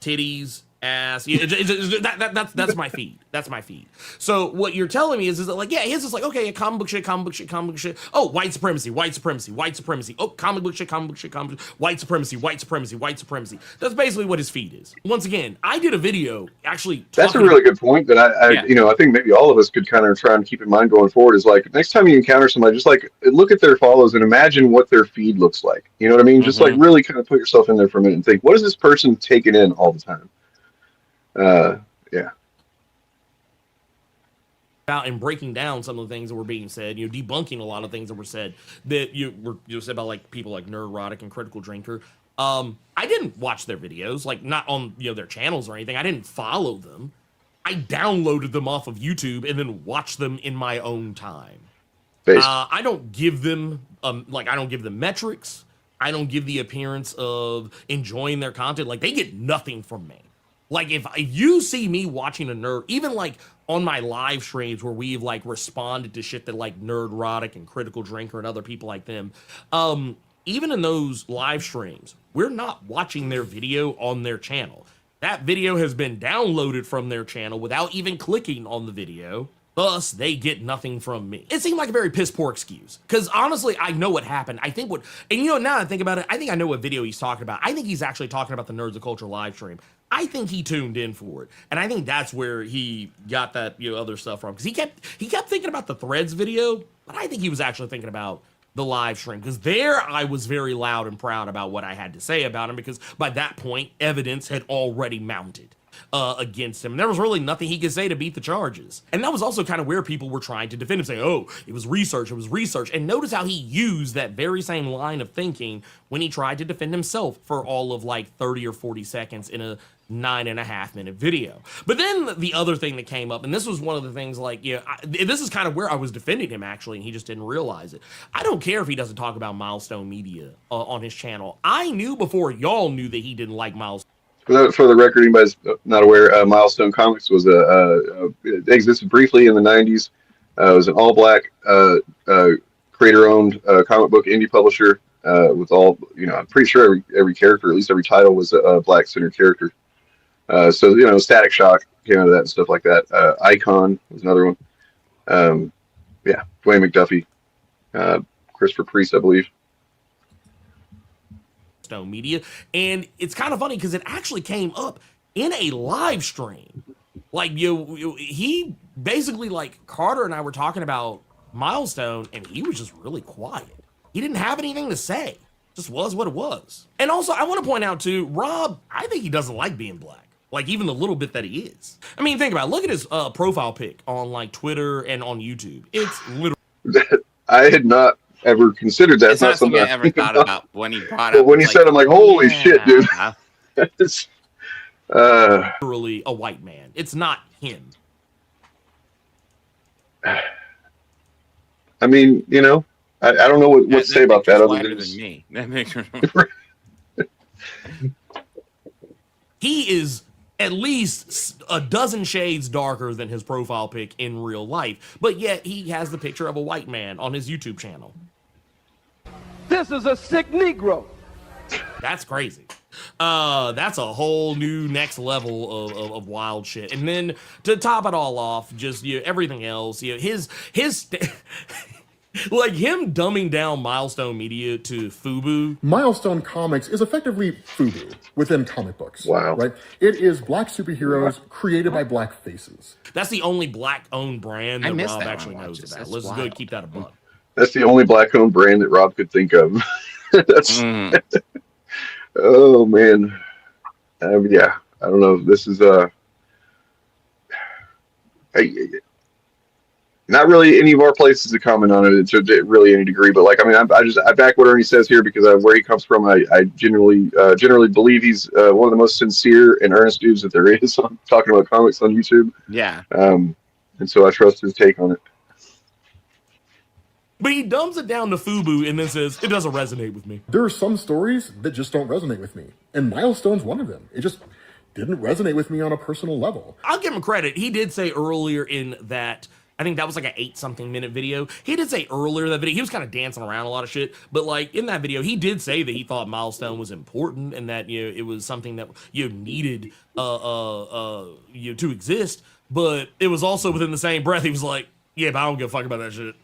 S8: titties, ass. Yeah, that's my feed. That's my feed. So what you're telling me is that like, yeah, his is like, okay, comic book shit, comic book shit, comic book shit. Oh, white supremacy, white supremacy, white supremacy. Oh, comic book shit, comic book shit, comic book shit. White supremacy, white supremacy, white supremacy. That's basically what his feed is. Once again, I did a video actually.
S4: That's a really good point that I think maybe all of us could kind of try and keep in mind going forward is like next time you encounter somebody, just like look at their follows and imagine what their feed looks like. You know what I mean? Just like really kind of put yourself in there for a minute and think, what is this person taking in all the time? Yeah.
S8: Out and breaking down some of the things that were being said, debunking a lot of things that were said that you said about like people like Nerdrotic and Critical Drinker. I didn't watch their videos, like not on their channels or anything. I didn't follow them. I downloaded them off of YouTube and then watched them in my own time. I don't give them I don't give them metrics. I don't give the appearance of enjoying their content. Like they get nothing from me. Like if you see me watching a nerd, even like on my live streams where we've like responded to shit that like Nerdrotic and Critical Drinker and other people like them, even in those live streams, we're not watching their video on their channel. That video has been downloaded from their channel without even clicking on the video. Thus, they get nothing from me. It seemed like a very piss poor excuse. Because honestly, I know what happened. I think now that I think about it, I think I know what video he's talking about. I think he's actually talking about the Nerds of Culture live stream. I think he tuned in for it. And I think that's where he got that other stuff from. Because he kept thinking about the Threads video, but I think he was actually thinking about the live stream. Because there I was very loud and proud about what I had to say about him. Because by that point, evidence had already mounted against him. And there was really nothing he could say to beat the charges. And that was also kind of where people were trying to defend him, saying, oh, it was research, it was research. And notice how he used that very same line of thinking when he tried to defend himself for all of like 30 or 40 seconds in a 9.5 minute video. But then the other thing that came up, and this was one of the things like, this is kind of where I was defending him actually, and he just didn't realize it. I don't care if he doesn't talk about Milestone Media on his channel. I knew before y'all knew that he didn't like Milestone.
S4: For the record, anybody's not aware, Milestone Comics was it existed briefly in the 90s. It was an all-black creator-owned comic book indie publisher with all, I'm pretty sure every character, at least every title, was a black-centered character. So, Static Shock came out of that and stuff like that. Icon was another one. Dwayne McDuffie, Christopher Priest, I believe.
S8: Media, and it's kind of funny because it actually came up in a live stream. Like he basically, like, Carter and I were talking about Milestone, and he was just really quiet. He didn't have anything to say. Just was what it was. And also, I want to point out too, Rob, I think he doesn't like being black. Like even the little bit that he is. I mean, think about it. Look at his profile pic on like Twitter and on YouTube. It's literally.
S4: I had not ever considered that.
S1: It's not something I ever thought about when he brought
S4: but
S1: up.
S4: When he said, I'm like, holy shit, dude.
S8: It's literally a white man. It's not him.
S4: I mean, I don't know what to say about that other than
S1: me. That makes
S8: He is at least a dozen shades darker than his profile pic in real life, but yet he has the picture of a white man on his YouTube channel.
S14: This is a sick Negro.
S8: That's crazy. That's a whole new next level of wild shit. And then to top it all off, just everything else, his like him dumbing down Milestone Media to FUBU.
S10: Milestone Comics is effectively FUBU within comic books.
S4: Wow.
S10: Right? It is black superheroes created by black faces.
S8: That's the only black-owned brand that Rob
S1: that
S8: actually knows about. Let's go keep that a buck.
S4: That's the only black-owned brand that Rob could think of. That's oh man, yeah. I don't know. This is not really any of our places to comment on it to really any degree. But like, I mean, I back what Ernie says here because where he comes from, I generally believe he's one of the most sincere and earnest dudes that there is on talking about comics on YouTube.
S1: Yeah.
S4: And so I trust his take on it.
S8: But he dumbs it down to FUBU and then says, it doesn't resonate with me.
S10: There are some stories that just don't resonate with me. And Milestone's one of them. It just didn't resonate with me on a personal level.
S8: I'll give him credit. He did say earlier in that I think that was like an 8-something minute video. He did say earlier that video, he was kind of dancing around a lot of shit, but like in that video, he did say that he thought Milestone was important and that, you know, it was something that, you know, needed, you know, to exist. But it was also within the same breath, he was like, yeah, but I don't give a fuck about that shit.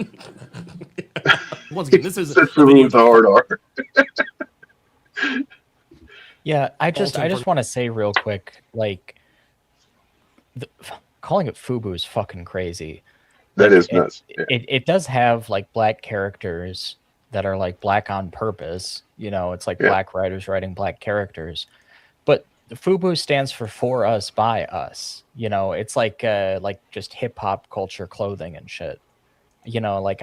S8: Once again, this is a video
S4: the hard R.
S7: Yeah, I just want to say real quick, like, calling it FUBU is fucking crazy.
S4: That
S7: like,
S4: is nuts.
S7: It does have like black characters that are like black on purpose. You know, it's like black writers writing black characters. But FUBU stands for us, by us. You know, it's like just hip hop culture clothing and shit. You know, like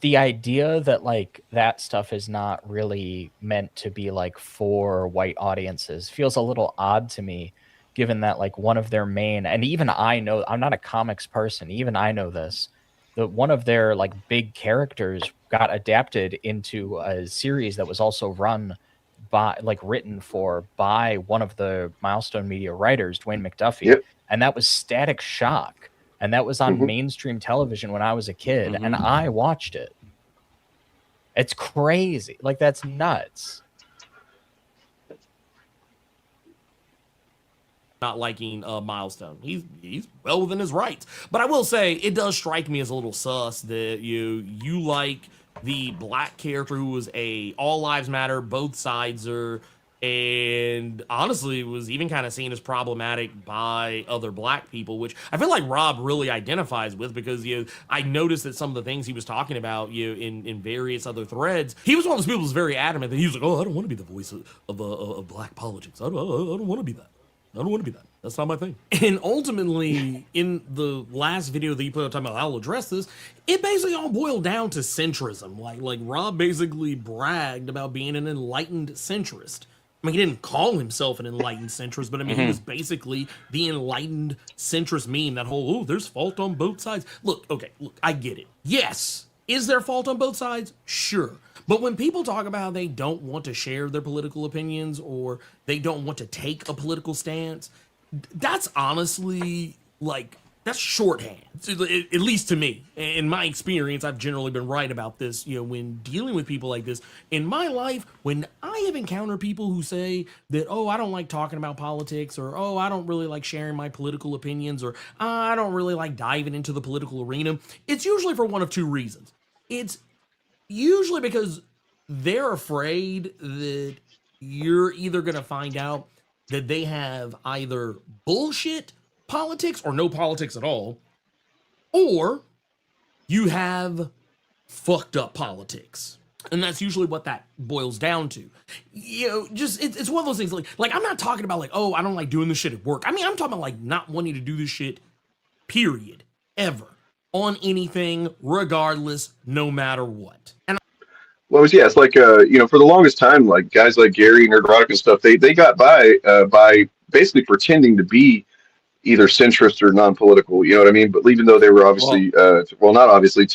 S7: the idea that like that stuff is not really meant to be like for white audiences feels a little odd to me, given that like one of their main, and even I know, I'm not a comics person, even I know this, that one of their like big characters got adapted into a series that was also run by, like written for by one of the Milestone Media writers, Dwayne McDuffie, and that was Static Shock. And that was on mainstream television when I was a kid, and I watched it. It's crazy. Like, that's nuts.
S8: Not liking Milestone. He's well within his rights. But I will say, it does strike me as a little sus that you like the black character who was a all lives matter, both sides are, and honestly was even kind of seen as problematic by other black people, which I feel like Rob really identifies with, because I noticed that some of the things he was talking about in various other threads, he was one of those people who was very adamant that he was like, oh, I don't want to be the voice of black politics. I don't want to be that. I don't want to be that. That's not my thing. And ultimately, in the last video that you put up talking about how I'll address this, it basically all boiled down to centrism. Like Rob basically bragged about being an enlightened centrist. I mean, he didn't call himself an enlightened centrist, but I mean, he was basically the enlightened centrist meme, that whole, oh, there's fault on both sides. Look, I get it. Yes. Is there fault on both sides? Sure. But when people talk about how they don't want to share their political opinions or they don't want to take a political stance, that's honestly, like, that's shorthand, at least to me. In my experience, I've generally been right about this, when dealing with people like this. In my life, when I have encountered people who say that, oh, I don't like talking about politics, or, oh, I don't really like sharing my political opinions, or I don't really like diving into the political arena, it's usually for one of two reasons. It's usually because they're afraid that you're either going to find out that they have either bullshit politics or no politics at all, or you have fucked up politics. And that's usually what that boils down to. It's one of those things, like I'm not talking about like, oh, I don't like doing this shit at work. I mean, I'm talking about like not wanting to do this shit, period, ever, on anything, regardless, no matter what. And
S4: it's like, for the longest time, like guys like Gary, Nerdrotic and stuff, they got by basically pretending to be either centrist or non-political, you know what I mean? But even though they were obviously, not obviously,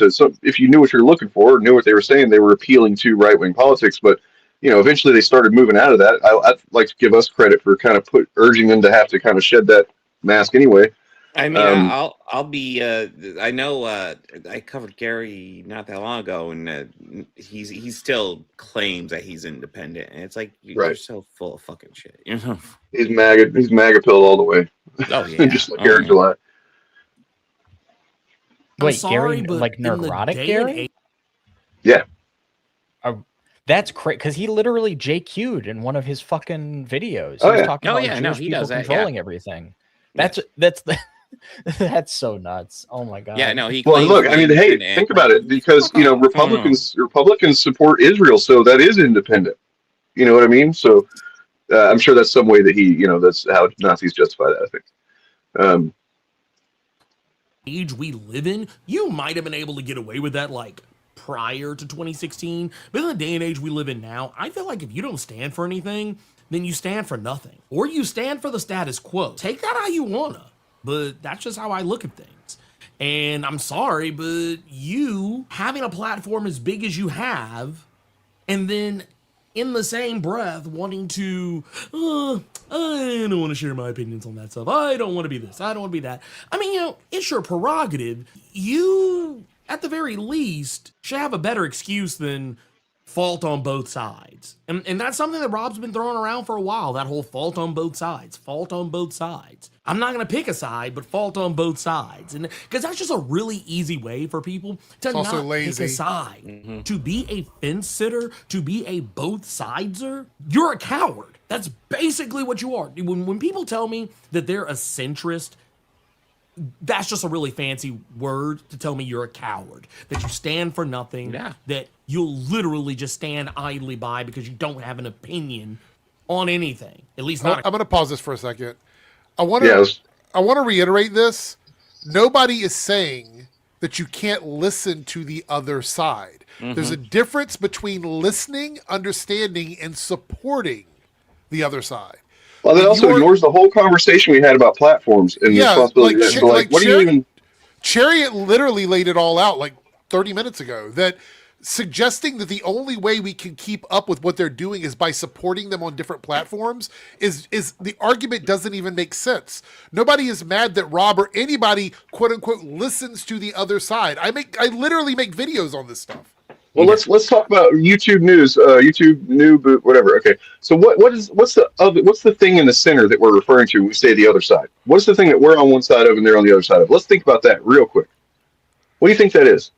S4: if you knew what you're looking for, knew what they were saying, they were appealing to right-wing politics. But, eventually they started moving out of that. I'd like to give us credit for kind of urging them to have to kind of shed that mask anyway.
S1: I mean, I'll be. I know. I covered Gary not that long ago, and he still claims that he's independent, and it's like you're so full of fucking shit.
S4: He's MAGA pilled all the way.
S1: Oh yeah,
S4: just like Eric July.
S7: Wait, Gary, like Nerdrotic Gary?
S4: Yeah.
S7: That's crazy, because he literally JQ'd in one of his fucking videos.
S4: He
S7: was talking about
S1: Jewish
S7: people
S1: he does that,
S7: controlling everything. That's that's so nuts. Oh my god.
S1: Yeah, no, he.
S4: Well, look, I mean, hey, think about it, because Republicans support Israel, so that is independent. You know what I mean? So I'm sure that's some way that he, that's how Nazis justify that, I think.
S8: Age we live in, you might have been able to get away with that like prior to 2016, but in the day and age we live in now, I feel like if you don't stand for anything, then you stand for nothing, or you stand for the status quo. Take that how you wanna, but that's just how I look at things. And I'm sorry, but you having a platform as big as you have, and then in the same breath wanting to, I don't want to share my opinions on that stuff. I don't want to be this. I don't want to be that. I mean, you know, it's your prerogative. You, at the very least, should have a better excuse than fault on both sides. And that's something that Rob's been throwing around for a while, that whole fault on both sides. Fault on both sides. I'm not going to pick a side, but fault on both sides. And because that's just a really easy way for people to not pick a side. To be a fence sitter, to be a both sideser, you're a coward. That's basically what you are. When people tell me that they're a centrist, that's just a really fancy word to tell me you're a coward, that you stand for nothing, that you'll literally just stand idly by because you don't have an opinion on anything. At least not.
S3: I'm going to pause this for a second. I want to reiterate this. Nobody is saying that you can't listen to the other side. There's a difference between listening, understanding, and supporting the other side.
S4: Well, that also ignores the whole conversation we had about platforms and responsibility. What do you even?
S3: Chariot literally laid it all out like 30 minutes ago. That suggesting that the only way we can keep up with what they're doing is by supporting them on different platforms is the argument doesn't even make sense. Nobody is mad that Rob or anybody quote unquote listens to the other side. I literally make videos on this stuff.
S4: Well, let's talk about YouTube news, YouTube new boot, whatever. Okay, so what's the thing in the center that we're referring to when we say the other side? What's the thing that we're on one side of and they're on the other side of? Let's think about that real quick. What do you think that is?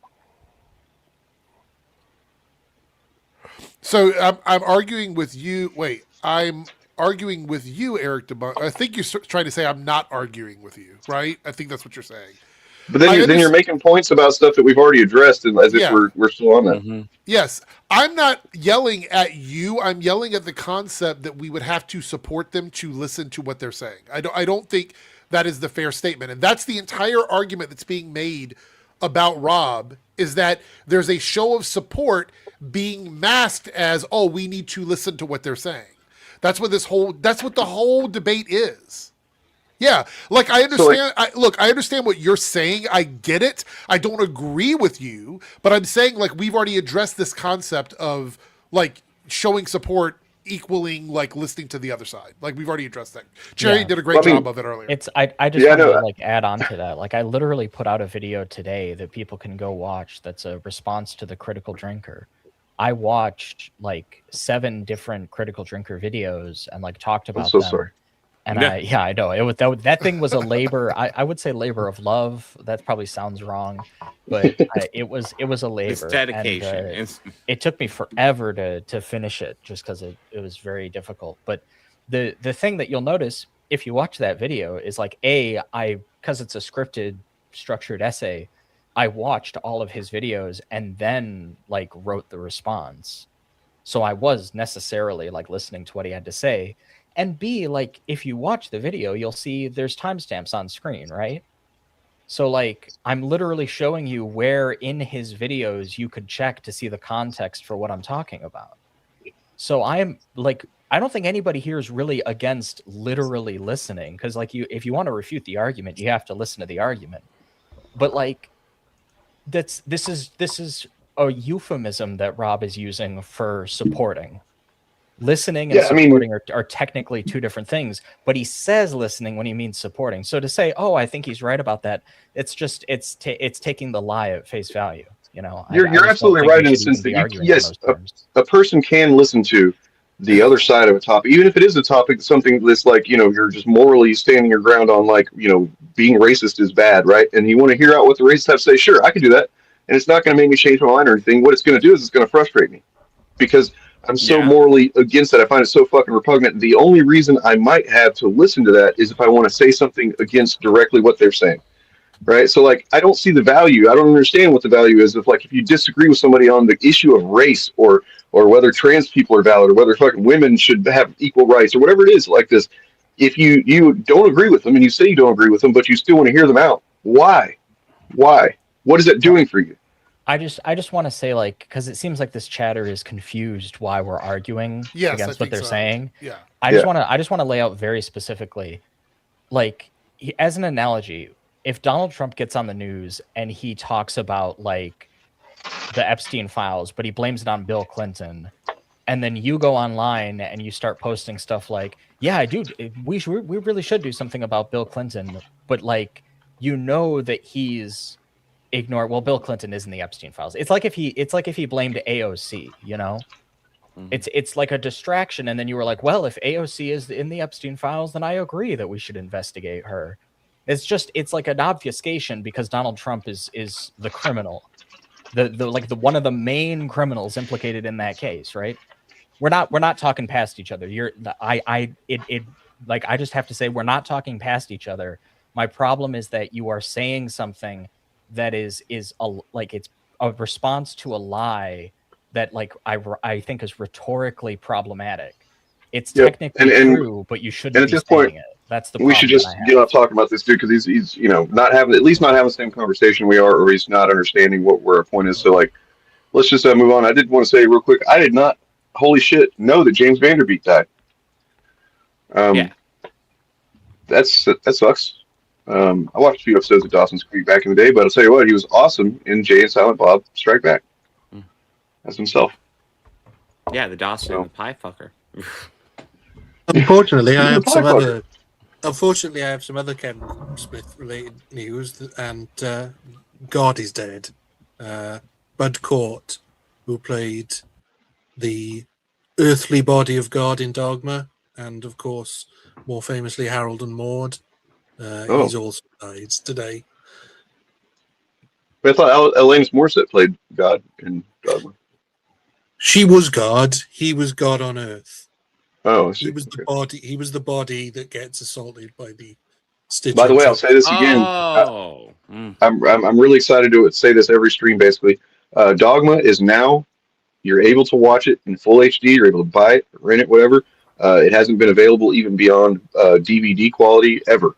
S3: So I'm arguing with you. Wait, I'm arguing with you, Eric DeBunk. I think you're trying to say I'm not arguing with you, right? I think that's what you're saying.
S4: But then you're making points about stuff that we've already addressed, and as if we're still on that.
S3: Yes, I'm not yelling at you. I'm yelling at the concept that we would have to support them to listen to what they're saying. I don't think that is the fair statement, and that's the entire argument that's being made about Rob. Is that there's a show of support being masked as, oh, we need to listen to what they're saying. That's what the whole debate is. Yeah, like I understand. I understand what you're saying. I get it. I don't agree with you, but I'm saying like we've already addressed this concept of like showing support equaling like listening to the other side. Like we've already addressed that. Jerry did a great job of it earlier.
S7: I just want to like add on to that. Like I literally put out a video today that people can go watch. That's a response to the critical drinker. I watched like 7 different critical drinker videos and like talked about them.
S4: Sorry.
S7: And I know it was that thing was a labor. I would say labor of love. That probably sounds wrong, but it was a labor.
S1: It's dedication.
S7: And, it took me forever to finish it just because it was very difficult. But the thing that you'll notice if you watch that video is like because it's a scripted, structured essay. I watched all of his videos and then like wrote the response. So I was necessarily like listening to what he had to say. And B, like, if you watch the video, you'll see there's timestamps on screen, right? So, like, I'm literally showing you where in his videos you could check to see the context for what I'm talking about. So I'm, like, I don't think anybody here is really against literally listening. Because, like, if you want to refute the argument, you have to listen to the argument. But, like, this is a euphemism that Rob is using for supporting. Listening and supporting are technically 2 different things, but he says listening when he means supporting. So to say, "Oh, I think he's right about that," it's just it's taking the lie at face value. You know,
S4: you're absolutely right in the sense that a person can listen to the other side of a topic, even if it is a topic, something that's like you're just morally standing your ground on, like being racist is bad, right? And you want to hear out what the racists have to say. Sure, I can do that, and it's not going to make me change my mind or anything. What it's going to do is it's going to frustrate me because I'm so morally against that. I find it so fucking repugnant. The only reason I might have to listen to that is if I want to say something against directly what they're saying, right? So, like, I don't see the value. I don't understand what the value is of, like, if you disagree with somebody on the issue of race or whether trans people are valid or whether fucking women should have equal rights or whatever it is like this. If you don't agree with them and you say you don't agree with them, but you still want to hear them out, why? What is that doing for you?
S7: I just want to say, like, because it seems like this chatter is confused why we're arguing against what they're saying.
S3: Yeah.
S7: I just want to lay out very specifically, like, as an analogy, if Donald Trump gets on the news and he talks about like the Epstein files, but he blames it on Bill Clinton, and then you go online and you start posting stuff like, yeah, dude, we really should do something about Bill Clinton, but like, you know that he's ignored. Well, Bill Clinton is in the Epstein files. It's like if he blamed AOC, you know. It's like a distraction, and then you were like, well, if AOC is in the Epstein files, then I agree that we should investigate her. It's like an obfuscation because Donald Trump is the criminal, the one of the main criminals implicated in that case, right? We're not talking past each other. I just have to say we're not talking past each other. My problem is that you are saying something that is it's a response to a lie that like I think is rhetorically problematic. It's technically true, but you shouldn't be saying it. That's the problem.
S4: We should just get off talking about this dude because he's not having the same conversation we are, or he's not understanding where our point is. So like, let's just move on. I did want to say real quick, I did not, holy shit, know that James Vanderbeek died. That sucks. I watched a few episodes of Dawson's Creek back in the day, but I'll tell you what, he was awesome in Jay and Silent Bob Strike Back as himself.
S1: Yeah, the Dawson and the pie fucker.
S2: Unfortunately, I have some other Kevin Smith related news, and God is dead. Bud Cort, who played the earthly body of God in Dogma, and of course, more famously, Harold and Maude. He's also died today.
S4: But I thought Alanis Morissette played God in Dogma.
S2: She was God. He was God on Earth.
S4: Oh,
S2: he was the body. He was the body that gets assaulted by the Stitch.
S4: By the way, I'll say this again. I'm really excited to say this every stream. Basically, Dogma is now. You're able to watch it in full HD. You're able to buy it, rent it, whatever. It hasn't been available even beyond DVD quality ever,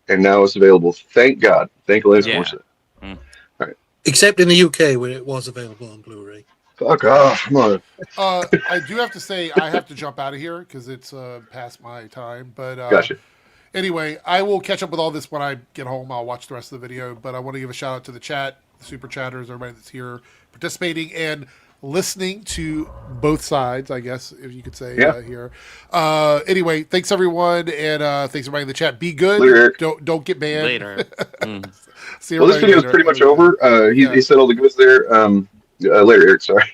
S4: and now it's available. Thank God. Thank Alanis Morissette. All right.
S2: Except in the UK where it was available on Blu-ray.
S4: Fuck off! Come on.
S3: I do have to say I have to jump out of here because it's past my time. But
S4: gotcha.
S3: Anyway, I will catch up with all this when I get home. I'll watch the rest of the video. But I want to give a shout out to the chat, the super chatters, everybody that's here participating and listening to both sides, I guess, if you could say here. Anyway, thanks everyone, and thanks everybody in the chat. Be good.
S4: Later,
S3: don't get banned.
S1: Later.
S3: See you
S4: well, this video is pretty much over. He said all the goods there. Later, Eric. Sorry.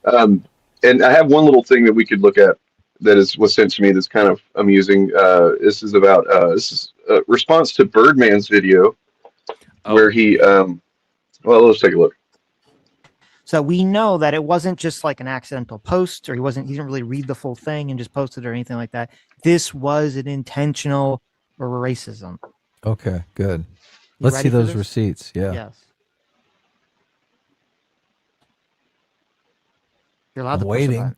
S4: And I have one little thing that we could look at that was sent to me that's kind of amusing. This is about this is a response to Birdman's video where he. Well, let's take a look.
S15: So we know that it wasn't just like an accidental post, or he didn't really read the full thing and just posted it or anything like that. This was an intentional racism.
S16: Okay, good. Let's see those receipts. Yeah.
S15: Yes. You're allowed to
S16: waiting.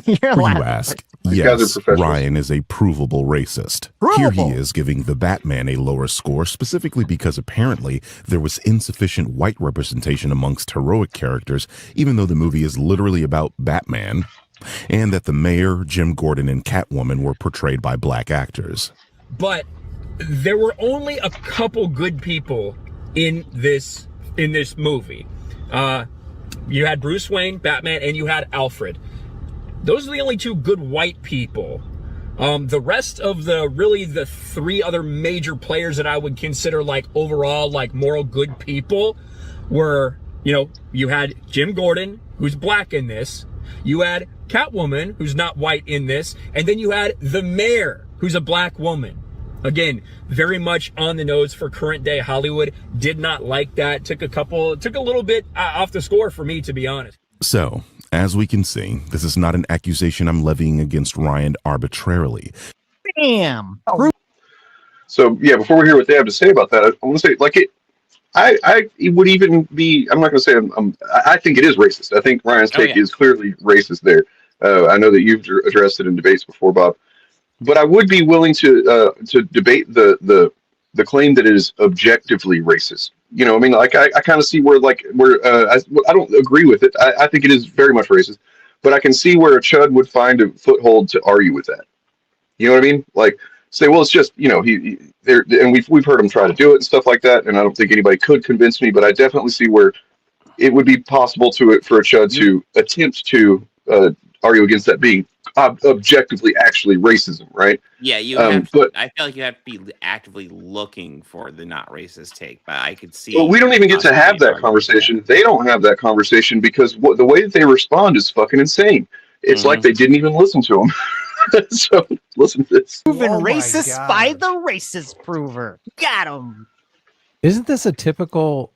S15: You're allowed
S17: you ask, yes, Ryan is a provable racist. Here he is giving the Batman a lower score specifically because apparently there was insufficient white representation amongst heroic characters, even though the movie is literally about Batman, and that the mayor, Jim Gordon, and Catwoman were portrayed by black actors.
S18: But there were only a couple good people in this movie. You had Bruce Wayne, Batman, and you had Alfred. Those are the only two good white people. The rest of the three other major players that I would consider like overall like moral good people were, you had Jim Gordon, who's black in this. You had Catwoman, who's not white in this. And then you had the mayor, who's a black woman. Again, very much on the nose for current day Hollywood. Did not like that. Took a little bit off the score for me, to be honest.
S17: So, as we can see, this is not an accusation I'm levying against Ryan arbitrarily.
S15: Damn.
S4: So yeah, before we hear what they have to say about that, I want to say it would even be. I'm not going to say. I think it is racist. I think Ryan's take is clearly racist there. I know that you've addressed it in debates before, Bob. But I would be willing to debate the claim that it is objectively racist. I kind of see where I don't agree with it. I think it is very much racist, but I can see where a chud would find a foothold to argue with that. You know what I mean? Like say, well, it's just and we've heard him try to do it and stuff like that, and I don't think anybody could convince me, but I definitely see where it would be possible for a chud to attempt to argue against that being objectively actually racism, right?
S1: Yeah, you have.
S4: But
S1: I feel like you have to be actively looking for the not racist take, but I could see.
S4: well, we don't even get to have that conversation. They don't have that conversation because the way that they respond is fucking insane. It's like they didn't even listen to them. So listen to this.
S15: Proven racist by the racist prover. Got him.
S16: Isn't this a typical?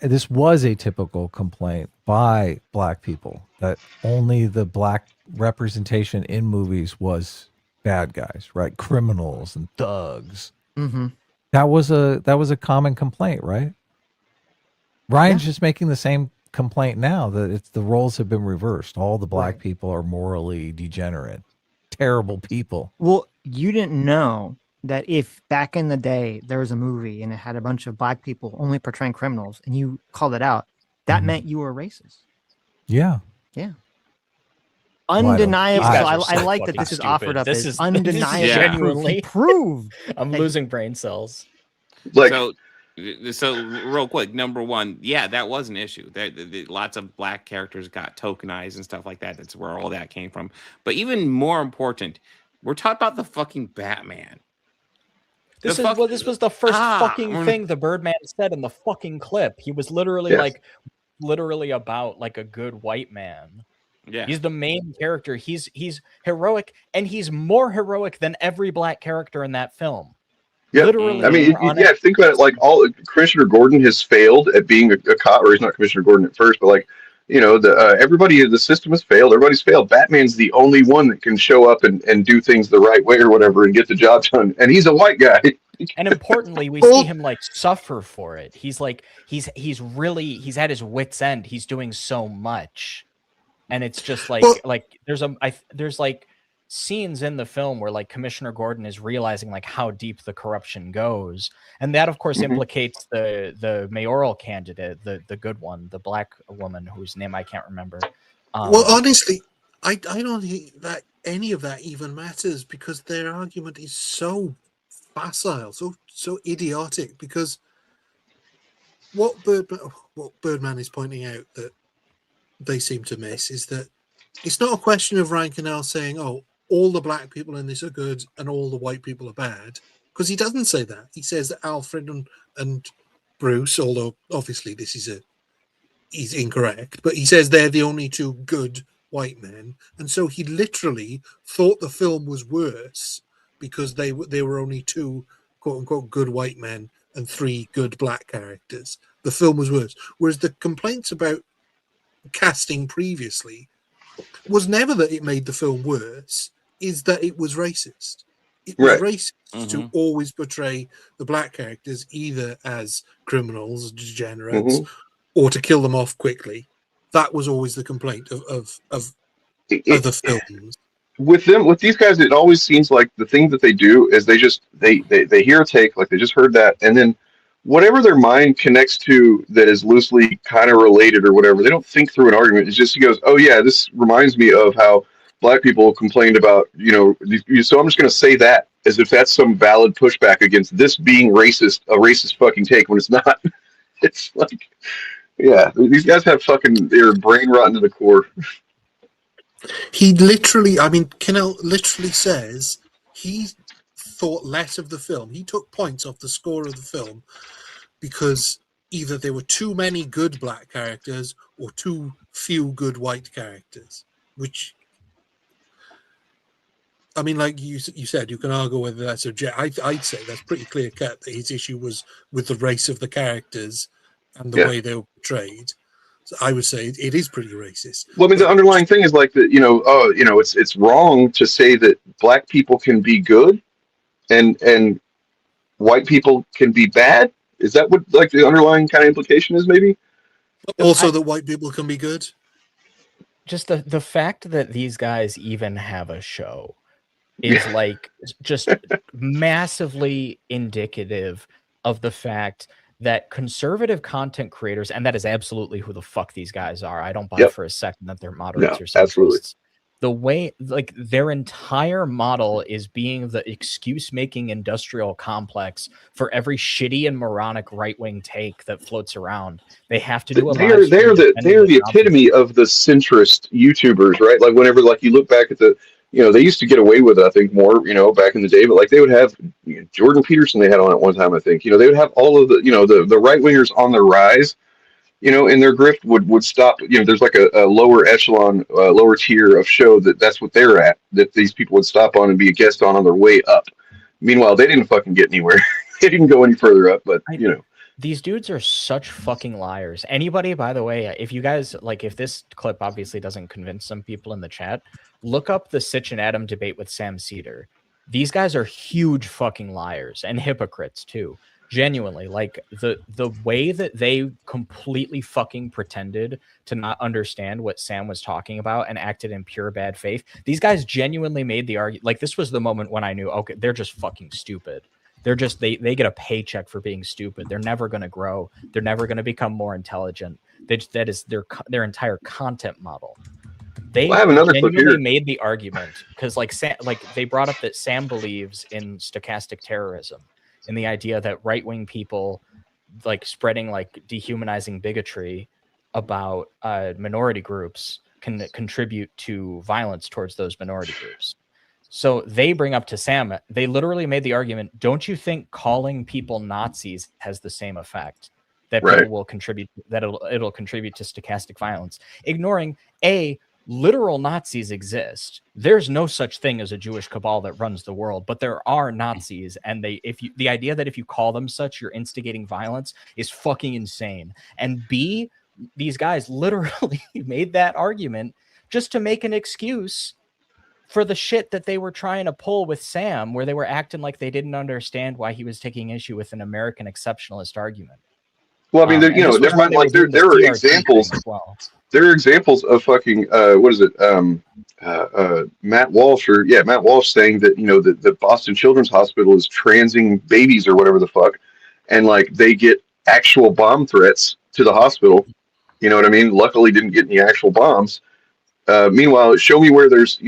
S16: This was a typical complaint by black people that only the black representation in movies was bad guys, right? Criminals and thugs.
S15: Mm-hmm.
S16: That was a common complaint, right? Ryan's just making the same complaint now that it's the roles have been reversed. All the black people are morally degenerate, terrible people.
S15: Well, you didn't know that if back in the day there was a movie and it had a bunch of black people only portraying criminals and you called it out, that meant you were racist.
S16: Yeah.
S15: Yeah. Undeniable.
S7: I
S15: like that this is offered up
S7: this
S15: as
S7: is
S15: undeniable.
S7: Genuinely
S15: proved.
S7: I'm losing brain cells.
S4: Like,
S1: so real quick, number one, yeah, that was an issue. Lots of black characters got tokenized and stuff like that. That's where all that came from. But even more important, we're talking about the fucking Batman.
S7: This was the first fucking thing the Birdman said in the fucking clip. He was literally literally about like a good white man.
S1: Yeah,
S7: he's the main character. He's heroic, and he's more heroic than every black character in that film.
S4: Yeah,
S7: literally.
S4: I mean, think about it. Like, Commissioner Gordon has failed at being a cop, or he's not Commissioner Gordon at first, but like, you know, the system has failed. Everybody's failed. Batman's the only one that can show up and do things the right way or whatever and get the job done. And he's a white guy.
S7: And importantly, we see him like suffer for it. He's like, he's at his wit's end. He's doing so much. And it's just like, there's like scenes in the film where like Commissioner Gordon is realizing like how deep the corruption goes. And that of course implicates the mayoral candidate, the good one, the black woman whose name I can't remember.
S2: Well, honestly, I don't think that any of that even matters because their argument is so facile, so idiotic, because what Birdman is pointing out that they seem to miss is that it's not a question of Ryan Cannell saying, oh, all the black people in this are good and all the white people are bad, because he doesn't say that. He says that Alfred and Bruce, although obviously this is he's incorrect, but he says they're the only two good white men, and so he literally thought the film was worse because they were only two quote unquote good white men and three good black characters. The film was worse, whereas the complaints about casting previously was never that it made the film worse, is that it was racist. It was racist to always portray the black characters either as criminals, degenerates, or to kill them off quickly. That was always the complaint of the films.
S4: With these guys, it always seems like the thing that they do is they hear a take, like they just heard that, and then whatever their mind connects to that is loosely kind of related or whatever, they don't think through an argument. It's just, he goes, oh yeah, this reminds me of how black people complained about, you know, so I'm just going to say that as if that's some valid pushback against this being racist, a racist fucking take, when it's not. It's like, yeah, these guys have fucking, their brain rotten to the core.
S2: He literally, I mean, Cannell literally says he thought less of the film. He took points off the score of the film because either there were too many good black characters or too few good white characters, which, I mean, like you said, you can argue whether that's I'd say that's pretty clear cut that his issue was with the race of the characters and the way they were portrayed. So I would say it is pretty racist.
S4: Well, I mean, the underlying thing is like that, it's wrong to say that black people can be good and white people can be bad. Is that what like the underlying kind of implication is, maybe?
S2: Also that white people can be good?
S7: Just the fact that these guys even have a show is like just massively indicative of the fact that conservative content creators, and that is absolutely who the fuck these guys are. I don't buy for a second that they're moderates or socialists. The way, like, their entire model is being the excuse-making industrial complex for every shitty and moronic right-wing take that floats around. They have to do a
S4: They are the epitome of the centrist YouTubers, right? Like whenever like you look back at the, they used to get away with it, I think more, back in the day, but like they would have Jordan Peterson they had on at one time, I think. They would have all of the, the right wingers on the rise. And their grift would stop. There's like a lower echelon, lower tier of show that's what they're at. That these people would stop on and be a guest on their way up. Meanwhile, they didn't fucking get anywhere. They didn't go any further up. But
S7: these dudes are such fucking liars. Anybody, by the way, if you guys like, if this clip obviously doesn't convince some people in the chat, look up the Sitch and Adam debate with Sam Cedar. These guys are huge fucking liars and hypocrites too. Genuinely, like the way that they completely fucking pretended to not understand what Sam was talking about and acted in pure bad faith. These guys genuinely made the argument. Like, this was the moment when I knew, okay, they're just fucking stupid. They're just, they get a paycheck for being stupid. They're never going to grow. They're never going to become more intelligent. That is their entire content model. They genuinely made the argument because like they brought up that Sam believes in stochastic terrorism. And the idea that right-wing people like spreading like dehumanizing bigotry about minority groups can contribute to violence towards those minority groups. So they bring up to Sam, they literally made the argument, don't you think calling people Nazis has the same effect? That people will contribute, that it'll contribute to stochastic violence, ignoring literal Nazis exist. There's no such thing as a Jewish cabal that runs the world, but there are Nazis, and the idea that if you call them such, you're instigating violence is fucking insane. And B, these guys literally made that argument just to make an excuse for the shit that they were trying to pull with Sam, where they were acting like they didn't understand why he was taking issue with an American exceptionalist argument.
S4: Well, I mean, never mind. Like there are examples. Well. There are examples of fucking Matt Walsh Matt Walsh saying that the Boston Children's Hospital is transing babies or whatever the fuck, and like they get actual bomb threats to the hospital. You know what I mean? Luckily, didn't get any actual bombs. Meanwhile, show me where there's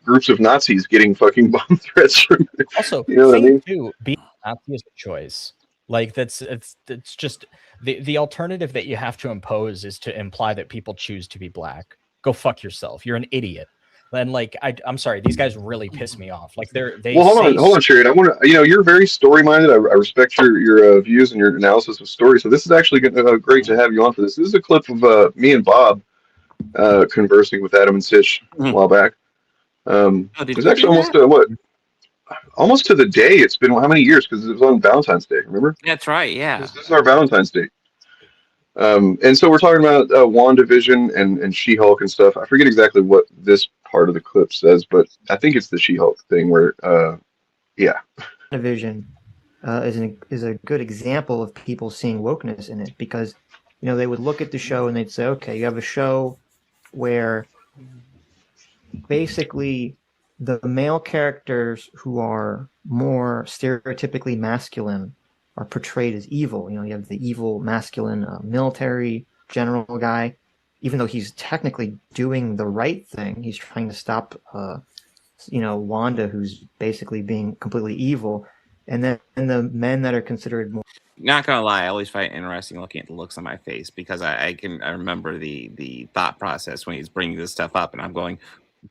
S4: groups of Nazis getting fucking bomb threats from.
S7: Also,
S4: what I mean?
S7: Too, being a Nazi is a choice. Like it's just the alternative that you have to impose is to imply that people choose to be black. Go fuck yourself. You're an idiot. And like I'm sorry, these guys really piss me off. Like
S4: hold on, Sherry. I want to you're very story minded. I respect your views and your analysis of story. So this is actually great to have you on for this. This is a clip of me and Bob conversing with Adam and Sitch a while back. It was actually almost to the day. It's been how many years? Because it was on Valentine's Day. Remember?
S1: That's right. Yeah.
S4: This is our Valentine's Day. And so we're talking about WandaVision and She-Hulk and stuff. I forget exactly what this part of the clip says, but I think it's the She-Hulk thing where,
S15: WandaVision is a good example of people seeing wokeness in it because, they would look at the show and they'd say, okay, you have a show where basically the male characters who are more stereotypically masculine are portrayed as evil. You have the evil masculine military general guy, even though he's technically doing the right thing. He's trying to stop, Wanda, who's basically being completely evil. And then the men that are considered more.
S1: Not gonna lie, I always find it interesting looking at the looks on my face because I remember the thought process when he's bringing this stuff up, and I'm going,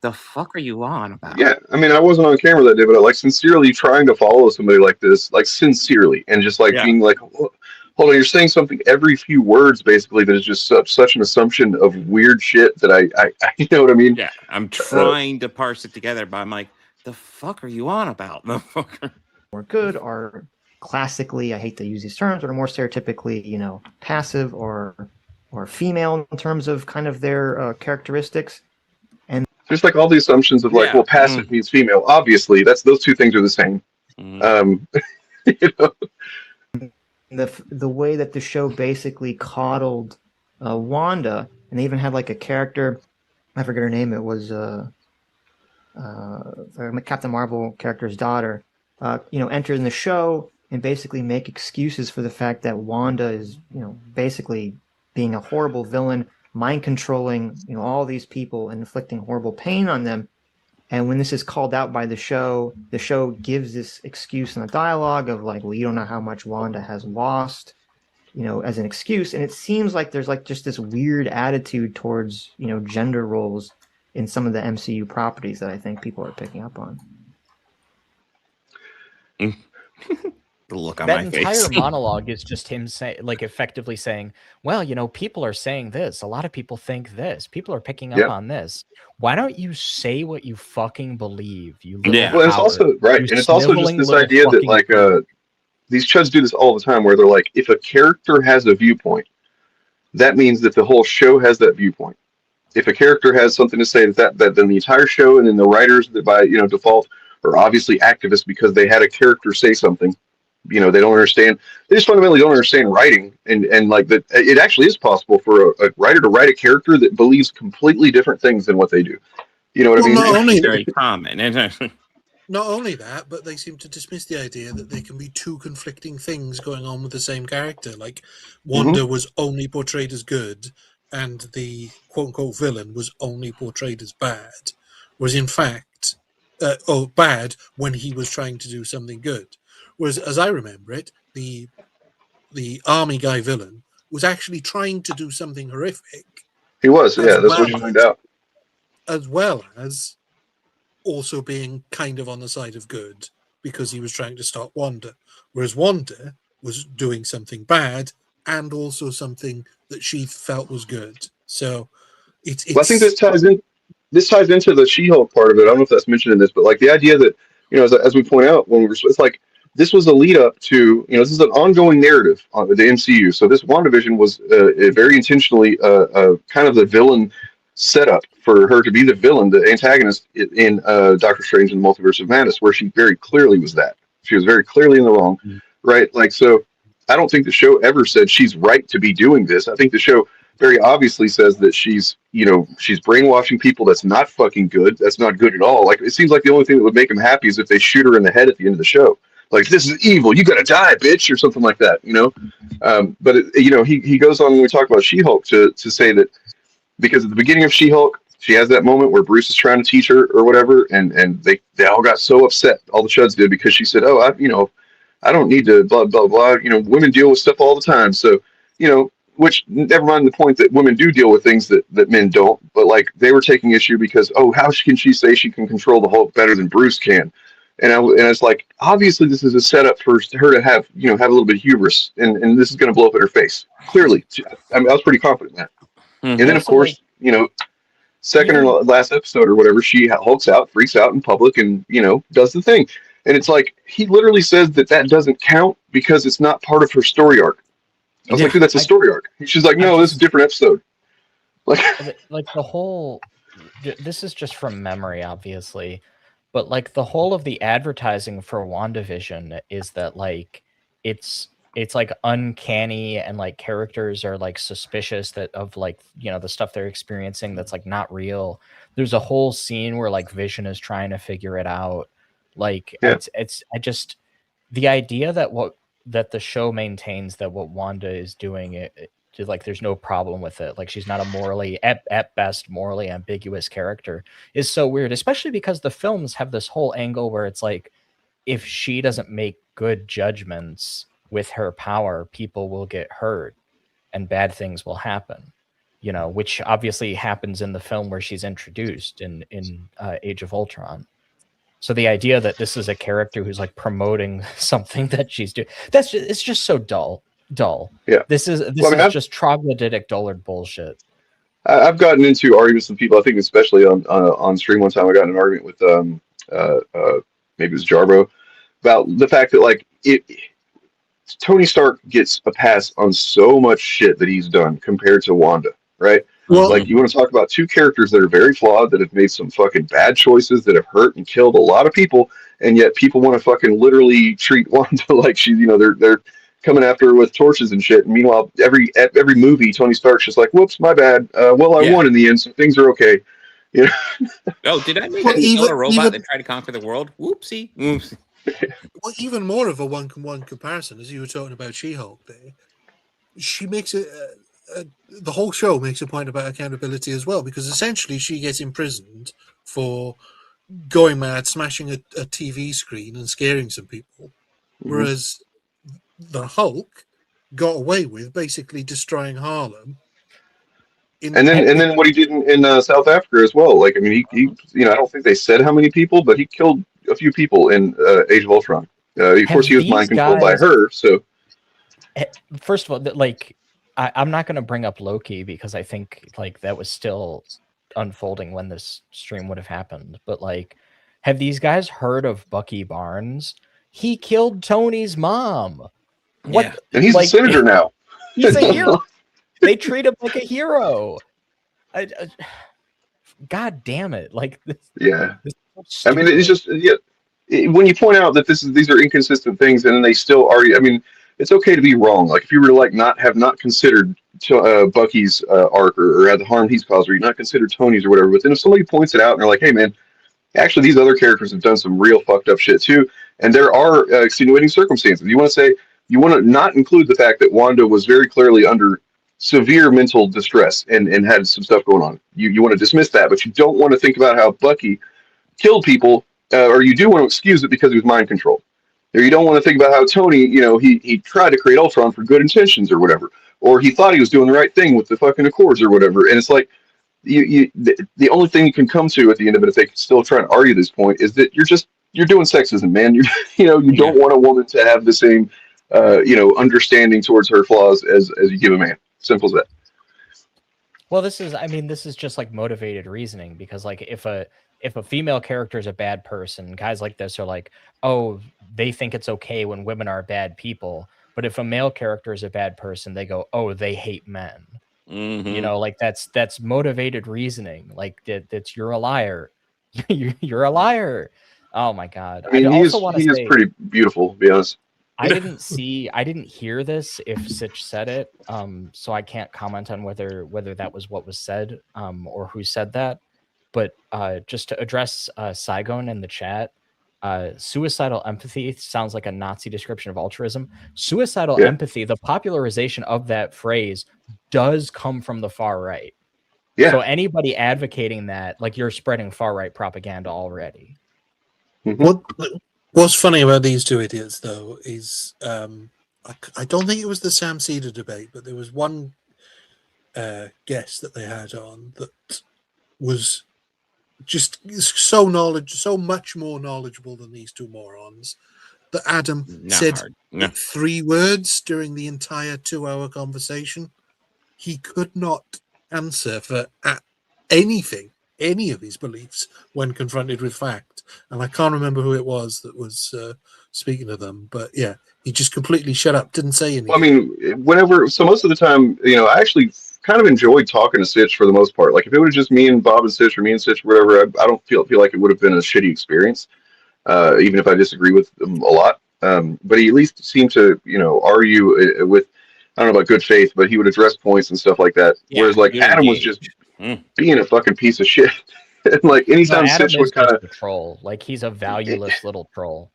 S1: the fuck are you on about?
S4: Yeah, I mean, I wasn't on camera that day, but I like sincerely trying to follow somebody like this, like sincerely, and just like being like, hold on, you're saying something every few words basically that is just such an assumption of weird shit that I you know what I mean?
S1: Yeah, I'm trying to parse it together, but I'm like, the fuck are you on about, motherfucker?
S15: More good are classically, I hate to use these terms, but are more stereotypically, passive or female in terms of kind of their characteristics. And
S4: just like all the assumptions of like, well, passive means female. Obviously, those two things are the same.
S15: The way that the show basically coddled Wanda, and they even had like a character, I forget her name. It was Captain Marvel character's daughter. Enter in the show and basically make excuses for the fact that Wanda is, basically being a horrible villain, mind controlling, all these people and inflicting horrible pain on them. And when this is called out by the show gives this excuse in the dialogue of like, well, you don't know how much Wanda has lost, you know, as an excuse. And it seems like there's like just this weird attitude towards, you know, gender roles in some of the MCU properties that I think people are picking up on.
S1: The look on
S7: That
S1: my
S7: entire
S1: face.
S7: monologue is just him saying, like, effectively saying, well, you know, people are saying this. A lot of people think this. People are picking up on this. Why don't you say what you fucking believe? You little
S1: Yeah.
S4: Well, it's
S7: coward.
S4: also right,
S7: You
S4: and it's also just
S7: sniveling
S4: this
S7: little
S4: idea that
S7: fucking
S4: like
S7: pig.
S4: these chuds do this all the time, where they're like, if a character has a viewpoint, that means that the whole show has that viewpoint. If a character has something to say, that then the entire show and then the writers that by default are obviously activists because they had a character say something. You know, they don't understand. They just fundamentally don't understand writing, and like that. It actually is possible for a writer to write a character that believes completely different things than what they do. You know what I mean?
S2: Not only
S1: Very common.
S2: Not only that, but they seem to dismiss the idea that there can be two conflicting things going on with the same character. Like, Wanda was only portrayed as good, and the quote-unquote villain was only portrayed as bad. Whereas, in fact, bad when he was trying to do something good. Whereas, as I remember it, the army guy villain was actually trying to do something horrific.
S4: He was, yeah. That's what you find out.
S2: As well as also being kind of on the side of good because he was trying to stop Wanda, whereas Wanda was doing something bad and also something that she felt was good. So it's
S4: well, I think this ties into the She-Hulk part of it. I don't know if that's mentioned in this, but like the idea that, you know, as we point out when it's like this was a lead up to, you know, this is an ongoing narrative on the MCU. So this WandaVision was very intentionally kind of the villain setup for her to be the villain, the antagonist in Doctor Strange and the Multiverse of Madness, where she very clearly was that. She was very clearly in the wrong, right? Like, so I don't think the show ever said she's right to be doing this. I think the show very obviously says that she's brainwashing people. That's not fucking good. That's not good at all. Like, it seems like the only thing that would make him happy is if they shoot her in the head at the end of the show. Like, this is evil. You gotta die, bitch, or something like that, you know? But, you know, he goes on when we talk about She-Hulk to say that because at the beginning of She-Hulk, she has that moment where Bruce is trying to teach her or whatever, and they all got so upset, all the chuds did, because she said, oh, I don't need to blah, blah, blah. You know, women deal with stuff all the time. So, you know, which, never mind the point that women do deal with things that men don't, but like they were taking issue because, oh, how can she say she can control the Hulk better than Bruce can? And it's like, obviously this is a setup for her to have a little bit of hubris, and this is going to blow up in her face. Clearly. I was pretty confident in that. And then, of course, you know, second or last episode or whatever, she hulks out, freaks out in public, and, you know, does the thing. And it's like, he literally says that doesn't count because it's not part of her story arc. I was like, dude, that's a story arc. She's like, no, this is a different episode. Like
S7: the whole, this is just from memory, obviously, but like the whole of the advertising for WandaVision is that like it's like uncanny and like characters are like suspicious that of like, you know, the stuff they're experiencing that's like not real. There's a whole scene where like Vision is trying to figure it out. Like the idea that the show maintains that what Wanda is doing, like there's no problem with it. Like she's not a morally, at best, morally ambiguous character is so weird, especially because the films have this whole angle where it's like, if she doesn't make good judgments with her power, people will get hurt and bad things will happen, you know, which obviously happens in the film where she's introduced in Age of Ultron. So the idea that this is a character who's like promoting something that she's doing, it's just so dull.
S4: Yeah.
S7: This is just troglodytic dullard bullshit.
S4: I've gotten into arguments with people, I think especially on stream one time. I got in an argument with maybe it was Jarbo about the fact that like Tony Stark gets a pass on so much shit that he's done compared to Wanda, right? Well, like, you want to talk about two characters that are very flawed, that have made some fucking bad choices, that have hurt and killed a lot of people, and yet people want to fucking literally treat Wanda like she's, you know, they're coming after her with torches and shit. And meanwhile, every movie, Tony Stark's just like, whoops, my bad. I won in the end, so things are okay. You know?
S1: Oh, did I make a robot that tried to conquer the world? Whoopsie. Whoops.
S2: Well, even more of a one-to-one comparison, as you were talking about She-Hulk there, she makes it. The whole show makes a point about accountability as well, because essentially she gets imprisoned for going mad, smashing a TV screen and scaring some people, whereas the Hulk got away with basically destroying Harlem.
S4: And then what he did in South Africa as well. Like, I mean, he I don't think they said how many people, but he killed a few people in Age of Ultron. Of course, he was mind controlled by her. So,
S7: first of all, like, I'm not going to bring up Loki because I think like that was still unfolding when this stream would have happened. But like, have these guys heard of Bucky Barnes? He killed Tony's mom. What?
S4: Yeah. And he's a senator now.
S7: He's a hero. They treat him like a hero. God damn it! Like, this,
S4: I mean, it's just when you point out that these are inconsistent things, and then they still argue. I mean, it's okay to be wrong. Like, if you were to like have not considered Bucky's arc or the harm he's caused, or you not considered Tony's or whatever. But then if somebody points it out and they're like, "Hey, man, actually, these other characters have done some real fucked up shit too," and there are extenuating circumstances. You want to not include the fact that Wanda was very clearly under severe mental distress and had some stuff going on. You want to dismiss that, but you don't want to think about how Bucky killed people, or you do want to excuse it because he was mind controlled. Or you don't want to think about how Tony, he tried to create Ultron for good intentions or whatever, or he thought he was doing the right thing with the fucking Accords or whatever. And it's like, the only thing you can come to at the end of it, if they still try to argue this point, is that you're doing sexism, man. You don't want a woman to have the same, understanding towards her flaws as you give a man. Simple as that.
S7: Well, this is just like motivated reasoning, because like if a female character is a bad person, guys like this are like, oh, they think it's okay when women are bad people. But if a male character is a bad person, they go, oh, they hate men. Like that's motivated reasoning. Like that's you're a liar. You're a liar. Oh my God.
S4: I mean, he is pretty beautiful, to be honest.
S7: I didn't hear this if Sitch said it, so I can't comment on whether that was what was said, or who said that. But just to address Saigon in the chat, suicidal empathy sounds like a Nazi description of altruism. Suicidal empathy, the popularization of that phrase, does come from the far right.
S4: Yeah.
S7: So anybody advocating that, like, you're spreading far right propaganda already.
S2: What's funny about these two idiots, though, is I don't think it was the Sam Cedar debate, but there was one guest that they had on that was just so much more knowledgeable than these two morons, that Adam said 3 words during the entire 2-hour conversation. He could not answer for anything, any of his beliefs, when confronted with fact. And I can't remember who it was that was speaking to them, but yeah, he just completely shut up, didn't say anything.
S4: Well, I mean, most of the time, I actually kind of enjoyed talking to Sitch for the most part. Like, if it was just me and Bob and Sitch, or me and Sitch, or whatever, I don't feel like it would have been a shitty experience, even if I disagree with him a lot. But he at least seemed to, argue with, I don't know about good faith, but he would address points and stuff like that.
S1: Yeah,
S4: whereas, like, Adam was just being a fucking piece of shit. And, like, anytime Sitch would kind of
S7: troll, like, he's a valueless little troll.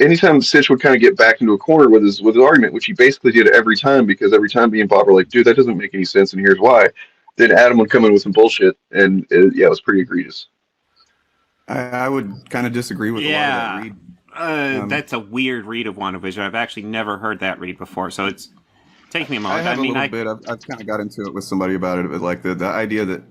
S4: Anytime Sitch would kind of get back into a corner with his argument, which he basically did every time, because every time me and Bob were like, dude, that doesn't make any sense, and here's why. Then Adam would come in with some bullshit, and it was pretty egregious.
S19: I would kind of disagree with a lot of that read.
S1: That's a weird read of WandaVision. I've actually never heard that read before, so it's taking me a moment.
S19: I have a little bit. I've kind of got into it with somebody about it, but like the idea that,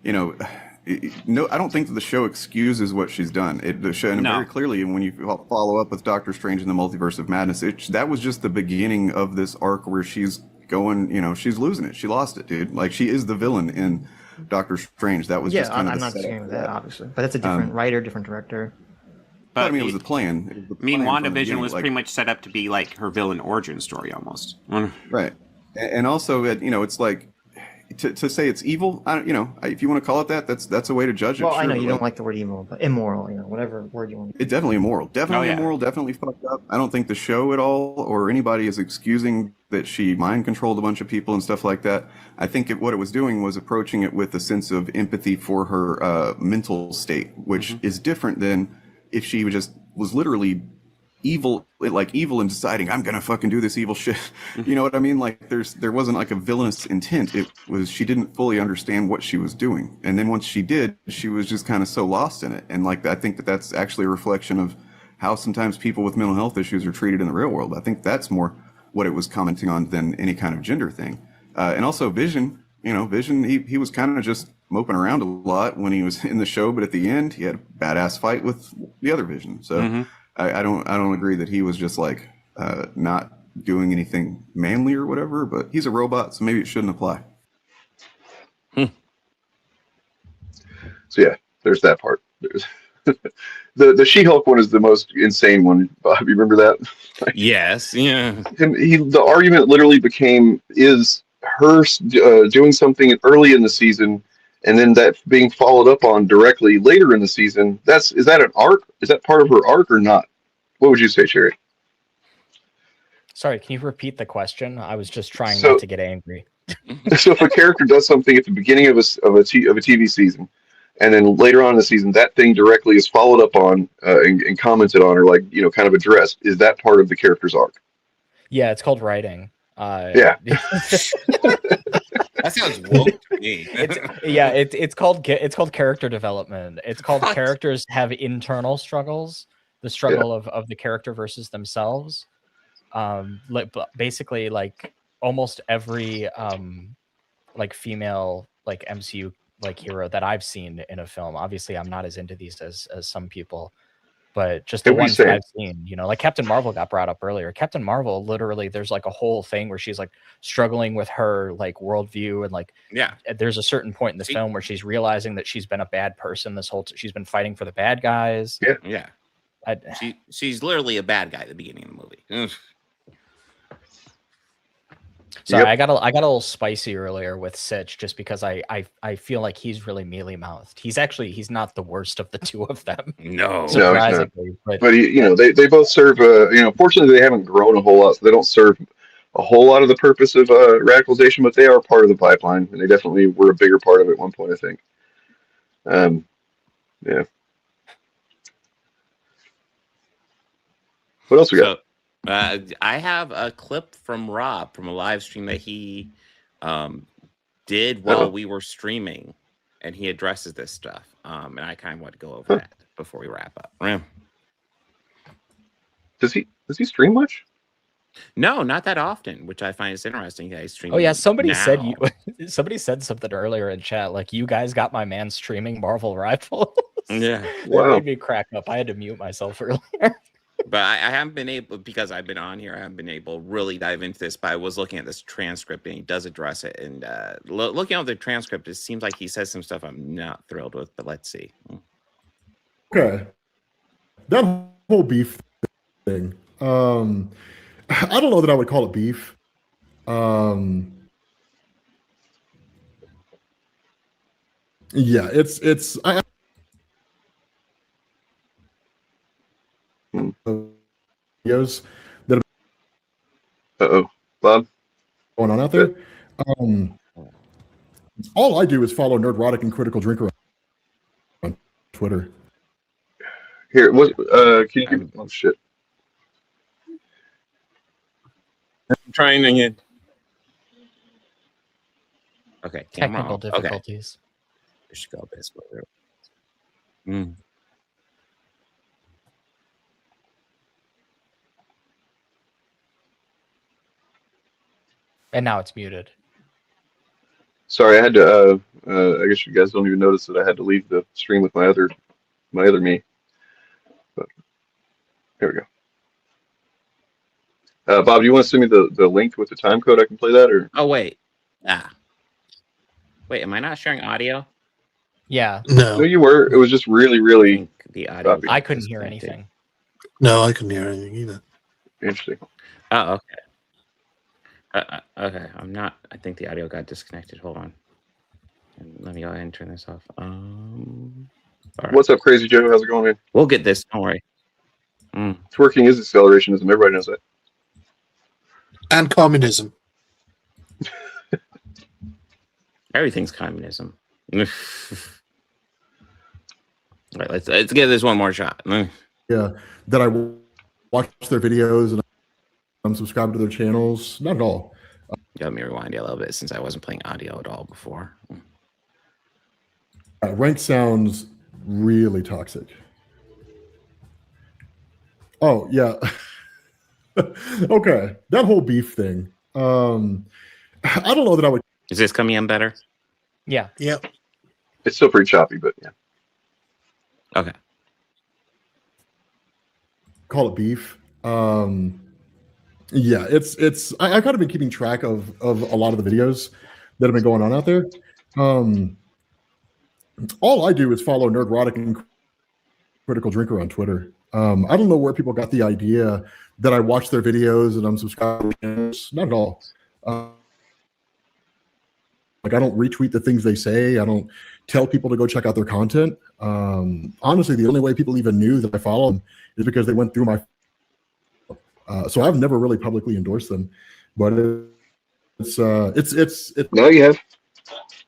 S19: no, I don't think that the show excuses what she's done. The show, and very clearly, when you follow up with Doctor Strange in the Multiverse of Madness, that was just the beginning of this arc where she's going, she's losing it. She lost it, dude. Like, she is the villain in Doctor Strange. That was just kind of
S15: I'm not disagreeing with that, obviously, but that's a different writer, different director.
S19: But I mean, it was the plan.
S1: WandaVision was pretty much set up to be like her villain origin story, almost.
S19: Right, and also, it's like, to say it's evil, if you want to call it that, that's a way to judge it.
S15: Well, I know you don't like the word evil, but immoral, whatever word you want.
S19: It's definitely immoral. Definitely immoral, definitely fucked up. I don't think the show at all or anybody is excusing that she mind controlled a bunch of people and stuff like that. I think what it was doing was approaching it with a sense of empathy for her mental state, which is different than if she was literally evil and deciding I'm gonna fucking do this evil shit. You know what I mean? Like there wasn't like a villainous intent. It was she didn't fully understand what she was doing, and then once she did, she was just kind of so lost in it. And like I think that's actually a reflection of how sometimes people with mental health issues are treated in the real world. I think that's more what it was commenting on than any kind of gender thing. And also Vision, Vision, he was kind of just moping around a lot when he was in the show, but at the end he had a badass fight with the other Vision. So I don't agree that he was just like not doing anything manly or whatever, but he's a robot, so maybe it shouldn't apply.
S4: So yeah, there's that part. There's the She-Hulk one is the most insane one. Bob, you remember that?
S1: Yes, yeah.
S4: The argument literally became, is her doing something early in the season and then that being followed up on directly later in the season, is that an arc? Is that part of her arc or not? What would you say, Sherry?
S7: Sorry, can you repeat the question? I was just trying not to get angry.
S4: So if a character does something at the beginning of a TV season, and then later on in the season, that thing directly is followed up on and commented on, or like kind of addressed, is that part of the character's arc?
S7: Yeah, it's called writing.
S4: Yeah.
S1: That sounds woke to me.
S7: It's called character development. It's called characters have internal struggles, the struggle of the character versus themselves. Basically, like almost every like female like MCU like hero that I've seen in a film. Obviously, I'm not as into these as some people. But just the ones that I've seen, like Captain Marvel got brought up earlier. Captain Marvel, literally, there's like a whole thing where she's like struggling with her like worldview, and like there's a certain point in the film where she's realizing that she's been a bad person this whole. She's been fighting for the bad guys.
S1: Yeah. She's literally a bad guy at the beginning of the movie.
S7: Sorry, I got a little spicy earlier with Sitch just because I feel like he's really mealy mouthed. He's not the worst of the two of them.
S1: No,
S7: surprisingly,
S4: but they both serve. Fortunately, they haven't grown a whole lot, so they don't serve a whole lot of the purpose of radicalization. But they are part of the pipeline, and they definitely were a bigger part of it at one point, I think. Yeah. What else we got?
S1: I have a clip from Rob from a live stream that he did while we were streaming, and he addresses this stuff. And I kind of want to go over that before we wrap up.
S4: Does he stream much?
S1: No, not that often, which I find is interesting. Yeah, he's streaming.
S7: Oh yeah, somebody
S1: now.
S7: somebody said something earlier in chat, like, you guys got my man streaming Marvel Rivals.
S1: Yeah,
S7: that made me crack up. I had to mute myself earlier.
S1: But I haven't been able, because I've been on here, I haven't been able to really dive into this. But I was looking at this transcript, and he does address it. And looking at the transcript, it seems like he says some stuff I'm not thrilled with. But let's see.
S10: Okay, that whole beef thing. I don't know that I would call it beef. Yeah, it's. Videos that
S4: Bob
S10: going on out there. All I do is follow Nerdrotic and Critical Drinker on Twitter.
S4: Here, what? Can you give me? Oh shit!
S1: I'm trying again. Okay,
S7: technical difficulties.
S1: We should go this way.
S7: And now it's muted.
S4: Sorry, I had to. I guess you guys don't even notice that I had to leave the stream with my other me. But here we go. Bob, do you want to send me the link with the time code? I can play that, or?
S1: Oh wait, wait, am I not sharing audio?
S7: Yeah.
S4: No, you were. It was just really
S1: the audio.
S7: I couldn't hear anything.
S2: No, I couldn't hear anything either.
S4: Interesting.
S1: Oh, okay. Okay, I'm not. I think the audio got disconnected. Hold on. Let me go ahead and turn this off. Right.
S4: What's up, Crazy Joe? How's it going, man?
S1: We'll get this. Don't worry.
S4: Twerking is accelerationism. Everybody knows that.
S2: And communism.
S1: Everything's communism. Right, let's give this one more shot.
S10: Yeah, that I watch their videos and I'm subscribed to their channels. Not at all.
S1: Let me rewind you a little bit since I wasn't playing audio at all before.
S10: Rank sounds really toxic. Oh yeah. Okay, that whole beef thing. I don't know that I would.
S1: Is this coming in better?
S7: Yeah.
S2: Yep.
S4: It's still pretty choppy, but yeah.
S1: Okay.
S10: Call it beef. Yeah, it's. I've kind of been keeping track of a lot of the videos that have been going on out there. All I do is follow Nerdrotic and Critical Drinker on Twitter. I don't know where people got the idea that I watch their videos and I'm subscribed to their channels. Not at all. Like I don't retweet the things they say. I don't tell people to go check out their content. Honestly, the only way people even knew that I follow them is because they went through my. So I've never really publicly endorsed them, but it's
S4: now you have.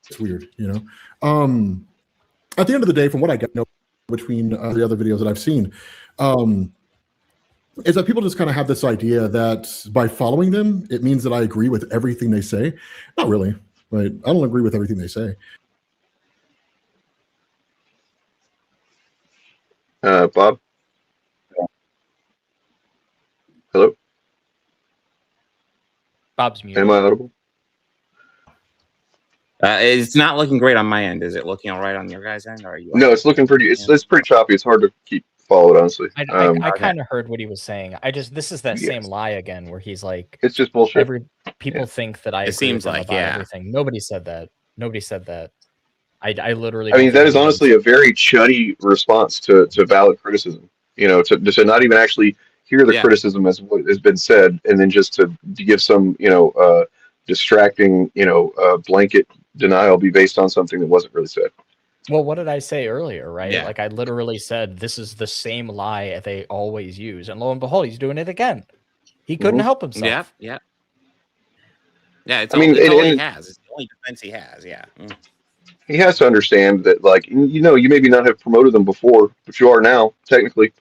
S10: It's weird, you know. At the end of the day, from what I get between the other videos that I've seen, is that people just kind of have this idea that by following them, it means that I agree with everything they say. Not really, right? I don't agree with everything they say.
S4: Bob? Hello?
S7: Bob's muted.
S4: Am I audible?
S1: It's not looking great on my end. Is it looking all right on your guys' end? Or are you?
S4: No, it's looking pretty. It's pretty choppy. It's hard to keep followed, honestly.
S7: I kind of heard what he was saying. This is that same lie again, where he's like,
S4: it's just bullshit.
S7: People think that I.
S1: It
S7: agree
S1: seems
S7: with him
S1: like
S7: about everything. Nobody said that. Nobody said that. I literally.
S4: I mean, that is honestly a very chuddy response to valid criticism. You know, to not even actually hear the criticism as what has been said, and then just to give some, distracting, blanket denial be based on something that wasn't really said.
S7: Well, what did I say earlier, right?
S1: Yeah.
S7: Like I literally said, this is the same lie they always use, and lo and behold, he's doing it again. He couldn't help himself.
S1: Yeah. It's
S4: I
S1: all,
S4: mean,
S1: it's all he has. It's the only defense he has. Yeah.
S4: He has to understand that, like, you maybe not have promoted them before, but you are now, technically.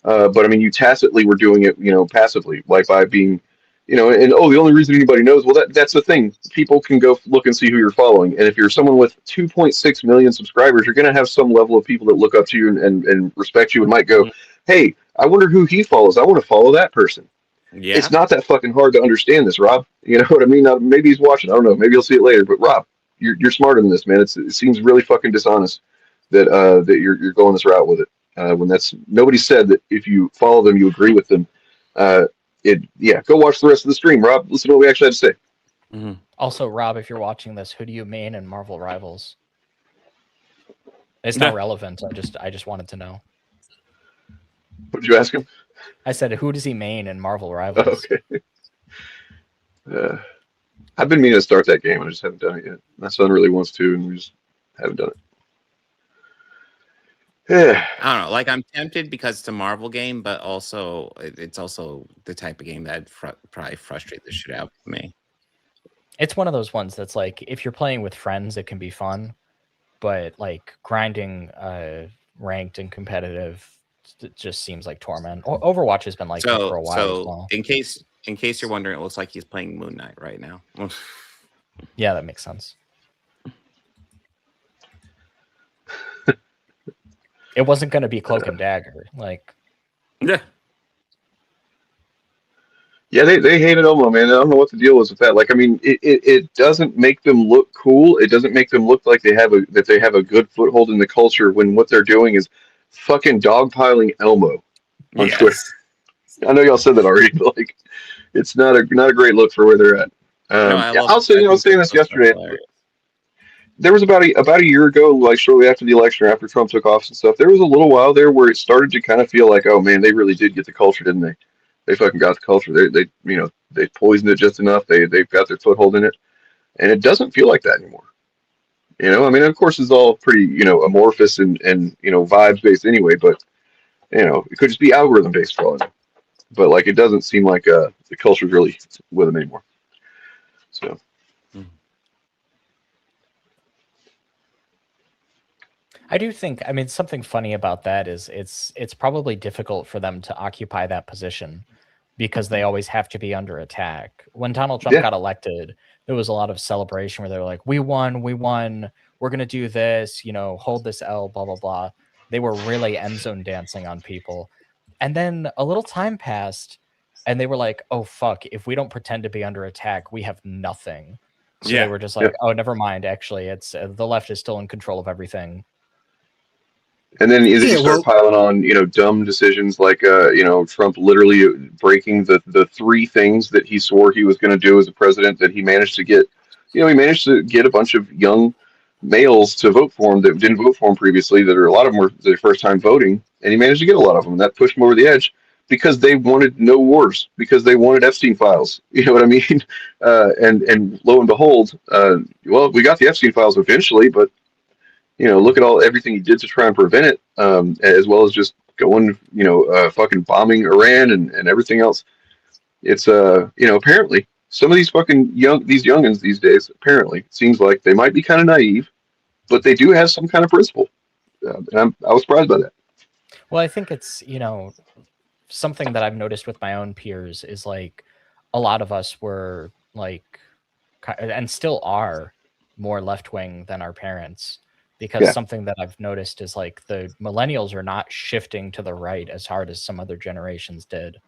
S4: But I mean, you tacitly were doing it, passively, like by being, the only reason anybody knows, well, that's the thing. People can go look and see who you're following. And if you're someone with 2.6 million subscribers, you're going to have some level of people that look up to you and respect you and might go, hey, I wonder who he follows. I want to follow that person.
S1: Yeah.
S4: It's not that fucking hard to understand this, Rob. You know what I mean? Maybe he's watching. I don't know. Maybe he'll see it later. But Rob, you're smarter than this, man. It seems really fucking dishonest that you're going this route with it. When nobody said that if you follow them, you agree with them. Go watch the rest of the stream, Rob. Listen to what we actually had to say.
S1: Mm-hmm.
S7: Also, Rob, if you're watching this, who do you main in Marvel Rivals? It's not relevant. I just wanted to know.
S4: What did you ask him?
S7: I said, who does he main in Marvel Rivals?
S4: Okay. I've been meaning to start that game. I just haven't done it yet. My son really wants to, and we just haven't done it. Yeah.
S1: I don't know. Like, I'm tempted because it's a Marvel game, but also it's also the type of game that probably frustrate the shit out of me.
S7: It's one of those ones that's like, if you're playing with friends, it can be fun, but like grinding ranked and competitive, it just seems like torment. Overwatch has been like that for a while as well.
S1: in case you're wondering, it looks like he's playing Moon Knight right now.
S7: Yeah, that makes sense. It wasn't going to be Cloak and Dagger, like.
S1: Yeah.
S4: Yeah, they hated Elmo, man. I don't know what the deal was with that. Like, I mean, it doesn't make them look cool. It doesn't make them look like they have a good foothold in the culture when what they're doing is fucking dogpiling Elmo on Twitter. I know y'all said that already, but like, it's not a great look for where they're at. I was saying this yesterday. There was about a year ago, like shortly after the election, or after Trump took office and stuff, there was a little while there where it started to kind of feel like, oh man, they really did get the culture, didn't they? They fucking got the culture. They poisoned it just enough. They've got their foothold in it, and it doesn't feel like that anymore. I mean, of course, it's all pretty amorphous and vibes based anyway, but it could just be algorithm based for all I know. But like, it doesn't seem like the culture's really with them anymore. So.
S7: I do think, I mean, something funny about that is it's probably difficult for them to occupy that position because they always have to be under attack. When Donald Trump got elected, there was a lot of celebration where they were like, we won, we're going to do this, you know, hold this L, blah, blah, blah. They were really end zone dancing on people. And then a little time passed and they were like, oh, fuck, if we don't pretend to be under attack, we have nothing. So they were just like, oh, never mind. Actually, it's the left is still in control of everything.
S4: And then you start piling on, you know, dumb decisions like, you know, Trump literally breaking the three things that he swore he was going to do as a president that he managed to get. You know, he managed to get a bunch of young males to vote for him that didn't vote for him previously, that are a lot of them were their first time voting, and he managed to get a lot of them. And that pushed him over the edge because they wanted no wars, because they wanted Epstein files. You know what I mean? And lo and behold, well, we got the Epstein files eventually, but you know, look at everything he did to try and prevent it, as well as just going, you know, fucking bombing Iran and everything else. It's you know, apparently some of these fucking youngins these days, apparently, it seems like they might be kind of naive, but they do have some kind of principle. And I was surprised by that.
S7: Well, I think it's, you know, something that I've noticed with my own peers is like a lot of us were like, and still are, more left-wing than our parents. Because something that I've noticed is like the millennials are not shifting to the right as hard as some other generations did.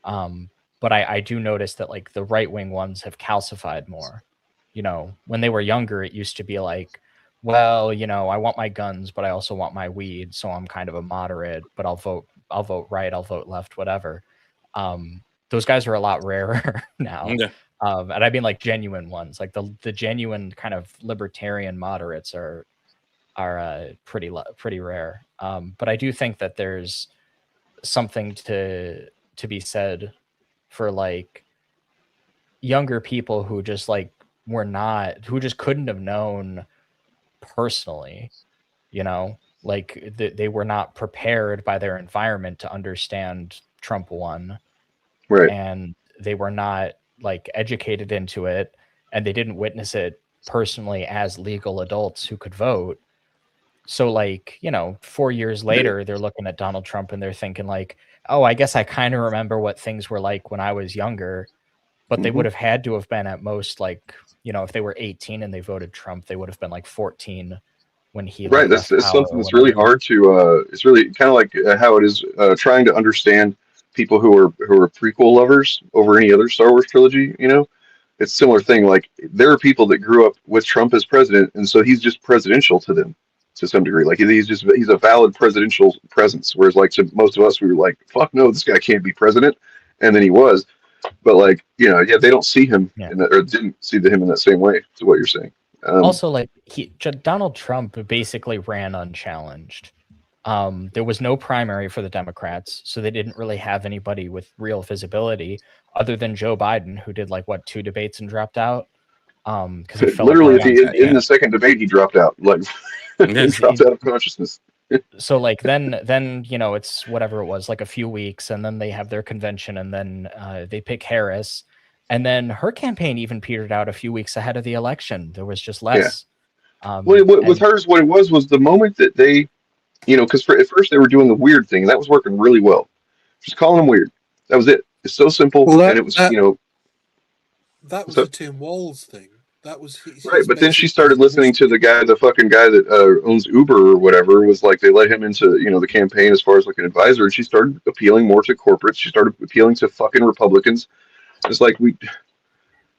S7: But I do notice that like the right-wing ones have calcified more. You know, when they were younger, it used to be like, well, you know, I want my guns, but I also want my weed. So I'm kind of a moderate, but I'll vote right, I'll vote left, whatever. Those guys are a lot rarer now. And I mean like genuine ones, like the genuine kind of libertarian moderates are pretty rare. But I do think that there's something to be said for like younger people who just like who just couldn't have known personally, you know, like they were not prepared by their environment to understand Trump won.
S4: Right.
S7: And they were not like educated into it, and they didn't witness it personally as legal adults who could vote. So like, you know, 4 years later, they're looking at Donald Trump and they're thinking like, oh, I guess I kind of remember what things were like when I was younger, but they would have had to have been at most like, you know, if they were 18 and they voted Trump, they would have been like 14 when he
S4: right. That's something that's really hard to. It's really kind of like how it is trying to understand people who are prequel lovers over any other Star Wars trilogy. You know, it's a similar thing. Like there are people that grew up with Trump as president, and so he's just presidential to them. To some degree, like he's a valid presidential presence, whereas like to most of us we were like, fuck no, this guy can't be president, and then he was, but like, you know, they don't see him or didn't see him in that same way to what you're saying.
S7: Also, like Donald Trump basically ran unchallenged. There was no primary for the Democrats, so they didn't really have anybody with real visibility other than Joe Biden, who did like 2 debates and dropped out. Because he fell
S4: literally in the second debate he dropped out, like he dropped out of consciousness.
S7: So like then you know, it's whatever it was, like a few weeks, and then they have their convention, and then they pick Harris, and then her campaign even petered out a few weeks ahead of the election. There was just less.
S4: With hers, what it was the moment that they, you know, because at first they were doing the weird thing, and that was working really well. Just calling them weird. That was it. It's so simple, and it was, you know.
S2: That was the Tim Walz thing. That was
S4: right, but then she started listening to the fucking guy that owns Uber or whatever. Was like they let him into, you know, the campaign as far as like an advisor, and she started appealing more to corporates. She started appealing to fucking Republicans. It's like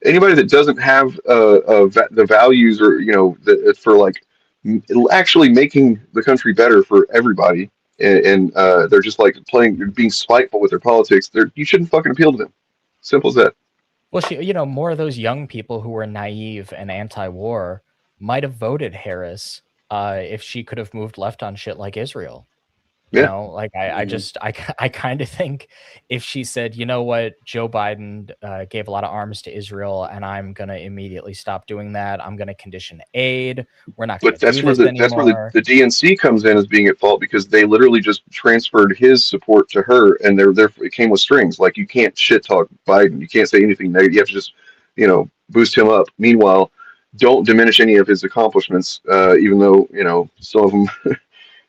S4: anybody that doesn't have the values or, you know, for like actually making the country better for everybody, and they're just like being spiteful with their politics. You shouldn't fucking appeal to them. Simple as that.
S7: Well, you know, more of those young people who were naive and anti-war might have voted Harris if she could have moved left on shit like Israel. You know, like I kind of think if she said, you know what, Joe Biden gave a lot of arms to Israel, and I'm gonna immediately stop doing that. I'm gonna condition aid. We're not.
S4: But that's where the DNC comes in as being at fault, because they literally just transferred his support to her, and it came with strings. Like, you can't shit talk Biden. You can't say anything negative. You have to just, you know, boost him up. Meanwhile, don't diminish any of his accomplishments, even though, you know, some of them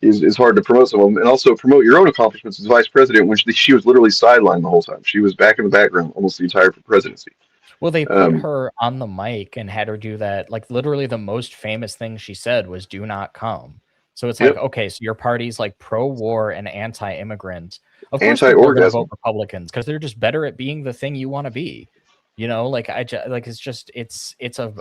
S4: is hard to promote some of them, and also promote your own accomplishments as vice president when she was literally sidelined the whole time. She was back in the background almost the entire presidency.
S7: Well, they put her on the mic and had her do that. Like literally the most famous thing she said was "do not come." So it's like, okay, so your party's like pro-war and anti-immigrant. Of course, people are going to vote Republicans because they're just better at being the thing you want to be. You know, like it's a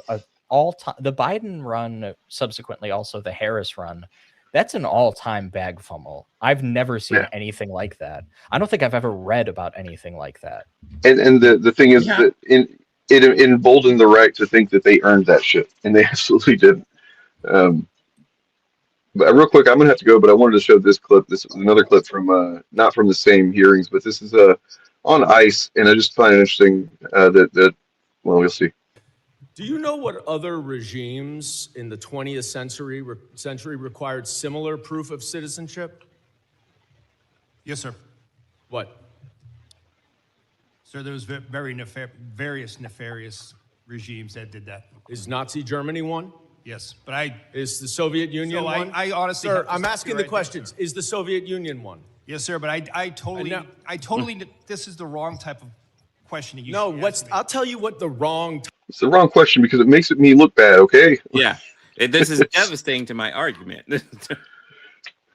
S7: all time. The Biden run, subsequently also the Harris run. That's an all-time bag fumble. I've never seen anything like that. I don't think I've ever read about anything like that.
S4: And the thing is that it emboldened the right to think that they earned that shit, and they absolutely didn't. But real quick, I'm gonna have to go, but I wanted to show this clip. This is another clip from not from the same hearings, but this is on ICE, and I just find it interesting that well, we'll see.
S20: Do you know what other regimes in the 20th century required similar proof of citizenship?
S21: Yes, sir.
S20: What?
S21: Sir, there was various nefarious regimes that did that.
S20: Is Nazi Germany one?
S21: Yes, but
S20: is the Soviet Union one?
S21: I honestly,
S20: sir, I'm asking the questions. Is the Soviet Union one?
S21: Yes, sir, but I totally, this is the wrong type of questioning.
S20: No, I'll tell you what the wrong.
S4: It's the wrong question because it makes me look bad. Okay.
S1: Yeah, this is devastating to my argument.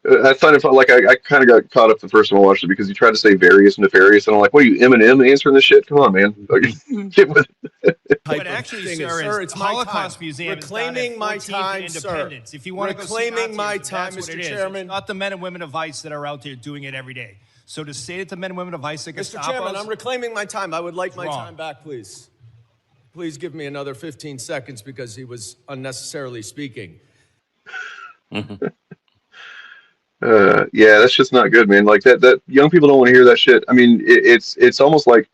S4: I find it like I kind of got caught up the first time I watched it because he tried to say various nefarious, and I'm like, what are you, Eminem answering this shit? Come on, man. Get with it.
S21: But actually, sir, it's Holocaust Museum.
S20: Reclaiming my time, sir.
S21: If you want to
S20: reclaiming my time, Mr. Chairman.
S21: It's not the men and women of ICE that are out there doing it every day. So to say that the men and women of ICE are going to stop us,
S20: Mr. Chairman, I'm reclaiming my time. I would like my time back, please. Please give me another 15 seconds because he was unnecessarily speaking.
S4: Yeah, that's just not good, man. Like that young people don't want to hear that shit. I mean, it's almost like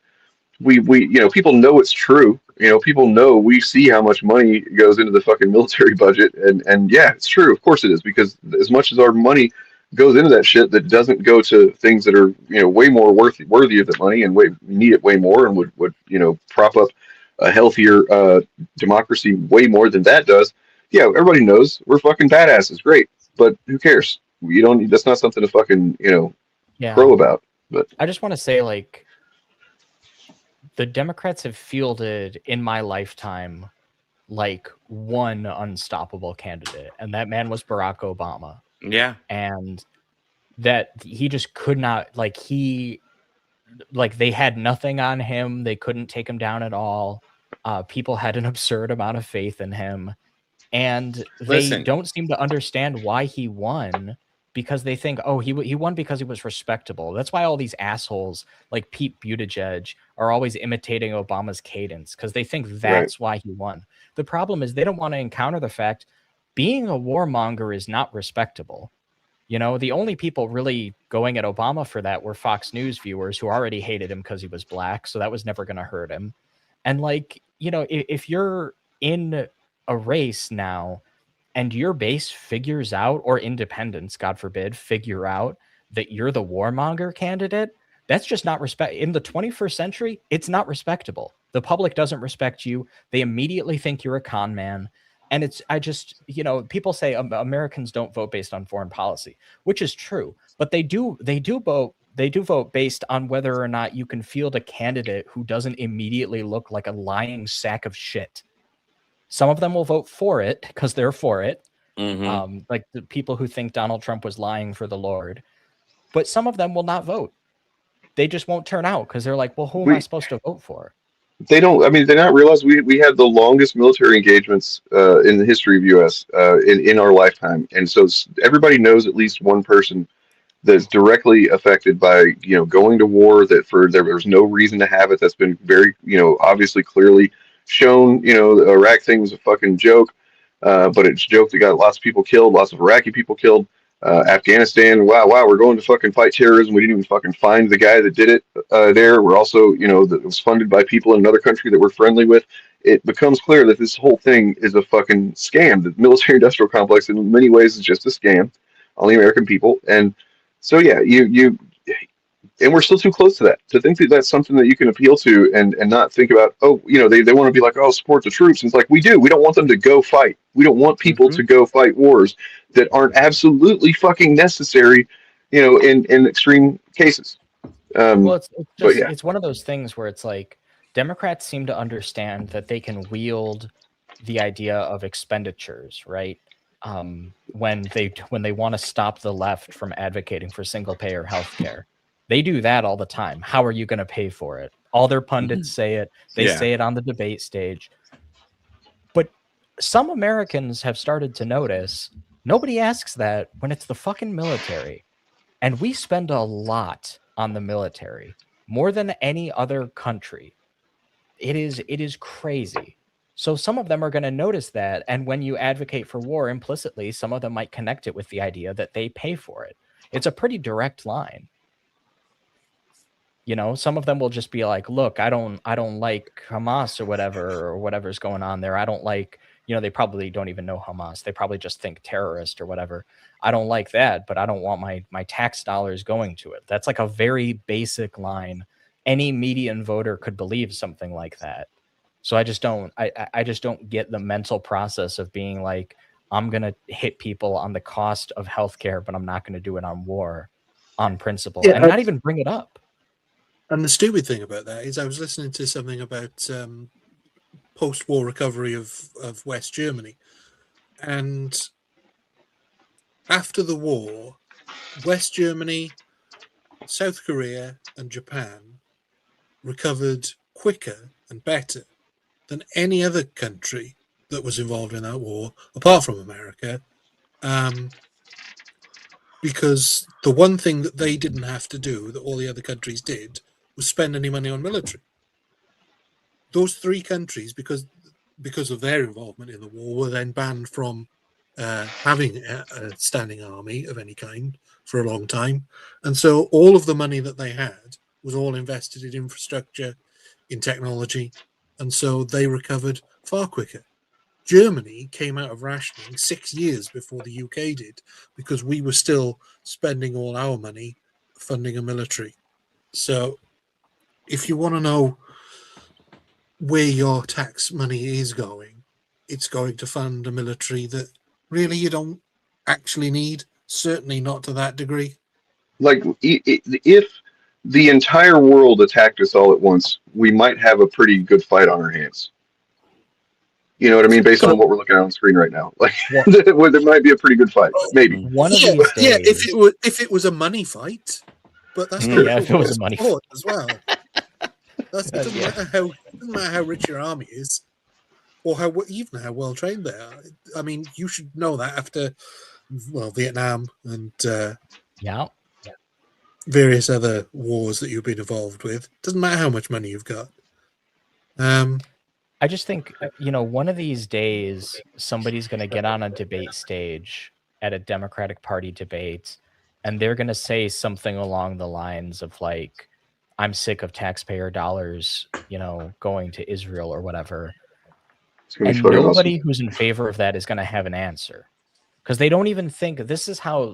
S4: we you know, people know it's true. You know, people know, we see how much money goes into the fucking military budget, and yeah, it's true. Of course it is, because as much as our money goes into that shit, that doesn't go to things that are, you know, way more worthy of the money, and we need it way more, and would you know, prop up a healthier democracy way more than that does. Yeah, everybody knows we're fucking badasses. Great, but who cares? You don't need, that's not something to fucking, you know, crow about. But
S7: I just want to say, like, the Democrats have fielded in my lifetime like one unstoppable candidate, and that man was Barack Obama.
S1: Yeah.
S7: And that he just could not, like, they had nothing on him. They couldn't take him down at all. People had an absurd amount of faith in him, and they don't seem to understand why he won, because they think, oh, he won because he was respectable. That's why all these assholes like Pete Buttigieg are always imitating Obama's cadence, because they think that's why he won. The problem is they don't want to encounter the fact being a warmonger is not respectable. You know, the only people really going at Obama for that were Fox News viewers who already hated him because he was black, so that was never going to hurt him. And, like, you know, if you're in a race now and your base figures out, or independents, God forbid, figure out that you're the warmonger candidate, that's just not respect. In the 21st century, it's not respectable. The public doesn't respect you. They immediately think you're a con man. And I just, you know, people say Americans don't vote based on foreign policy, which is true, but they do vote based on whether or not you can field a candidate who doesn't immediately look like a lying sack of shit. Some of them will vote for it because they're for it. Like the people who think Donald Trump was lying for the Lord. But some of them will not vote. They just won't turn out because they're like, well, who am I supposed to vote for?
S4: They don't, I mean, they not realize we had the longest military engagements in the history of U.S. In our lifetime. And so everybody knows at least one person that's directly affected by, you know, going to war, that there's no reason to have it. That's been very, you know, obviously clearly shown. You know, the Iraq thing was a fucking joke, but it's a joke that got lots of people killed, lots of Iraqi people killed. Afghanistan, wow, we're going to fucking fight terrorism. We didn't even fucking find the guy that did it there. We're also, you know, that was funded by people in another country that we're friendly with. It becomes clear that this whole thing is a fucking scam. The military-industrial complex in many ways is just a scam on the American people. And so, yeah, we're still too close to that to think that that's something that you can appeal to and not think about, oh, they want to be like, oh, support the troops. And it's like, we don't want them to go fight. We don't want people to go fight wars that aren't absolutely fucking necessary, in extreme cases.
S7: Well, it's one of those things where it's like Democrats seem to understand that they can wield the idea of expenditures, right? When they want to stop the left from advocating for single payer healthcare. They do that all the time. How are you going to pay for it? All their pundits say it. They say it on the debate stage. But some Americans have started to notice nobody asks that when it's the fucking military. And we spend a lot on the military, more than any other country. It is crazy. So some of them are going to notice that. And when you advocate for war implicitly, some of them might connect it with the idea that they pay for it. It's a pretty direct line. Some of them will just be like, look, I don't like Hamas or whatever's going on there. I don't like, they probably don't even know Hamas. They probably just think terrorist or whatever. I don't like that, but I don't want my tax dollars going to it. That's like a very basic line. Any median voter could believe something like that. So I just don't get the mental process of being like, I'm going to hit people on the cost of healthcare, but I'm not going to do it on war on principle and not even bring it up.
S2: And the stupid thing about that is I was listening to something about post-war recovery of West Germany. And after the war, West Germany, South Korea, and Japan recovered quicker and better than any other country that was involved in that war, apart from America, because the one thing that they didn't have to do, that all the other countries did, was spend any money on military. Those three countries, because of their involvement in the war, were then banned from having a standing army of any kind for a long time. And so all of the money that they had was all invested in infrastructure, in technology, and so they recovered far quicker. Germany came out of rationing 6 years before the UK did, because we were still spending all our money funding a military. So if you want to know where your tax money is going, it's going to fund a military that really you don't actually need, certainly not to that degree.
S4: Like, if the entire world attacked us all at once, we might have a pretty good fight on our hands. You know what I mean? Based on what we're looking at on the screen right now, like there might be a pretty good fight, maybe.
S7: One of these days,
S2: if it was a money fight, but that's not
S7: if it was a money fight
S2: as well. It doesn't matter how rich your army is, or even how well trained they are. I mean, you should know that after, Vietnam and various other wars that you've been involved with. Doesn't matter how much money you've got.
S7: I just think, one of these days, somebody's going to get on a debate stage at a Democratic Party debate, and they're going to say something along the lines of like, I'm sick of taxpayer dollars, going to Israel or whatever. And nobody who's in favor of that is going to have an answer, because they don't even think this is how,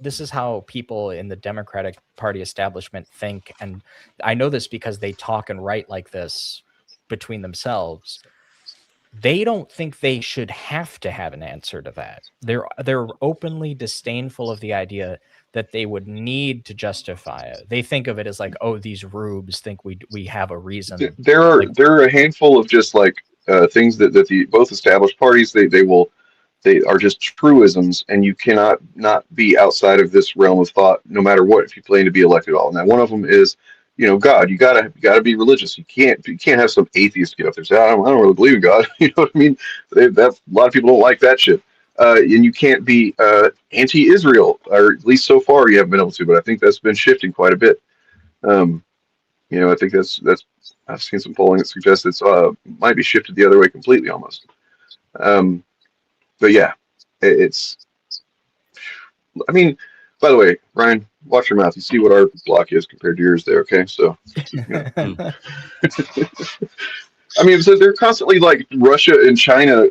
S7: this is how people in the Democratic Party establishment think. And I know this because they talk and write like this between themselves. They don't think they should have to have an answer to that. They're openly disdainful of the idea that they would need to justify it. They think of it as like, oh, these rubes think we have a reason.
S4: There are a handful of just like things that the both established parties they are just truisms, and you cannot not be outside of this realm of thought, no matter what, if you plan to be elected at all. And that one of them is, God. You gotta be religious. You can't have some atheist get up there and say, I don't really believe in God. You know what I mean? A lot of people don't like that shit. And you can't be anti-Israel, or at least so far you haven't been able to. But I think that's been shifting quite a bit. I think that's I've seen some polling that suggests it's might be shifted the other way completely almost. But yeah, it's. I mean, by the way, Ryan, watch your mouth. You see what our block is compared to yours there, okay? So. I mean, so they're constantly like Russia and China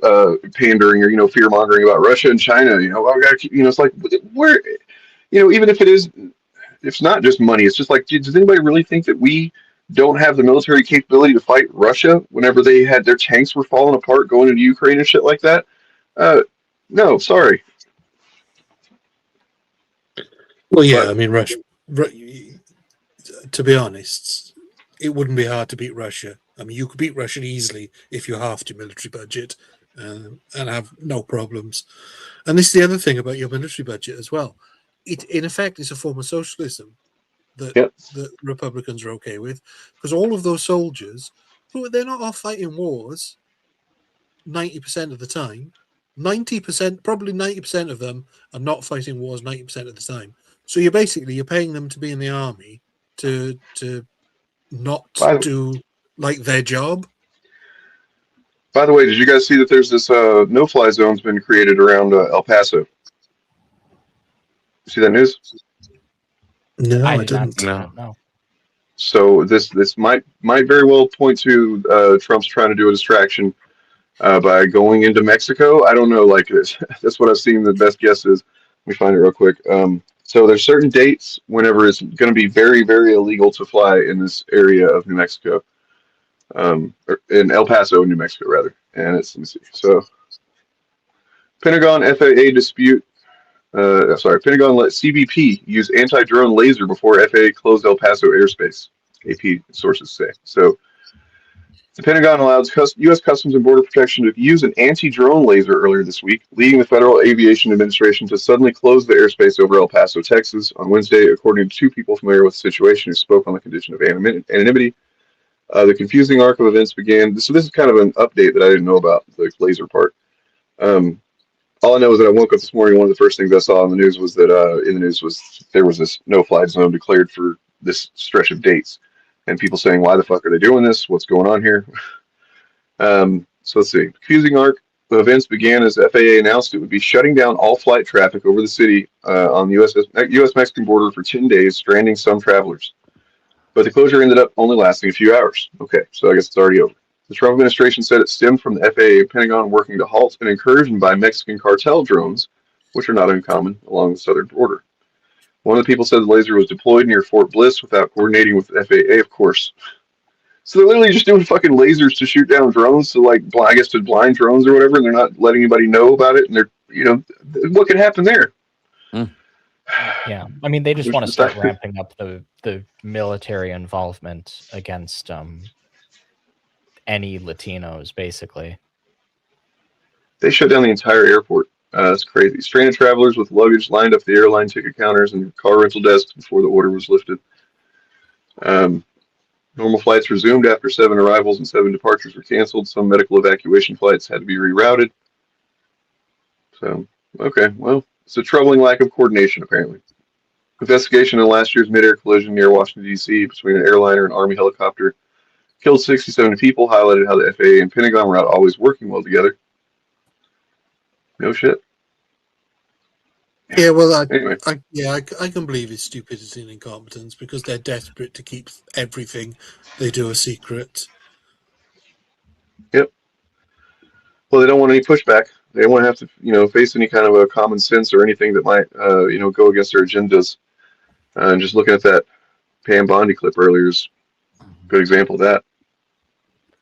S4: pandering, or fear mongering about Russia and China. We gotta keep, it's like where, even if it is, it's not just money. It's just like, does anybody really think that we don't have the military capability to fight Russia whenever they had their tanks were falling apart going into Ukraine and shit like that? No, sorry.
S2: Well, yeah, I mean, Russia. To be honest, it wouldn't be hard to beat Russia. I mean, you could beat Russia easily if you halved your military budget and have no problems. And this is the other thing about your military budget as well. It, in effect, is a form of socialism that the Republicans are okay with, because all of those soldiers, they're not off fighting wars 90% of the time. 90%, probably 90% of them are not fighting wars 90% of the time. So you're paying them to be in the army to not do like their job.
S4: By the way, did you guys see that there's this no-fly zone's been created around El Paso? See that news?
S2: No, I didn't.
S7: No.
S4: So this might very well point to Trump's trying to do a distraction by going into Mexico. I don't know. Like that's what I've seen. The best guess is. Let me find it real quick. So there's certain dates whenever it's going to be very, very illegal to fly in this area of New Mexico, or in El Paso, New Mexico, rather. And it's, let me see. So Pentagon FAA dispute. Pentagon let CBP use anti-drone laser before FAA closed El Paso airspace. AP sources say. So the Pentagon allowed U.S. Customs and Border Protection to use an anti-drone laser earlier this week, leading the Federal Aviation Administration to suddenly close the airspace over El Paso, Texas on Wednesday, according to two people familiar with the situation who spoke on the condition of anonymity. The confusing arc of events began. So this is kind of an update that I didn't know about, the laser part. All I know is that I woke up this morning, one of the first things I saw in the news was that there was this no-fly zone declared for this stretch of dates. And people saying, why the fuck are they doing this? What's going on here? So let's see. Confusing arc. The events began as FAA announced it would be shutting down all flight traffic over the city on the U.S.-Mexican border for 10 days, stranding some travelers. But the closure ended up only lasting a few hours. Okay, so I guess it's already over. The Trump administration said it stemmed from the FAA Pentagon working to halt an incursion by Mexican cartel drones, which are not uncommon along the southern border. One of the people said the laser was deployed near Fort Bliss without coordinating with the FAA, of course. So they're literally just doing fucking lasers to shoot down drones, to I guess to blind drones or whatever, and they're not letting anybody know about it. And they're, what could happen there?
S7: Yeah, I mean, they just want to start ramping up the military involvement against any Latinos, basically.
S4: They shut down the entire airport. That's crazy. Stranded travelers with luggage lined up the airline ticket counters and car rental desks before the order was lifted. Normal flights resumed after 7 arrivals and 7 departures were canceled. Some medical evacuation flights had to be rerouted. So, okay, well, it's a troubling lack of coordination, apparently. Investigation in last year's mid-air collision near Washington, D.C. between an airliner and Army helicopter killed 67 people, highlighted how the FAA and Pentagon were not always working well together. No shit.
S2: Yeah, well,
S4: anyway.
S2: I can believe his stupidity and incompetence because they're desperate to keep everything they do a secret.
S4: Yep. Well, they don't want any pushback. They don't want to have to, face any kind of a common sense or anything that might, go against their agendas. And just looking at that Pam Bondi clip earlier is a good example of that.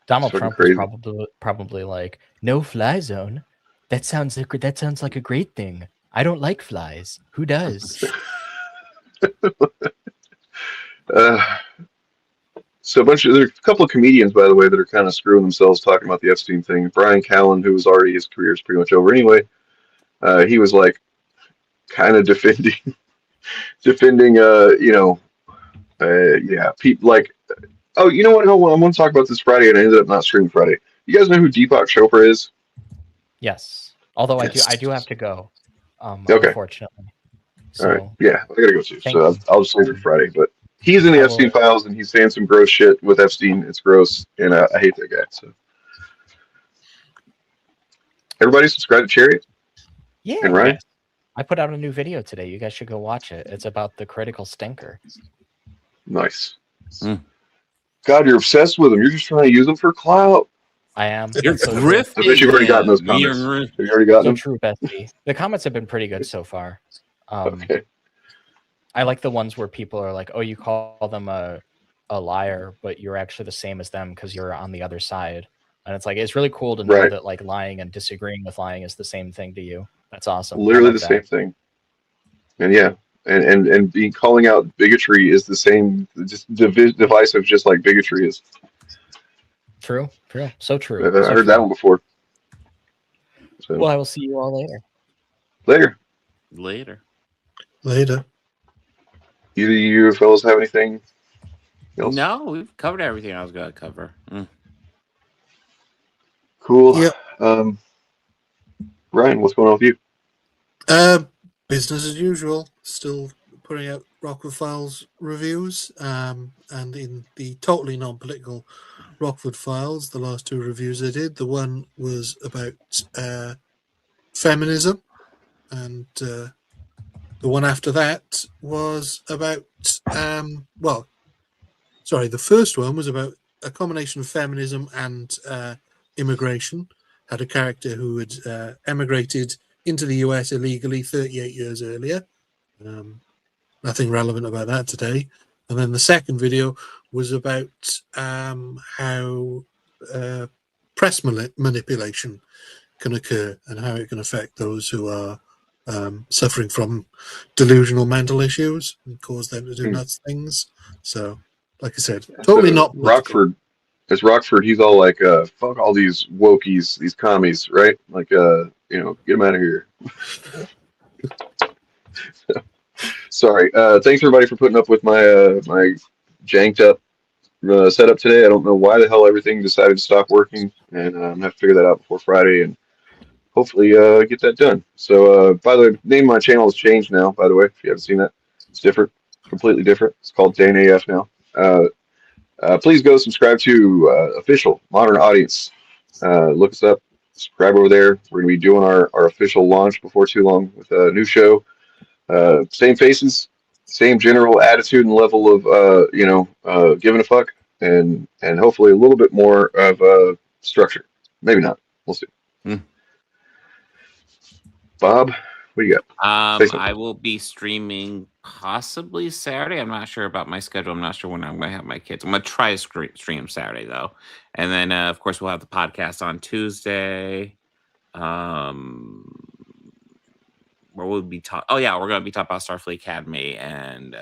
S7: Donald Trump was probably like, no fly zone. That sounds like a great thing. I don't like flies. Who does?
S4: So there's a couple of comedians, by the way, that are kind of screwing themselves talking about the Epstein thing. Brian Callen, who was already, his career is pretty much over anyway. He was like kind of defending, people like, oh, you know what? I want to talk about this Friday, and I ended up not streaming Friday. You guys know who Deepak Chopra is?
S7: Yes. Although
S4: yes.
S7: I do have to go.
S4: Okay.
S7: Unfortunately.
S4: So, all right. Yeah, I gotta go too. So I'll just leave it Friday. But he's in the Epstein files, and he's saying some gross shit with Epstein. It's gross, and I hate that guy. So everybody subscribe to Chariot.
S7: Yeah.
S4: And Ryan.
S7: I put out a new video today. You guys should go watch it. It's about the critical stinker.
S4: Nice. God, you're obsessed with them. You're just trying to use them for clout.
S7: I am.
S1: You're grifting.
S4: I bet you've already gotten those comments. Have you already gotten them?
S7: True, Bestie. The comments have been pretty good so far.
S4: Okay.
S7: I like the ones where people are like, "Oh, you call them a liar, but you're actually the same as them because you're on the other side." And it's like it's really cool to know
S4: Right.
S7: that like lying and disagreeing with lying is the same thing to you. That's awesome. I
S4: Literally
S7: like
S4: the
S7: that.
S4: same thing. And yeah, and being calling out bigotry is the same, just divisive, just like bigotry is.
S7: True. So true.
S4: I
S7: So
S4: heard
S7: true.
S4: that one before. So
S7: Well, I will see you all later.
S4: Later. Either you fellas have anything else?
S1: No, we've covered everything I was going to cover.
S4: Cool.
S2: Yeah.
S4: Ryan, what's going on with you?
S2: Business as usual. Still putting out Rockwood Files reviews. And in the totally non-political Rockwood Files, the last 2 reviews I did, the one was about feminism, and the one after that was about the first one was about a combination of feminism and immigration. Had a character who had emigrated into the US illegally 38 years earlier. Nothing relevant about that today. And then the second video was about how press manipulation can occur and how it can affect those who are suffering from delusional mental issues and cause them to do nuts things. So, like I said, totally not political.
S4: Rockford, he's all like, fuck all these wokies, these commies, right? Like, get them out of here. Sorry. Thanks everybody for putting up with my my janked up setup today. I don't know why the hell everything decided to stop working, and I'm gonna have to figure that out before Friday and hopefully get that done. So, by the way, name of my channel has changed now, by the way, if you haven't seen that. It's different, completely different. It's called Dane AF now. Please go subscribe to Official Modern Audience. Look us up, subscribe over there. We're going to be doing our official launch before too long with a new show. Same faces, same general attitude and level of, giving a fuck, and hopefully a little bit more of structure. Maybe not. We'll see. Bob, what do you got?
S1: I will be streaming possibly Saturday. I'm not sure about my schedule. I'm not sure when I'm going to have my kids. I'm going to try to stream Saturday, though. And then, of course, we'll have the podcast on Tuesday. Where we'll be talking. Oh, yeah, we're going to be talking about Starfleet Academy and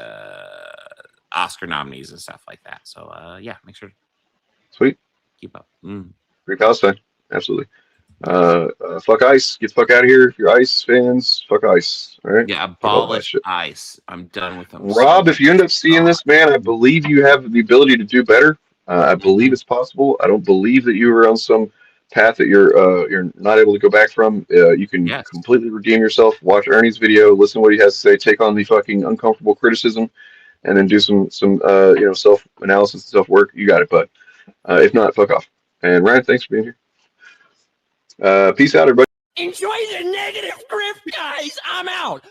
S1: Oscar nominees and stuff like that. So, yeah, make sure to keep up.
S4: Free Palestine. Absolutely. Fuck ICE. Get the fuck out of here. If you're ICE fans, fuck ICE. All right?
S1: Yeah, abolish ICE. I'm done with them.
S4: Rob, if you end up seeing this, man, I believe you have the ability to do better. I believe it's possible. I don't believe that you were on some path that you're not able to go back from. You can completely redeem yourself. Watch Ernie's video, listen to what he has to say, take on the fucking uncomfortable criticism, and then do some self-analysis, self-work. You got it, bud. If not, fuck off. And Ryan, thanks for being here. Peace out, everybody.
S5: Enjoy the negative script, guys. I'm out.